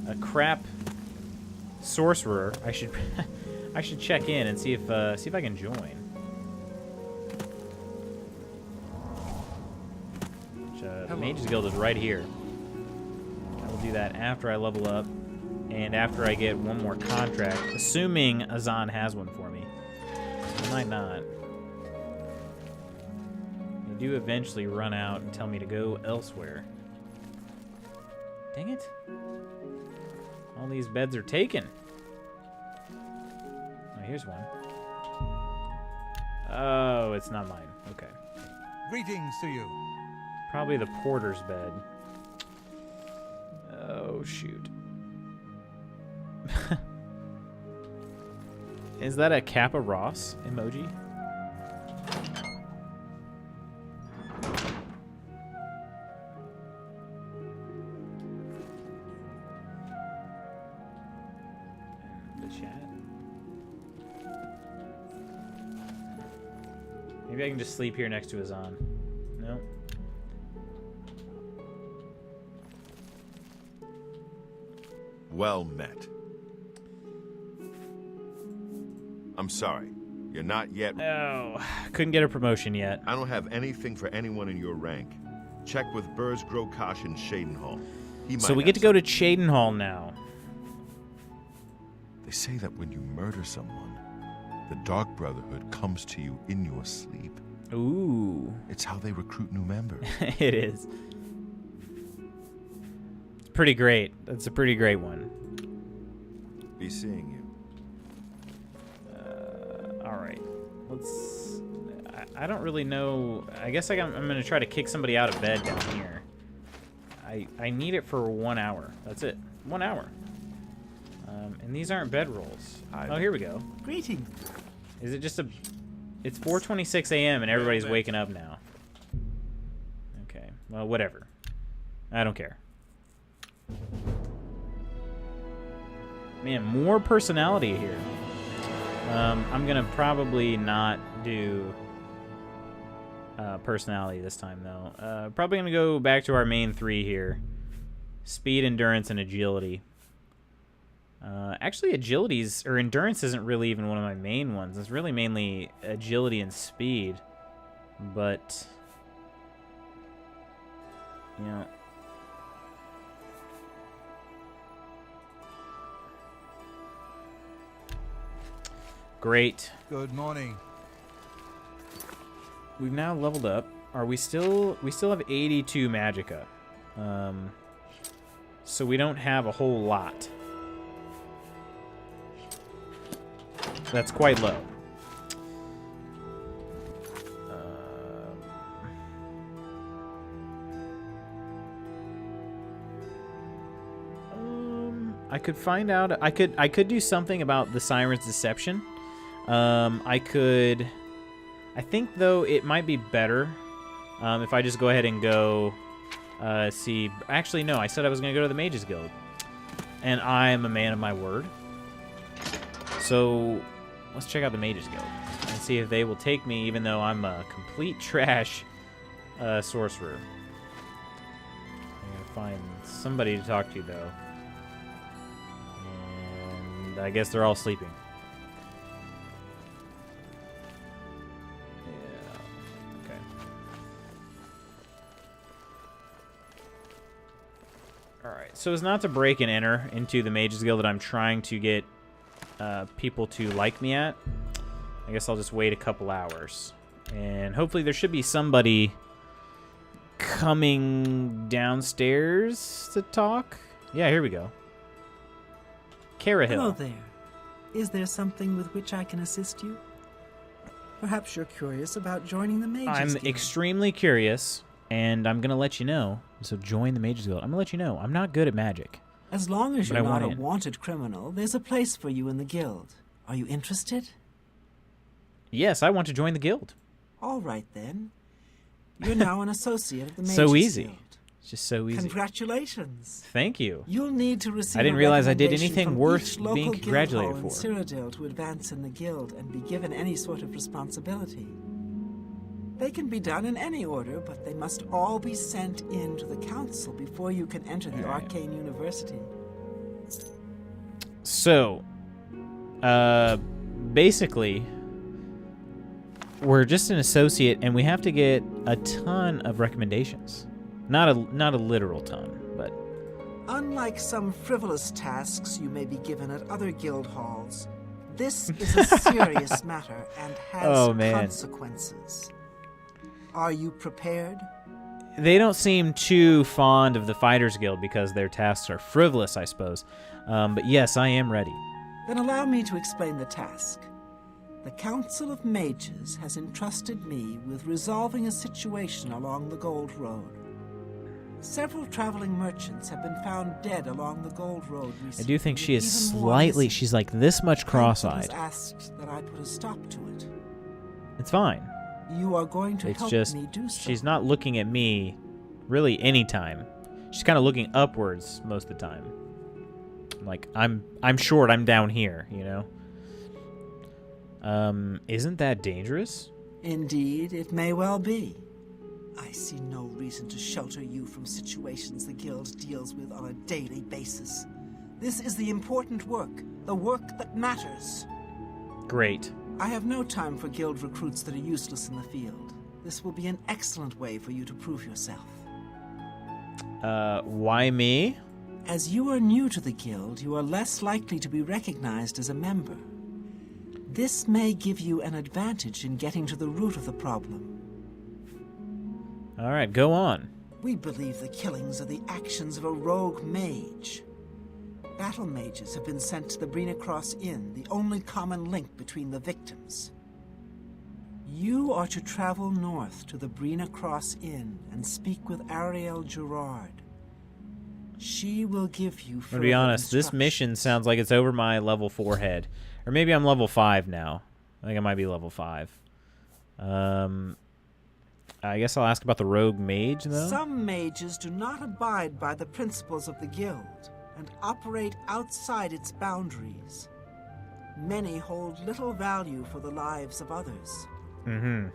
a crap sorcerer. I should I should check in and see if I can join. Which, Mages Guild is right here. I will do that after I level up and after I get one more contract, assuming Azan has one for me. I might not. They do eventually run out and tell me to go elsewhere. Dang it. All these beds are taken. Oh, here's one. Oh, it's not mine. Okay. Greetings to you. Probably the porter's bed. Oh, shoot. Is that a Kappa Ross emoji? The chat. Maybe I can just sleep here next to Azan. No. Well met. I'm sorry. You're not yet... Oh, couldn't get a promotion yet. I don't have anything for anyone in your rank. Check with Burrs Grokash in Shadenhall. He might So we have get to go to Shadenhall now. They say that when you murder someone, the Dark Brotherhood comes to you in your sleep. Ooh. It's how they recruit new members. It is. It's pretty great. That's a pretty great one. Be seeing you. All right. Let's... I don't really know... I guess I'm going to try to kick somebody out of bed down here. I need it for 1 hour. That's it. 1 hour. And these aren't bed rolls. Oh, here we go. Greetings. Is it just a... It's 4:26 a.m. and everybody's waking up now. Okay. Well, whatever. I don't care. Man, more personality here. I'm going to probably not do personality this time, though. Probably going to go back to our main three here. Speed, endurance, and agility. Actually, endurance isn't really even one of my main ones. It's really mainly agility and speed. But, you know... Great. Good morning. we've now leveled up. Are we still... We still have 82 magicka. So we don't have a whole lot. That's quite low. I could find out. I could do something about the Siren's Deception. I think though it might be better if I just go ahead and go see. Actually, no. I said I was going to go to the Mages Guild, and I am a man of my word. So let's check out the Mages Guild and see if they will take me, even though I'm a complete trash sorcerer. I'm gonna find somebody to talk to though. I guess they're all sleeping. Yeah. Okay. Alright, so as not to break and enter into the Mages Guild that I'm trying to get people to like me at, I guess I'll just wait a couple hours. And hopefully there should be somebody coming downstairs to talk. Yeah, here we go. Hello there. Is there something with which I can assist you? Perhaps you're curious about joining the Mages Guild. I'm extremely curious, and I'm going to let you know. So join the Mages Guild. I'm going to let you know. I'm not good at magic. As long as you're not a wanted criminal, there's a place for you in the guild. Are you interested? Yes, I want to join the guild. All right, then. You're now an associate of the Mages Guild. So easy. It's just so easy. Congratulations. Thank you. You'll need to receive I didn't realize I did anything worth being congratulated for. Cyrodiil to advance in the guild and be given any sort of responsibility. They can be done in any order, but they must all be sent in to the council before you can enter the Arcane University. So, basically, we're just an associate, and we have to get a ton of recommendations. Not a literal ton, but... Unlike some frivolous tasks you may be given at other guild halls, this is a serious matter and has consequences. Are you prepared? They don't seem too fond of the Fighters Guild because their tasks are frivolous, I suppose. But yes, I am ready. Then allow me to explain the task. The Council of Mages has entrusted me with resolving a situation along the Gold Road. Several traveling merchants have been found dead along the Gold Road recently. I do think she is slightly... She's like this much cross-eyed. Asked that I put a stop to it. It's fine. You are going to help me do so. She's not looking at me really any time. She's kind of looking upwards most of the time. Like, I'm short, I'm down here, you know? Isn't that dangerous? Indeed, it may well be. I see no reason to shelter you from situations the Guild deals with on a daily basis. This is the important work, the work that matters. Great. I have no time for Guild recruits that are useless in the field. This will be an excellent way for you to prove yourself. Why me? As you are new to the Guild, you are less likely to be recognized as a member. This may give you an advantage in getting to the root of the problem. All right, go on. We believe the killings are the actions of a rogue mage. Battle mages have been sent to the Brina Cross Inn, the only common link between the victims. You are to travel north to the Brina Cross Inn and speak with Ariel Gerard. She will give you further To be honest, this mission sounds like it's over my level 4 head. Or maybe I'm level 5 now. I think I might be level 5. I guess I'll ask about the rogue mage, though. Some mages do not abide by the principles of the Guild and operate outside its boundaries. Many hold little value for the lives of others. Mm-hmm.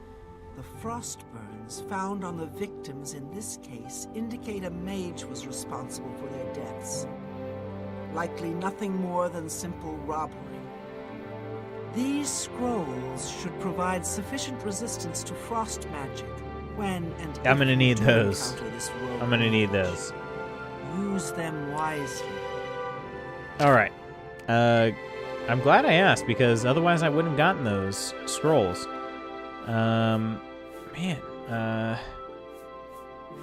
The frost burns found on the victims in this case indicate a mage was responsible for their deaths. Likely nothing more than simple robbery. These scrolls should provide sufficient resistance to frost magic when and if I'm gonna need you those. encounter this rogue I'm gonna need mage. those. Use them wisely. All right. I'm glad I asked because otherwise I wouldn't have gotten those scrolls. Man, Man,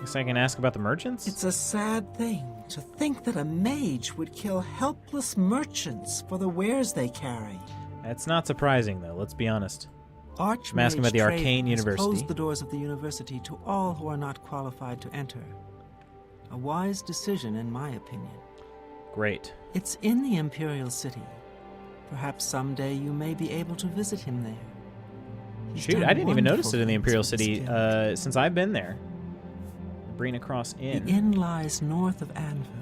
guess I can ask about the merchants? It's a sad thing to think that a mage would kill helpless merchants for the wares they carry. That's not surprising, though. Let's be honest. Archmage I'm asking about the Arcane Traven has University. closed the doors of the university to all who are not qualified to enter. A wise decision, in my opinion. Great. It's in the Imperial City. Perhaps someday you may be able to visit him there. He's Shoot, done I didn't even notice wonderful it in the things Imperial with his City guild. since I've been there. The Brina Cross Inn. The inn lies north of Anvil.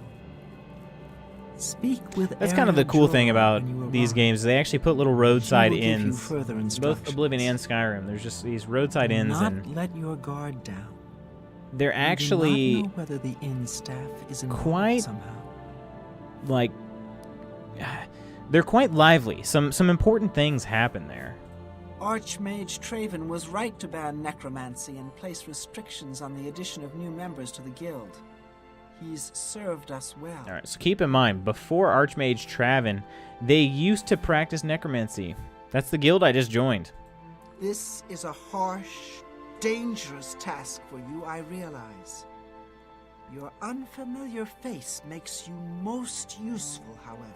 Speak with That's kind of the Ariel cool thing Jorah about when you these arrive. games. They actually put little roadside She will give you inns. further Both instructions. Oblivion and Skyrim. There's just these roadside Do inns, not and let your guard down. they're You do actually not know whether the inn staff is involved quite somehow. like they're quite lively. Some important things happen there. Archmage Traven was right to ban necromancy and place restrictions on the addition of new members to the guild. He's served us well. All right, so keep in mind, before Archmage Traven, they used to practice necromancy. That's the guild I just joined. This is a harsh, dangerous task for you, I realize. Your unfamiliar face makes you most useful, however.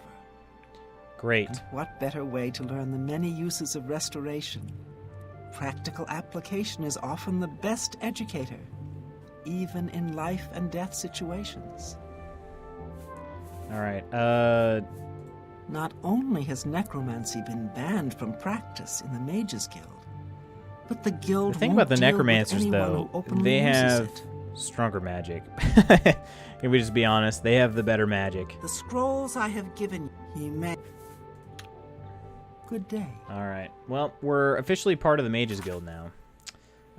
Great. What better way to learn the many uses of restoration? Practical application is often the best educator, even in life and death situations. All right. Not only has necromancy been banned from practice in the Mages Guild, but the guild The thing won't about the deal with necromancers, anyone though, who openly they uses have it. stronger magic. Can we just be honest? They have the better magic. The scrolls I have given you, he may. Good day. All right. Well, we're officially part of the Mages Guild now.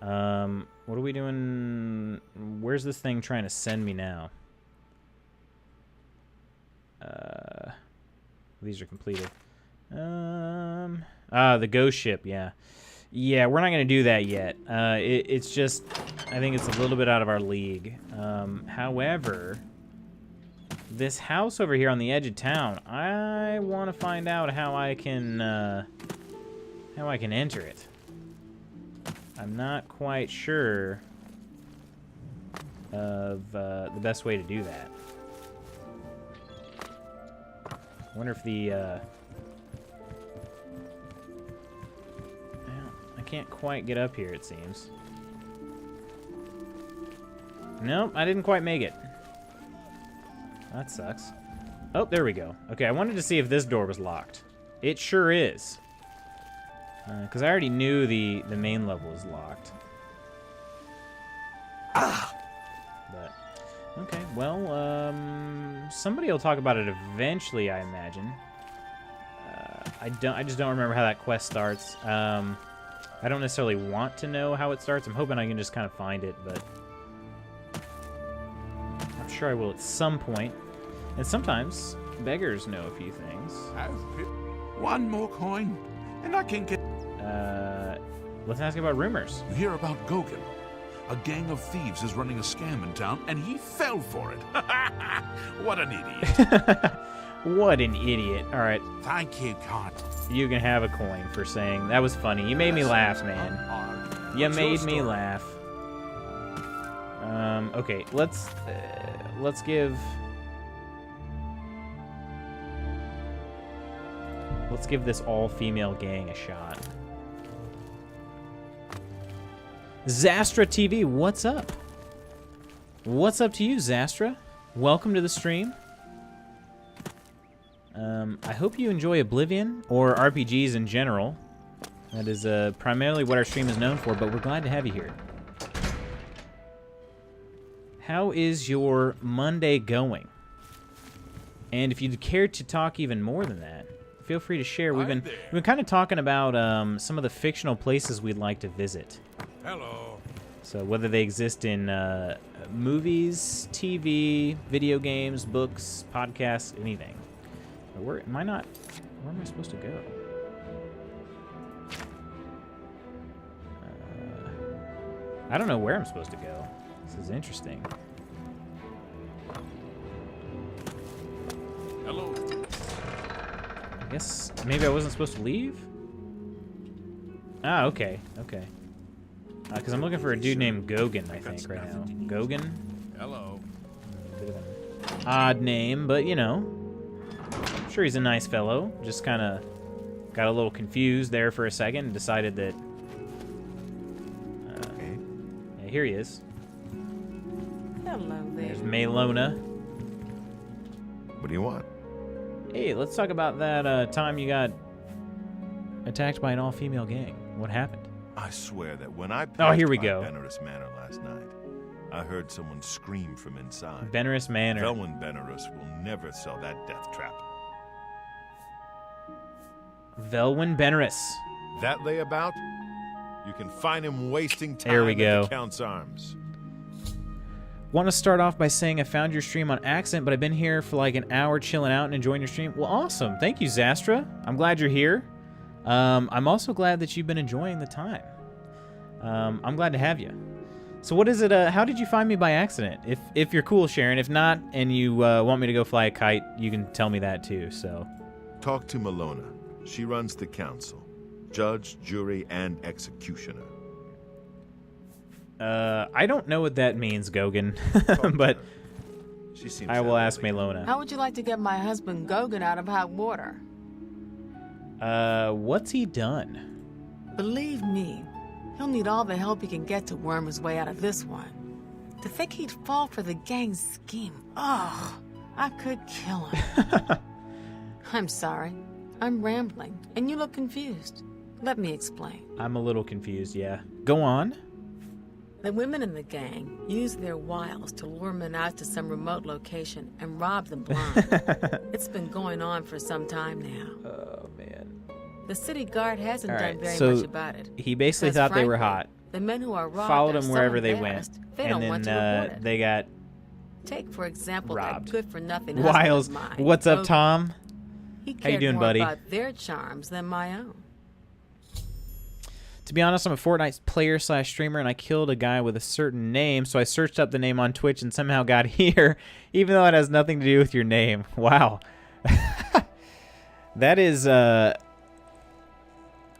What are we doing? Where's this thing trying to send me now? These are completed. The ghost ship, yeah. Yeah, we're not going to do that yet. It's just, I think it's a little bit out of our league. However, this house over here on the edge of town, I want to find out how I can enter it. I'm not quite sure of the best way to do that. I wonder if the I can't quite get up here, it seems. Nope, I didn't quite make it. That sucks. Oh, there we go. Okay, I wanted to see if this door was locked. It sure is. Because I already knew the main level was locked. But, okay, well, somebody will talk about it eventually, I imagine. I just don't remember how that quest starts. I don't necessarily want to know how it starts. I'm hoping I can just kind of find it, but I'm sure I will at some point. And sometimes beggars know a few things. One more coin, and I can get... Let's ask about rumors. You hear about Gogan? A gang of thieves is running a scam in town, and he fell for it. What an idiot. What an idiot. All right. Thank you, God. You can have a coin for saying that was funny. You made me laugh, man. You made me laugh. Okay, let's give this all-female gang a shot. Zastra TV, what's up? What's up to you, Zastra? Welcome to the stream. I hope you enjoy Oblivion, or RPGs in general. That is primarily what our stream is known for, but we're glad to have you here. How is your Monday going? And if you'd care to talk even more than that, feel free to share. We've been kind of talking about some of the fictional places we'd like to visit. Hello. So whether they exist in movies, TV, video games, books, podcasts, anything. Where am I supposed to go? I don't know where I'm supposed to go. This is interesting. Hello. I guess maybe I wasn't supposed to leave? Ah, okay. Okay. Because I'm looking for a dude named Gogan, I think, right now. Gogan? Hello. Bit of an odd name, but, you know. I'm sure he's a nice fellow. Just kind of got a little confused there for a second and decided that... yeah, here he is. Hello there. There's Maylona. What do you want? Hey, let's talk about that time you got attacked by an all-female gang. What happened? I swear that when I Oh, here we by go. Benerus Manor last night, I heard someone scream from inside. Benerus Manor. Velwyn Benerus will never sell that death trap. Velwyn Benerus. That layabout? You can find him wasting time There we go. at the Count's Arms. Want to start off by saying I found your stream on accident, but I've been here for like an hour chilling out and enjoying your stream. Well, awesome. Thank you, Zastra. I'm glad you're here. I'm also glad that you've been enjoying the time. I'm glad to have you. So what is it? How did you find me by accident? If you're cool, Sharon. If not, and you want me to go fly a kite, you can tell me that too. So, Talk to Malona. She runs the council. Judge, jury, and executioner. I don't know what that means, Gogan, but She seems I will ask Maylona. How would you like to get my husband Gogan out of hot water? What's he done? Believe me, he'll need all the help he can get to worm his way out of this one. To think he'd fall for the gang's scheme. Oh, I could kill him. I'm sorry. I'm rambling, and you look confused. Let me explain. I'm a little confused, yeah. Go on. The women in the gang use their wiles to lure men out to some remote location and rob them blind. It's been going on for some time now. Oh, man. The city guard hasn't done very so much about it. he basically Because thought they were frankly, hot. The men who are robbed Followed are them so wherever they went. embarrassed, They and don't then want to report it. they got Take, for example, robbed. that good-for-nothing Wiles. husband of mine, What's up, Gogan. Tom? He How you cared doing, more buddy? about their charms than my own. To be honest, I'm a Fortnite player/streamer, and I killed a guy with a certain name, so I searched up the name on Twitch and somehow got here, even though it has nothing to do with your name. Wow. That is,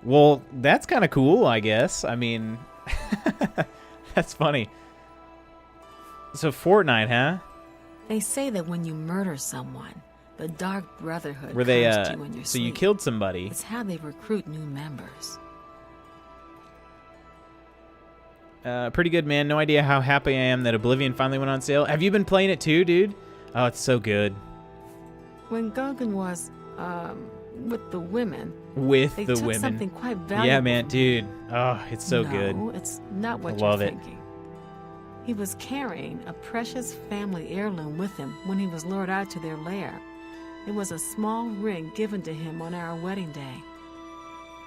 well, that's kind of cool, I guess. I mean, that's funny. So Fortnite, huh? They say that when you murder someone, the Dark Brotherhood Were they, comes to you in your so you sleep. killed somebody. It's how they recruit new members. Pretty good, man. No idea how happy I am that Oblivion finally went on sale. Have you been playing it too, dude? Oh, it's so good. When Gogan was, with the women, With they the took women. something quite valuable. Yeah, man, dude. Oh, it's so good. No, it's not what I you're love it. thinking. He was carrying a precious family heirloom with him when he was lured out to their lair. It was a small ring given to him on our wedding day.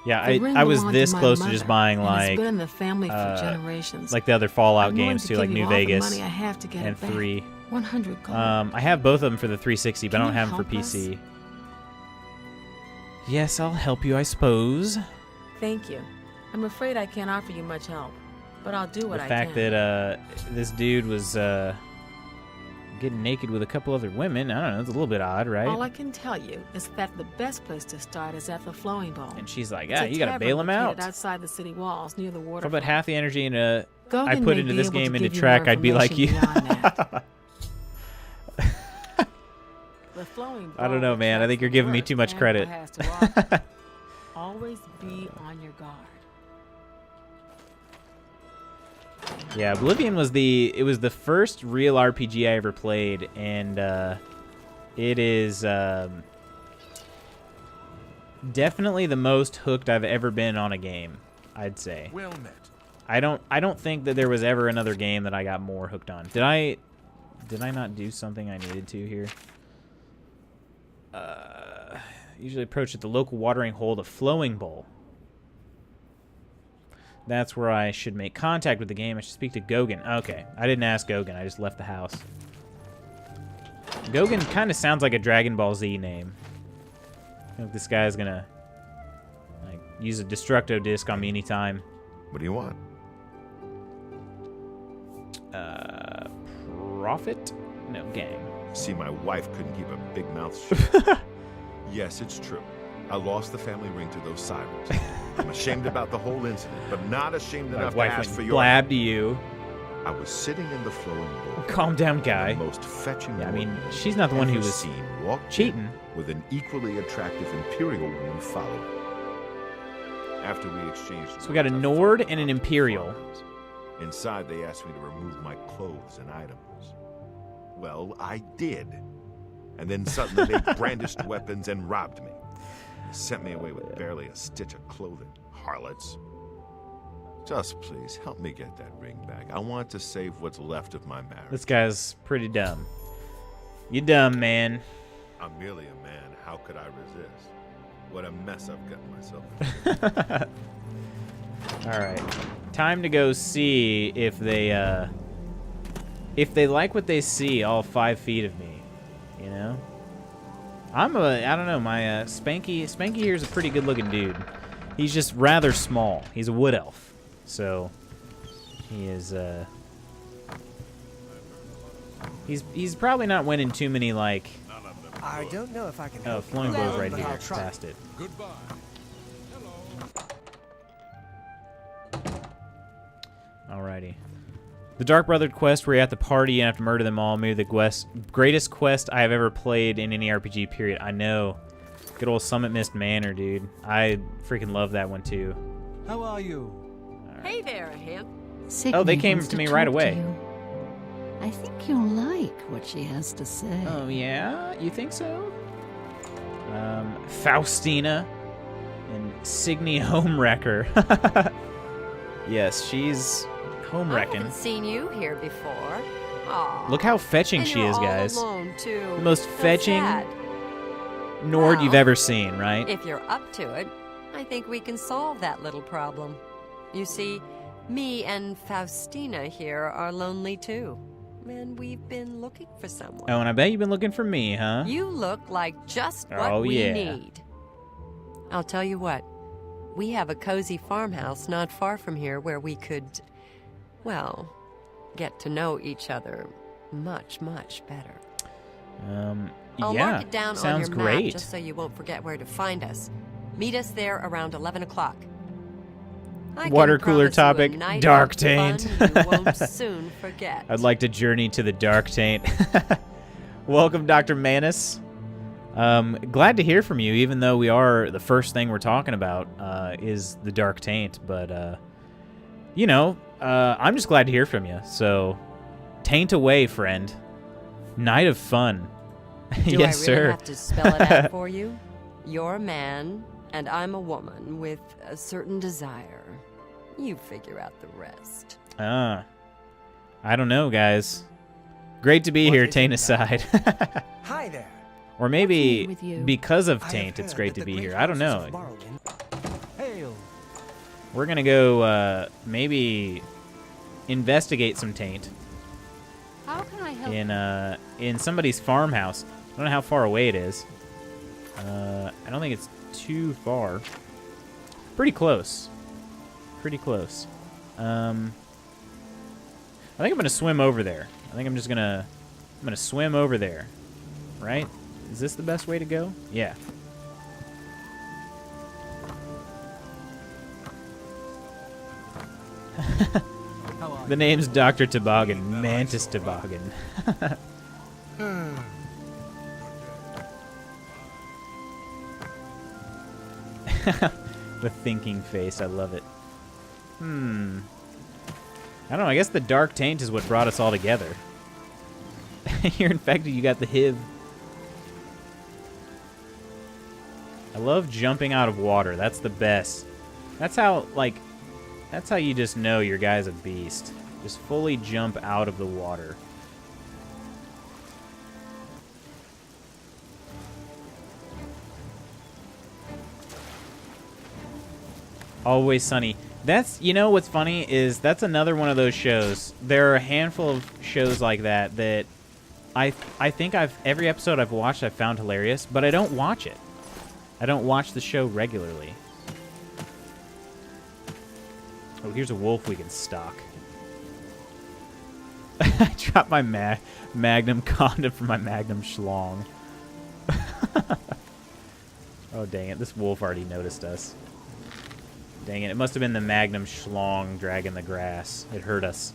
Yeah, The ring I was belonged this to my close to mother, just buying and it's like been in the family for generations. like the other Fallout I'm willing games to too, like give you New all the Vegas money I have to get and it back. 3. 100 gold. I have both of them for the 360, but I Can don't you have them for help us? PC. Yes, I'll help you, I suppose. Thank you. I'm afraid I can't offer you much help, but I'll do what The I fact can. that this dude was getting naked with a couple other women, I don't know, it's a little bit odd, right? All I can tell you is that the best place to start is at the Flowing Bowl. And she's like, It's ah, a you gotta tavern bail him located out. outside the city walls near the If I waterfront. put half the energy into Gogan I put may into be this able to game into give you track, more I'd be like you. information beyond that. The Flowing I don't Bowl know, man. I think attracts you're the giving me worst too much Anvil credit. has to offer. Always be on your guard. Yeah, Oblivion was the first real RPG I ever played, and it is definitely the most hooked I've ever been on a game, I'd say. Well met. I don't think that there was ever another game that I got more hooked on. Did I not do something I needed to here? Usually approach at the local watering hole, the Flowing Bowl. That's where I should make contact with the game. I should speak to Gogan. Okay, I didn't ask Gogan. I just left the house. Gogan kind of sounds like a Dragon Ball Z name. I think this guy's gonna like use a Destructo disc on me anytime. What do you want? Profit? No, gang. See, my wife couldn't keep a big mouth shut. Yes, it's true. I lost the family ring to those sirens. I'm ashamed about the whole incident, but not ashamed My enough to wife ask went for and your blabbed to you. I was sitting in the flowing bowl. Calm down, and guy. The most fetching Yeah, I mean, woman she's not the one who ever was seen walk cheating. with an equally attractive imperial woman following. After we exchanged, So we got a words, I Nord followed and an them to the Imperial. farmhouse. Inside, they asked me to remove my clothes and items. Well, I did. And then suddenly they brandished weapons and robbed me. Sent me away with barely a stitch of clothing. Harlots. Just please, help me get that ring back. I want to save what's left of my marriage. This guy's pretty dumb. You dumb, man. I'm merely a man. How could I resist? What a mess I've gotten myself into. All right, time to go see if they like what they see. All 5 feet of me, you know. I don't know. My Spanky here is a pretty good-looking dude. He's just rather small. He's a wood elf, so he is. He's probably not winning too many like. I don't know if I can Oh, help you. flowing bow's right but here. I'll try. Past it. Goodbye. Alrighty. The Dark Brother quest where you have to party and have to murder them all. Maybe the greatest quest I have ever played in any RPG, period. I know. Good old Summit Mist Manor, dude. I freaking love that one, too. How are you? Hey there, Hand. Oh, they came to me right away. I think you'll like what she has to say. Oh, yeah? You think so? Faustina and Signy Homewrecker. Yes, she's home I wrecking. haven't seen you here before. Aw. Look how fetching And she you're is, all guys. alone, too. The most How fetching sad. Nord Well, you've ever seen, right? If you're up to it, I think we can solve that little problem. You see, me and Faustina here are lonely too. And we've been looking for someone. Oh, and I bet you've been looking for me, huh? You look like just what Oh, we yeah. need. I'll tell you what. We have a cozy farmhouse not far from here where we could, well, get to know each other much, much better. I'll yeah. mark it down Sounds on your great. map just so you won't forget where to find us. Meet us there around 11 o'clock. I can Water cooler promise you a topic, night Dark of Taint. fun you won't soon forget. I'd like to journey to the Dark Taint. Welcome, Dr. Manus. Glad to hear from you, even though the first thing we're talking about is the Dark Taint. But, you know, I'm just glad to hear from you. So, taint away, friend. Night of fun. Do Yes, I really sir. have to spell it out for you? You're a man, and I'm a woman with a certain desire. You figure out the rest. I don't know, guys. Great to be here, Taint aside. Hi there. Or maybe with you? because of I have Taint, it's heard great that to the be great here. I don't houses know. of Morrowind- Hail. We're gonna go maybe investigate some Taint How can I help? in somebody's farmhouse. I don't know how far away it is. I don't think it's too far. Pretty close. Pretty close. I think I'm gonna swim over there. I think I'm gonna swim over there. Right? Is this the best way to go? Yeah. How are The name's Dr. Toboggan, Mantis Toboggan. The thinking face, I love it. I don't know, I guess the Dark Taint is what brought us all together. You're infected, you got the HIV. I love jumping out of water, that's the best. That's how you just know your guy's a beast. Just fully jump out of the water. Always Sunny. That's, you know what's funny is that's another one of those shows. There are a handful of shows like that that I think every episode I've watched I've found hilarious, but I don't watch it. I don't watch the show regularly. Oh, here's a wolf we can stalk. I dropped my Magnum condom for my Magnum schlong. Oh, dang it. This wolf already noticed us. Dang it. It must have been the Magnum Schlong dragging the grass. It hurt us.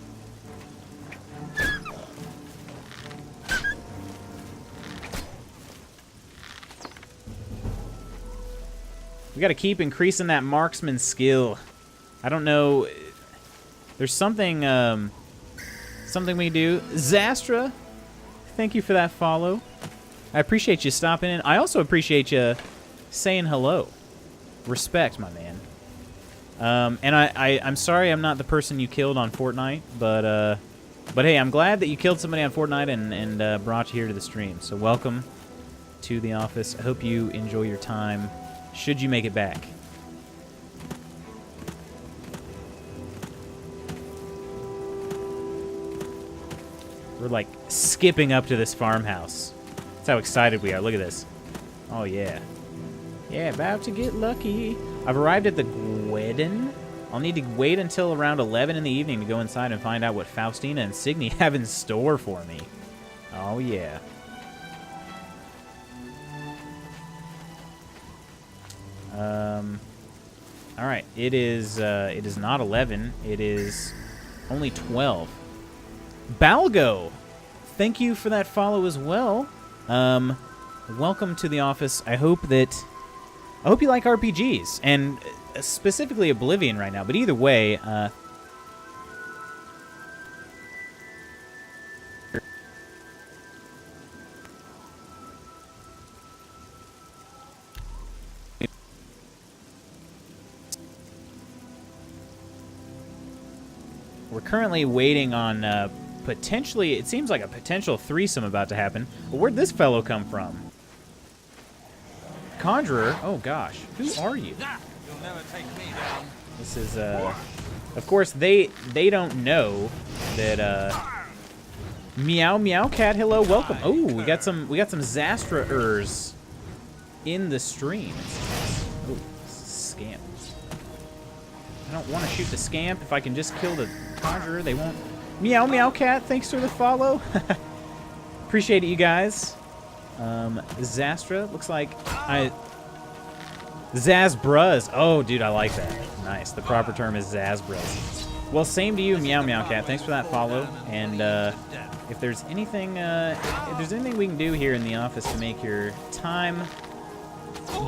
We got to keep increasing that marksman skill. I don't know. There's something something we do. Zastra, thank you for that follow. I appreciate you stopping in. I also appreciate you saying hello. Respect, my man. And I'm sorry I'm not the person you killed on Fortnite, but hey, I'm glad that you killed somebody on Fortnite and brought you here to the stream. So welcome to the office. I hope you enjoy your time, should you make it back. We're like skipping up to this farmhouse. That's how excited we are. Look at this. Oh yeah. Yeah, about to get lucky. I've arrived at the Gweden. I'll need to wait until around 11 in the evening to go inside and find out what Faustina and Signy have in store for me. Oh yeah. All right. It is not 11. It is only 12. Balgo, thank you for that follow as well. Welcome to the office. I hope you like RPGs, and specifically Oblivion right now. But either way, we're currently waiting on potentially, it seems like a potential threesome about to happen. But where'd this fellow come from? Conjurer? Oh gosh, who are you? You'll never take me down. This is of course they don't know that Meow Meow Cat, hello, welcome. Oh, we got some Zastra-ers in the stream. Oh, scamp. I don't want to shoot the scamp. If I can just kill the conjurer, they won't. Meow Meow Cat, thanks for the follow. Appreciate it, you guys. Zastra, looks like Zazbruz. Oh, dude, I like that. Nice. The proper term is Zazbruz. Well, same to you, Meow Meow Cat. Thanks for that follow. And if there's anything we can do here in the office to make your time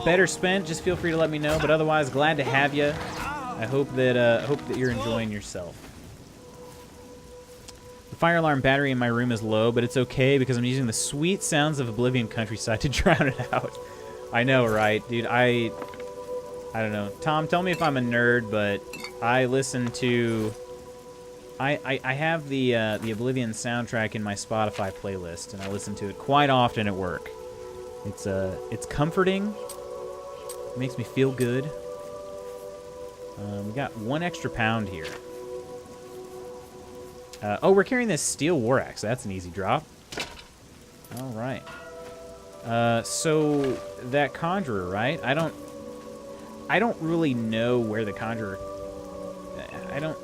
better spent, just feel free to let me know. But otherwise, glad to have you. I hope that you're enjoying yourself. The fire alarm battery in my room is low, but it's okay because I'm using the sweet sounds of Oblivion countryside to drown it out. I know, right? Dude, I don't know. Tom, tell me if I'm a nerd, but I listen to... I have the Oblivion soundtrack in my Spotify playlist, and I listen to it quite often at work. It's comforting. It makes me feel good. We got 1 extra pound here. Oh, we're carrying this steel war axe. That's an easy drop. All right. So that conjurer, right? I don't really know where the conjurer.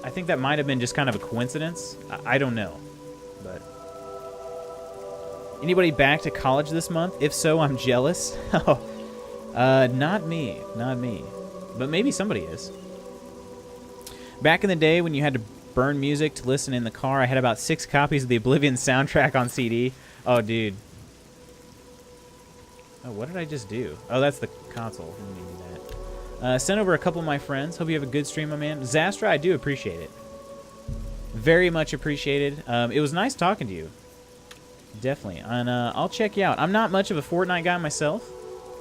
I think that might have been just kind of a coincidence. I don't know, but anybody back to college this month? If so, I'm jealous. Not me, but maybe somebody is. Back in the day when you had to burn music to listen in the car, I had about 6 copies of the Oblivion soundtrack on CD. Oh, dude. Oh, what did I just do? Oh, that's the console. I didn't need that. Sent over a couple of my friends. Hope you have a good stream, my man. Zastra, I do appreciate it. Very much appreciated. It was nice talking to you. Definitely. And I'll check you out. I'm not much of a Fortnite guy myself,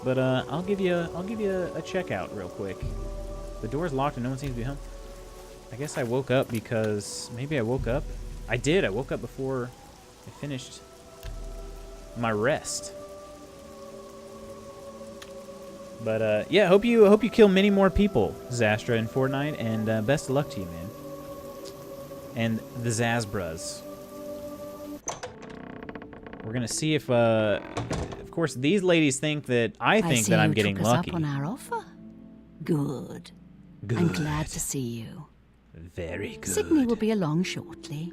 but I'll give you a check out real quick. The door's locked and no one seems to be home. I guess I woke up because maybe I woke up. I did. I woke up before I finished my rest. But yeah, hope you kill many more people, Zastra, in Fortnite, and best of luck to you, man. And the Zazbruz. We're gonna see if, of course, these ladies think that I think that I'm getting lucky. Up on our offer. Good. I'm glad to see you. Very good. Signy will be along shortly.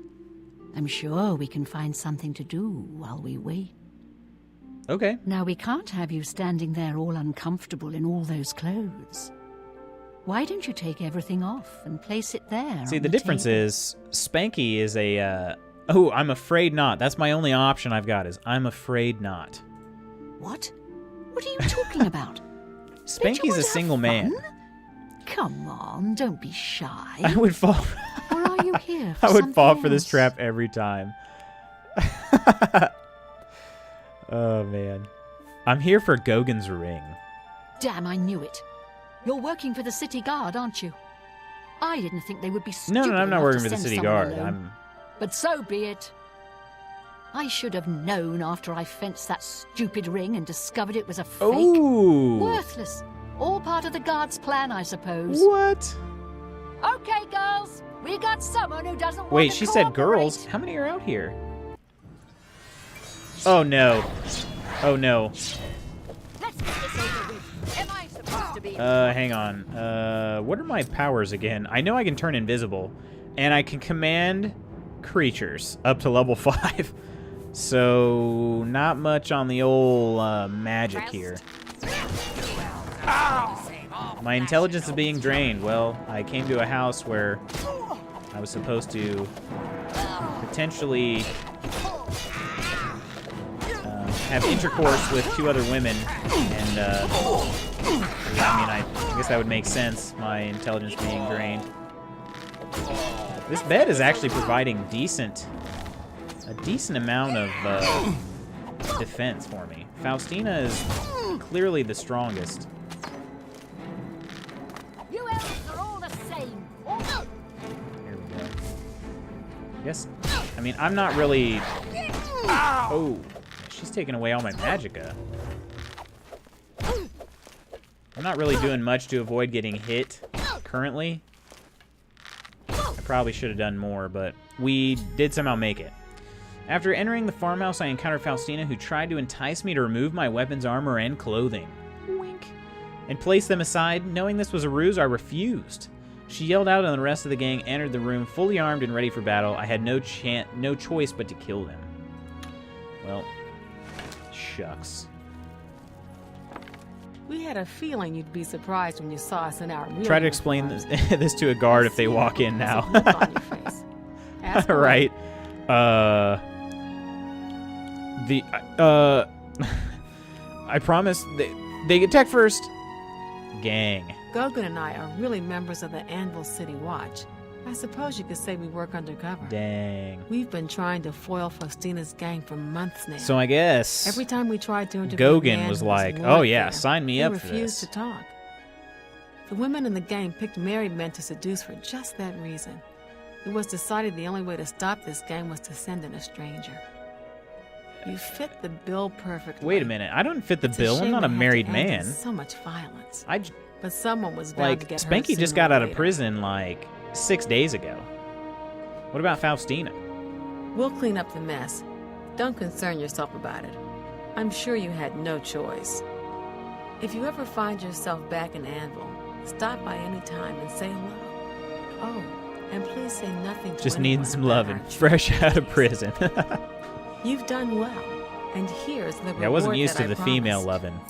I'm sure we can find something to do while we wait. Okay. Now, we can't have you standing there all uncomfortable in all those clothes. Why don't you take everything off and place it there? See, on the difference table? is Spanky is a, oh, I'm afraid not. That's my only option I've got is I'm afraid not. What? What are you talking about? Spanky's a single man. Come on, don't be shy. I would fall. Or are you here for I would fall something for this else? trap every time. Oh, man. I'm here for Gogan's ring. Damn, I knew it. You're working for the city guard, aren't you? I didn't think they would be stupid No, I'm not enough working to for the send city someone guard. alone. But so be it. I should have known after I fenced that stupid ring and discovered it was a fake. Ooh. Worthless. All part of the guard's plan, I suppose. What? Okay, girls. We got someone who doesn't want Wait, to she said girls. cooperate. How many are out here? Oh, no. Oh, no. Let's get this over with. Am I supposed to be? Hang on. What are my powers again? I know I can turn invisible, and I can command creatures up to level 5. So, not much on the old magic here. My intelligence is being drained. Well, I came to a house where I was supposed to potentially have intercourse with 2 other women, and I guess that would make sense, my intelligence being drained. This bed is actually providing a decent amount of defense for me. Faustina is clearly the strongest. You elves are all the same. Here we go. Yes. I mean, I'm not really... Oh. She's taking away all my magicka. I'm not really doing much to avoid getting hit currently. I probably should have done more, but we did somehow make it. After entering the farmhouse, I encountered Faustina, who tried to entice me to remove my weapons, armor, and clothing. Wink. And place them aside. Knowing this was a ruse, I refused. She yelled out, and the rest of the gang entered the room fully armed and ready for battle. I had no choice but to kill them. Well, shucks. We had a feeling you'd be surprised when you saw us in our real Try to explain this to a guard if they walk in now. Ask Right. I promise they attack first. Gang. Gogan and I are really members of the Anvil City Watch. I suppose you could say we work undercover. Dang. We've been trying to foil Faustina's gang for months now. So I guess every time we tried to interview Gogan was like, "Oh yeah, sign me up for refused this." to talk. The women in the gang picked married men to seduce for just that reason. It was decided the only way to stop this gang was to send in a stranger. You fit the bill perfectly. Wait a minute, I don't fit the It's bill. I'm shame not a we had to married end in man. So much violence. I but someone was bound to like get hurt Spanky just sooner got or out of later. prison like 6 days ago. What about Faustina? We'll clean up the mess. Don't concern yourself about it. I'm sure you had no choice. If you ever find yourself back in Anvil, stop by any time and say hello. Oh, and please say nothing to Just anyone needing some about loving, our fresh out of prison. You've done well, and here's the reward I wasn't used that to I the female promised. loving.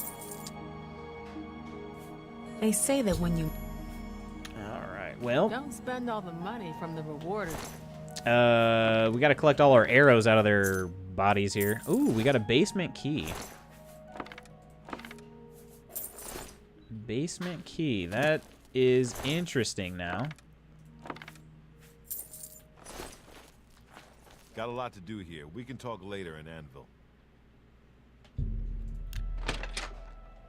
They say that when you All right, well, don't spend all the money from the reward. we got to collect all our arrows out of their bodies here. Ooh, we got a basement key. Basement key. That is interesting now. Got a lot to do here. We can talk later in Anvil.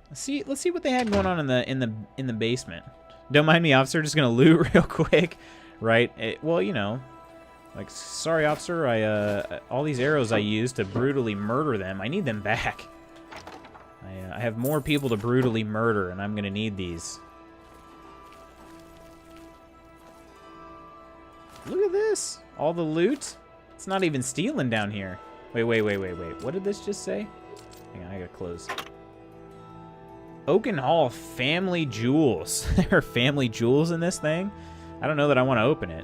Let's see what they had going on in the basement. Don't mind me, officer. Just gonna loot real quick, right? Well, you know, like, sorry, officer. All these arrows I used to brutally murder them. I need them back. I have more people to brutally murder, and I'm gonna need these. Look at this. All the loot. It's not even stealing down here. Wait. What did this just say? Hang on, I gotta close. Oaken Hall family jewels. There are family jewels in this thing? I don't know that I want to open it.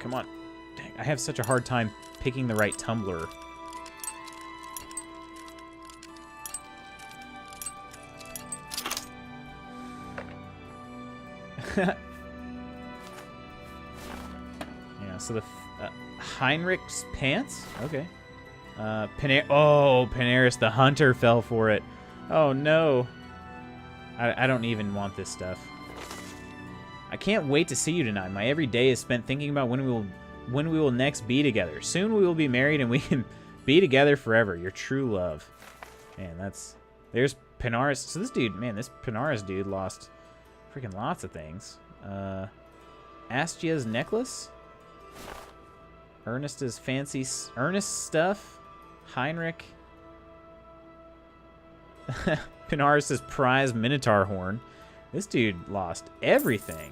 come on. Dang, I have such a hard time picking the right tumbler. Yeah, so the Heinrich's pants? Okay. Panaris the Hunter fell for it. Oh no. I don't even want this stuff. I can't wait to see you tonight. My every day is spent thinking about when we will next be together. Soon we will be married and we can be together forever. Your true love. Man, there's Panaris. So this dude, man, this Panaris dude lost freaking lots of things. Astia's necklace? Ernest's fancy Ernest stuff? Heinrich? Panaris' prize Minotaur horn. This dude lost everything.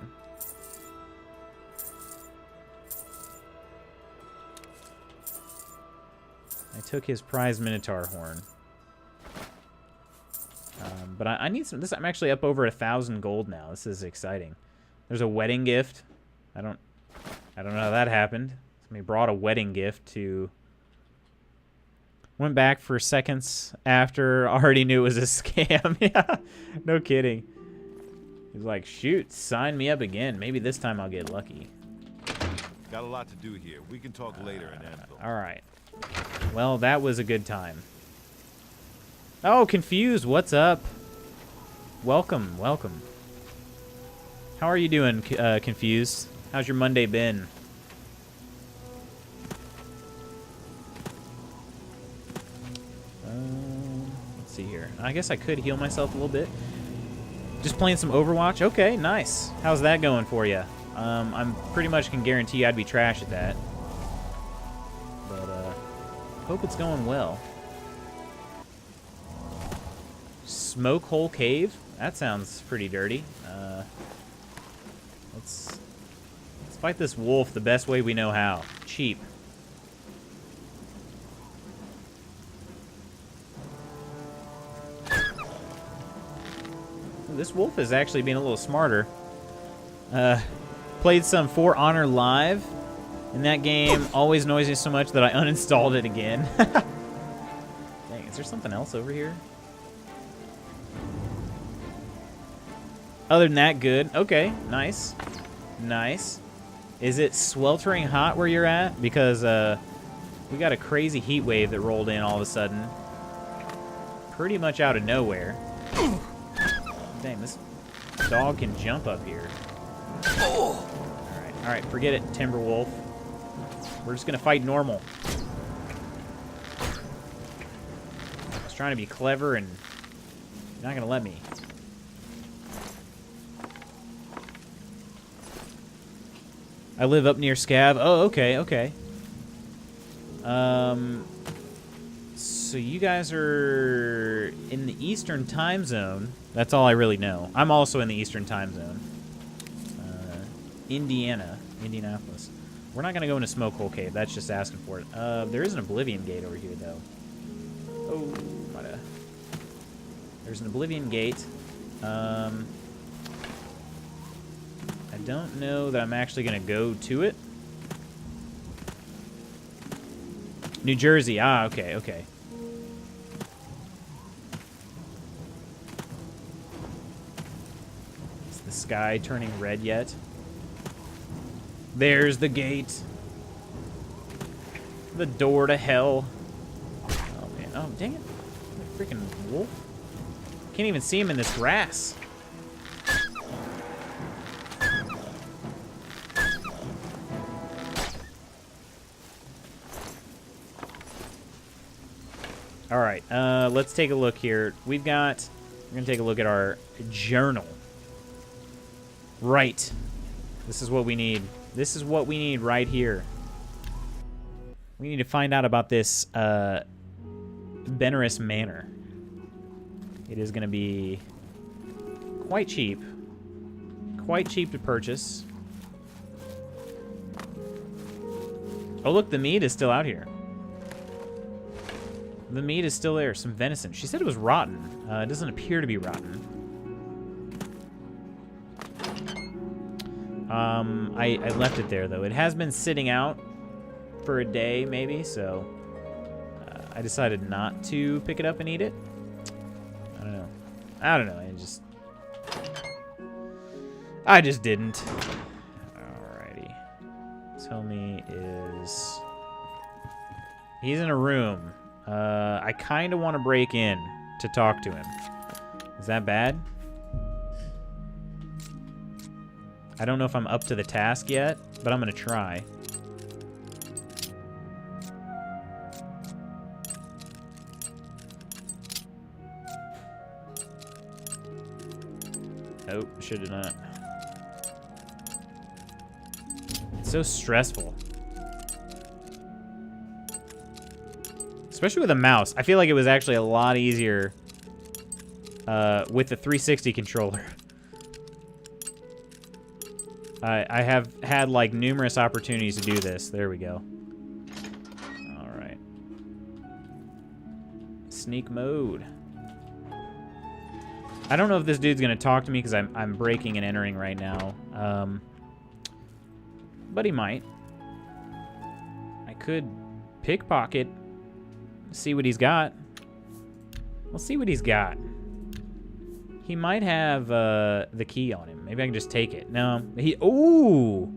I took his prize Minotaur horn. But I need some. I'm actually up over 1,000 gold now. This is exciting. There's a wedding gift. I don't know how that happened. Somebody brought a wedding gift to. Went back for seconds after. Already knew it was a scam. Yeah, no kidding. He's like, shoot, sign me up again. Maybe this time I'll get lucky. Got a lot to do here. We can talk later in Anvil. All right. Well, that was a good time. Oh, Confused, what's up? Welcome, welcome. How are you doing, Confused? How's your Monday been? Let's see here. I guess I could heal myself a little bit. Just playing some Overwatch? Okay, nice. How's that going for you? I'm pretty much can guarantee I'd be trash at that. But, hope it's going well. Smoke Hole Cave? That sounds pretty dirty. Let's fight this wolf the best way we know how. Cheap. This wolf is actually being a little smarter. Played some For Honor Live, and that game always annoys me so much that I uninstalled it again. Dang, is there something else over here? Other than that, good. Okay, nice. Nice. Is it sweltering hot where you're at? Because we got a crazy heat wave that rolled in all of a sudden. Pretty much out of nowhere. Dang, this dog can jump up here. Alright, forget it, Timberwolf. We're just gonna fight normal. I was trying to be clever and you're not gonna let me. I live up near Scav. Oh, okay, okay. So you guys are in the Eastern time zone. That's all I really know. I'm also in the Eastern time zone. Indianapolis. We're not going to go into Smoke Hole Cave. That's just asking for it. There is an Oblivion gate over here, though. Oh, there's an Oblivion gate. I don't know that I'm actually going to go to it. New Jersey. Ah, okay, okay. Is the sky turning red yet? There's the gate. The door to hell. Oh, man. Oh, dang it. The freaking wolf. Can't even see him in this grass. All right, let's take a look here. We're going to take a look at our journal. Right. This is what we need. This is what we need right here. We need to find out about this Benares Manor. It is going to be quite cheap. Quite cheap to purchase. Oh, look, the meat is still out here. The meat is still there. Some venison. She said it was rotten. It doesn't appear to be rotten. I left it there, though. It has been sitting out for a day, maybe, so I decided not to pick it up and eat it. I don't know. I just didn't. Alrighty. Tell me is... He's in a room. I kind of want to break in to talk to him. Is that bad? I don't know if I'm up to the task yet, but I'm going to try. Oh, should have not. It's so stressful. Especially with a mouse. I feel like it was actually a lot easier with the 360 controller. I have had, like, numerous opportunities to do this. There we go. Alright. Sneak mode. I don't know if this dude's going to talk to me because I'm breaking and entering right now. But he might. I could pickpocket. See what he's got. We'll see what he's got. He might have the key on him. Maybe I can just take it. No. Ooh!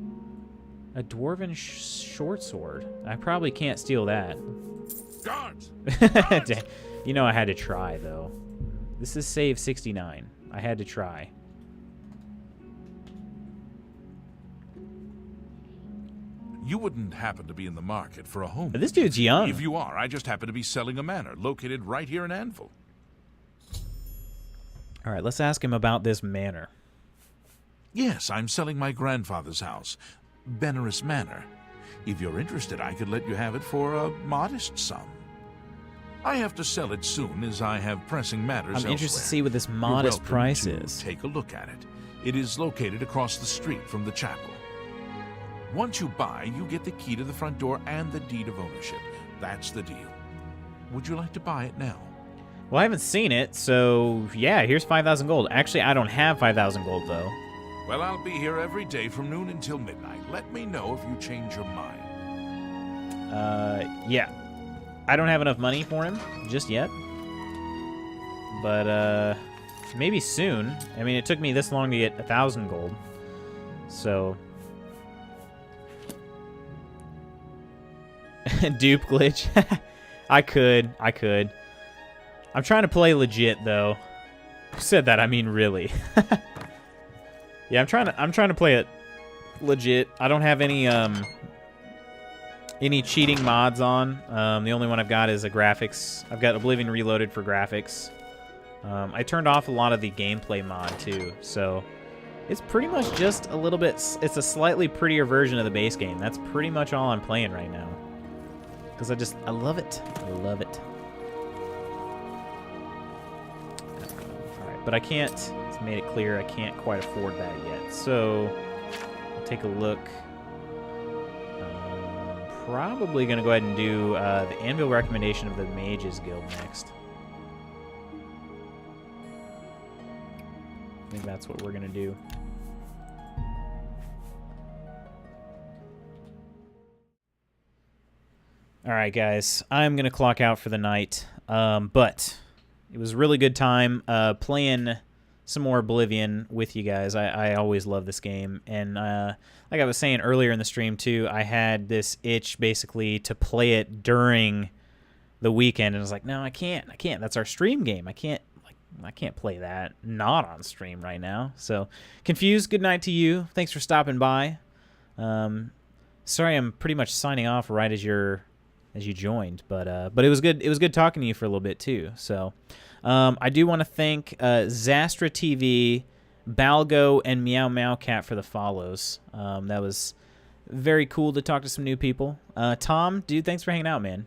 A dwarven short sword. I probably can't steal that. Guards! You know I had to try, though. This is save 69. I had to try. You wouldn't happen to be in the market for a home. But this dude's young. If you are, I just happen to be selling a manor located right here in Anvil. All right, let's ask him about this manor. Yes, I'm selling my grandfather's house, Benerus Manor. If you're interested, I could let you have it for a modest sum. I have to sell it soon, as I have pressing matters elsewhere. I'm interested to see what this modest price is. Take a look at it. It is located across the street from the chapel. Once you buy, you get the key to the front door and the deed of ownership. That's the deal. Would you like to buy it now? Well, I haven't seen it, so yeah, here's 5,000 gold. Actually, I don't have 5,000 gold, though. Well, I'll be here every day from noon until midnight. Let me know if you change your mind. Yeah. I don't have enough money for him just yet. But, maybe soon. I mean, it took me this long to get 1,000 gold. So... Dupe glitch. I could. I'm trying to play legit, though. Who said that? I mean, really. Yeah, I'm trying to play it legit. I don't have any cheating mods on. The only one I've got is a graphics. I've got Oblivion Reloaded for graphics. I turned off a lot of the gameplay mod too, so it's pretty much just a little bit. It's a slightly prettier version of the base game. That's pretty much all I'm playing right now. Because I love it. I love it. Alright, but I can't, it's made it clear I can't quite afford that yet. So, I'll take a look. Probably going to go ahead and do the Anvil recommendation of the Mages Guild next. I think that's what we're going to do. All right, guys, I'm going to clock out for the night, but it was a really good time playing some more Oblivion with you guys. I always love this game, and like I was saying earlier in the stream, too, I had this itch, basically, to play it during the weekend, and I was like, no, I can't. That's our stream game. I can't play that not on stream right now. So, Confused, good night to you. Thanks for stopping by. Sorry I'm pretty much signing off right as you joined, but it was good. It was good talking to you for a little bit too. So, I do want to thank Zastra TV, Balgo, and Meow Meow Cat for the follows. That was very cool to talk to some new people. Tom, dude, thanks for hanging out, man.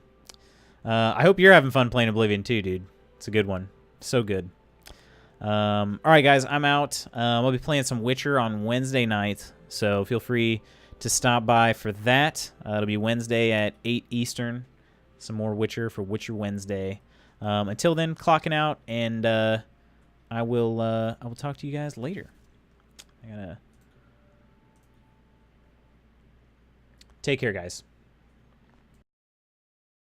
I hope you're having fun playing Oblivion too, dude. It's a good one. So good. All right, guys, I'm out. I'll be playing some Witcher on Wednesday night, so feel free to stop by for that. It'll be Wednesday at 8 Eastern. Some more Witcher for Witcher Wednesday. Until then, clocking out, and I will talk to you guys later. I gotta Take care, guys.